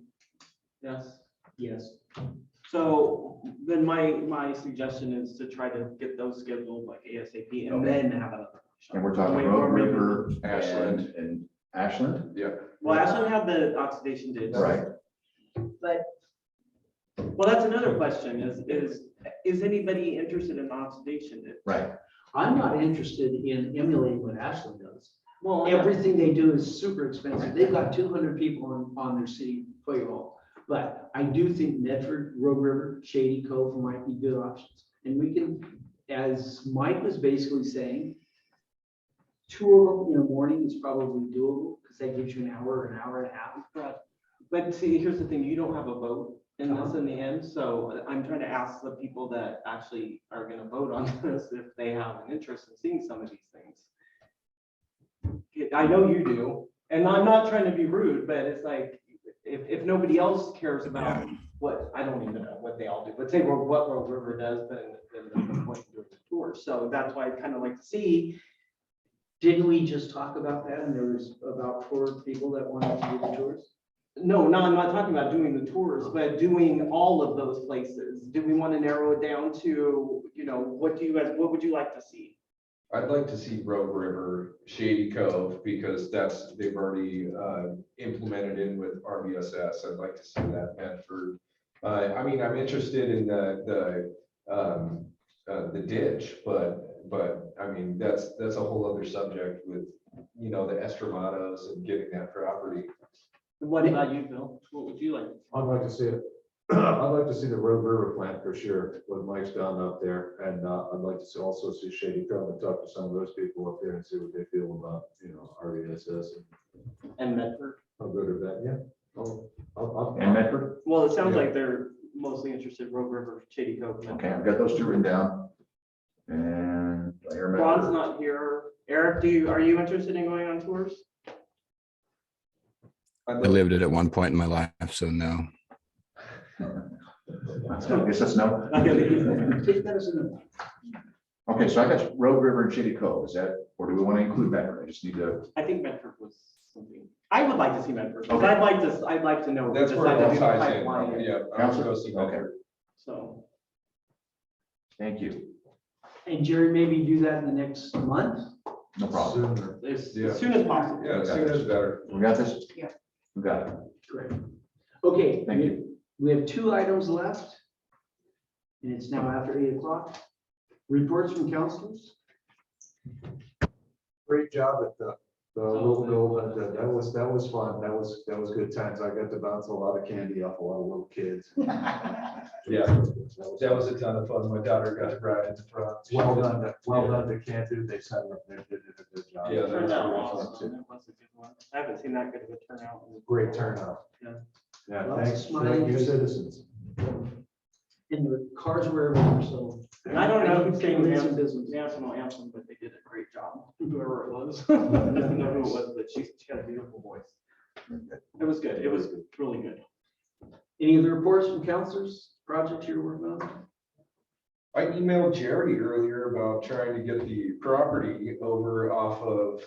Yes. Yes. So then my suggestion is to try to get those scheduled like ASAP and then have another. workshop. And we're talking Wait, Road wait, River Ashland. and Ashland, Yeah. Well, Ashland had the oxidation ditch. right? But, well, that's another question is anybody interested in oxidation ditch? Right. I'm not interested in emulating what Ashland does. Well, Everything they do is super expensive. They've got 200 people on their city payroll. But I do think Medford, Rogue River, Shady Cove might be good options. And we can, as Mike was basically saying, 2 of them in the morning is probably doable because that gives you an hour and a half. Right. But see, here's the thing, you don't have a vote in this in the end, so I'm trying to ask the people that actually are gonna vote on this if they have an interest in seeing some of these things. I know you do, and I'm not trying to be rude, but it's like, if nobody else cares about what, I don't even know what they all do, but say what Rogue River does, then there's no point in doing the tour. So that's why I'd kind of like to see. Didn't we just talk about that? And there was about 4 people that wanted to do the tours? No, I'm not talking about doing the tours, but doing all of those places. Do we want to narrow it down to, what would you like to see? I'd like to see Rogue River, Shady Cove, because they've already implemented in with RBSS. I'd like to see that Medford. I mean, I'm interested in the ditch, but I mean, that's a whole other subject with, you know, the Estramados and getting that property. What about you, Bill? What would you like? I'd like to see it. I'd like to see the Rogue River plant for sure, what Mike's done up there, and I'd like to also see Shady Cove and talk to some of those people up there and see what they feel about, you know, RVSS And Medford? how good of that, yeah. And Medford? Well, it sounds Yeah. like they're mostly interested in Rogue River, Shady Cove. Medford. Okay, I've got those two written down. And I hear Ron's Medford. not here. Eric, are you interested in going on tours? I lived it at one point in my life, so no. I guess that's no. Take that as an Okay, so I got Rogue River and Shady Cove. Is that, or do we want to include Medford? I just need to. I think Medford was something. I would like to see Medford, because Okay. I'd like to know. That's the where it side all of the ties in. pipeline. Yeah, I want to go see Okay. Medford. So, Thank you. And Jerry, maybe do that in the next month? No problem. Sooner. as Yeah. soon as possible. Yeah, as soon as better. We got this? Yeah. We got it. Great. Okay. Thank you. We have 2 items left. And it's now after 8 o'clock. Reports from councilors. Great job at the little build, that was fun, that was good times, I got to bounce a lot of candy off a lot of little kids. Yeah, that was a ton of fun. My daughter got to ride in the front. Well done to Cantu, they set up, they did a good job. Yeah, that was Turned out really awesome. fun too. That was a good one. I haven't seen that good of a turnout. Great turnout. Yeah. Yeah, Lots of thanks, smiling thank you faces. citizens. And the cars were everywhere, so. And I don't know who sang the Some business. national anthem, but they did a great job, whoever it was. I don't know who it was, but she had a beautiful voice. It was good. It was really good. Any other reports from councilors, projects you're working on? I emailed Jerry earlier about trying to get the property over off of,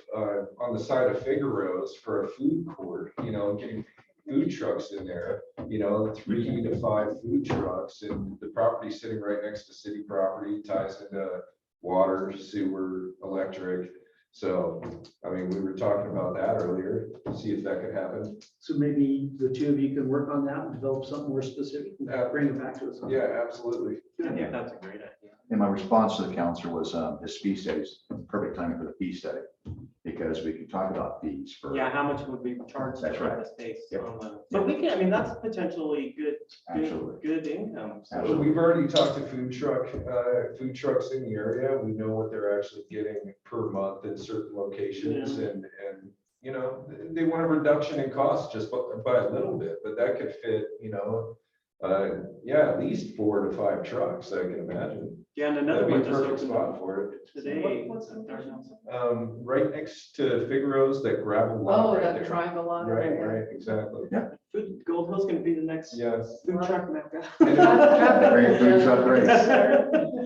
on the side of Figaro's for a food court, you know, getting food trucks in there, you know, 3 to 5 food trucks, and the property sitting right next to city property, ties into water, sewer, electric. So, I mean, we were talking about that earlier, see if that could happen. So maybe the 2 of you can work on that and develop something more specific and bring it back to us. Yeah, absolutely. I think that's a great idea. And my response to the counselor was, his fee studies, perfect timing for the fee study, because we can talk about fees for. Yeah, how much would we charge That's for right. the space? Yep. on the- So we can, I mean, that's potentially Absolutely. good income. So Absolutely. We've already talked to food trucks in the area. We know what they're actually getting per month in certain locations, and, you know, they want a reduction in cost just by a little bit, but that could fit, you know, yeah, at least 4 to 5 trucks, I can imagine. Yeah, and another That'd be a one just perfect opened spot up for it. today. What's that? Right next to Figaro's, that gravel Oh, lot right that there. triangle lot. Right, right, exactly. Food, Gold Hill's gonna be the next Yes. food truck mecca. Great food truck race.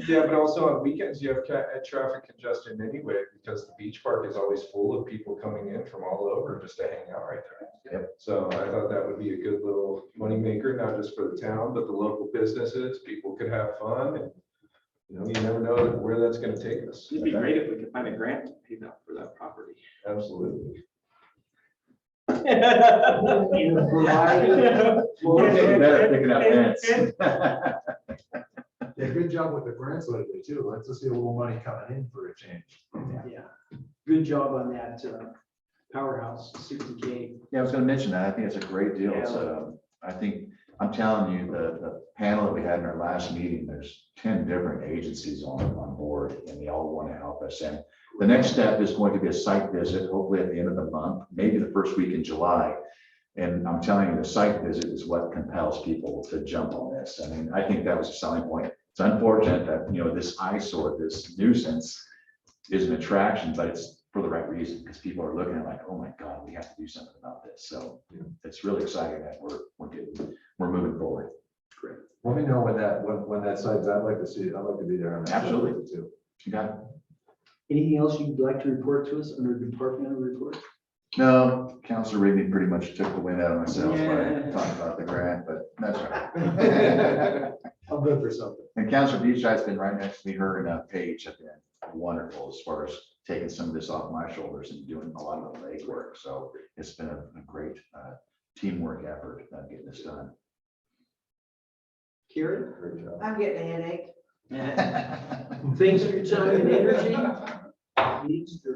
Yeah, but also on weekends, you have traffic congestion anyway, because the beach park is always full of people coming in from all over just to hang out right there. Yep. So I thought that would be a good little moneymaker, not just for the town, but the local businesses. People could have fun, and, you know, you never know where that's gonna take us. It'd be great if we could find a grant to pay that for that property. Absolutely. We're getting better at picking up ants. Yeah, good job with the grants lately too, let's just see a little money coming in for a change. Yeah, good job on that powerhouse, Susan K. Yeah, I was gonna mention that. I think it's a great deal. It's I think, I'm telling you, the panel that we had in our last meeting, there's 10 different agencies on board, and they all want to help us. And the next step is going to be a site visit, hopefully at the end of the month, maybe the first week in July. And I'm telling you, the site visit is what compels people to jump on this. I mean, I think that was a selling point. It's unfortunate that, you know, this eyesore, this nuisance is an attraction, but it's for the right reason, because people are looking at like, oh my God, we have to do something about this. So it's really exciting that we're moving forward. Great. Let me know when that site's, I'd like to see it, I'd like to be there on that. Absolutely. Too. You got it? Anything else you'd like to report to us under departmental report? No, Councilor Rigney pretty much took the wind out of myself when I Yeah. talked about the grant, but that's right. I'm good for something. And Councilor Beachside's been right next to me, her and Paige have been wonderful as far as taking some of this off my shoulders and doing a lot of the legwork. So it's been a great teamwork effort getting this done. Karen, I'm getting a headache. thanks for your time and energy. Needs to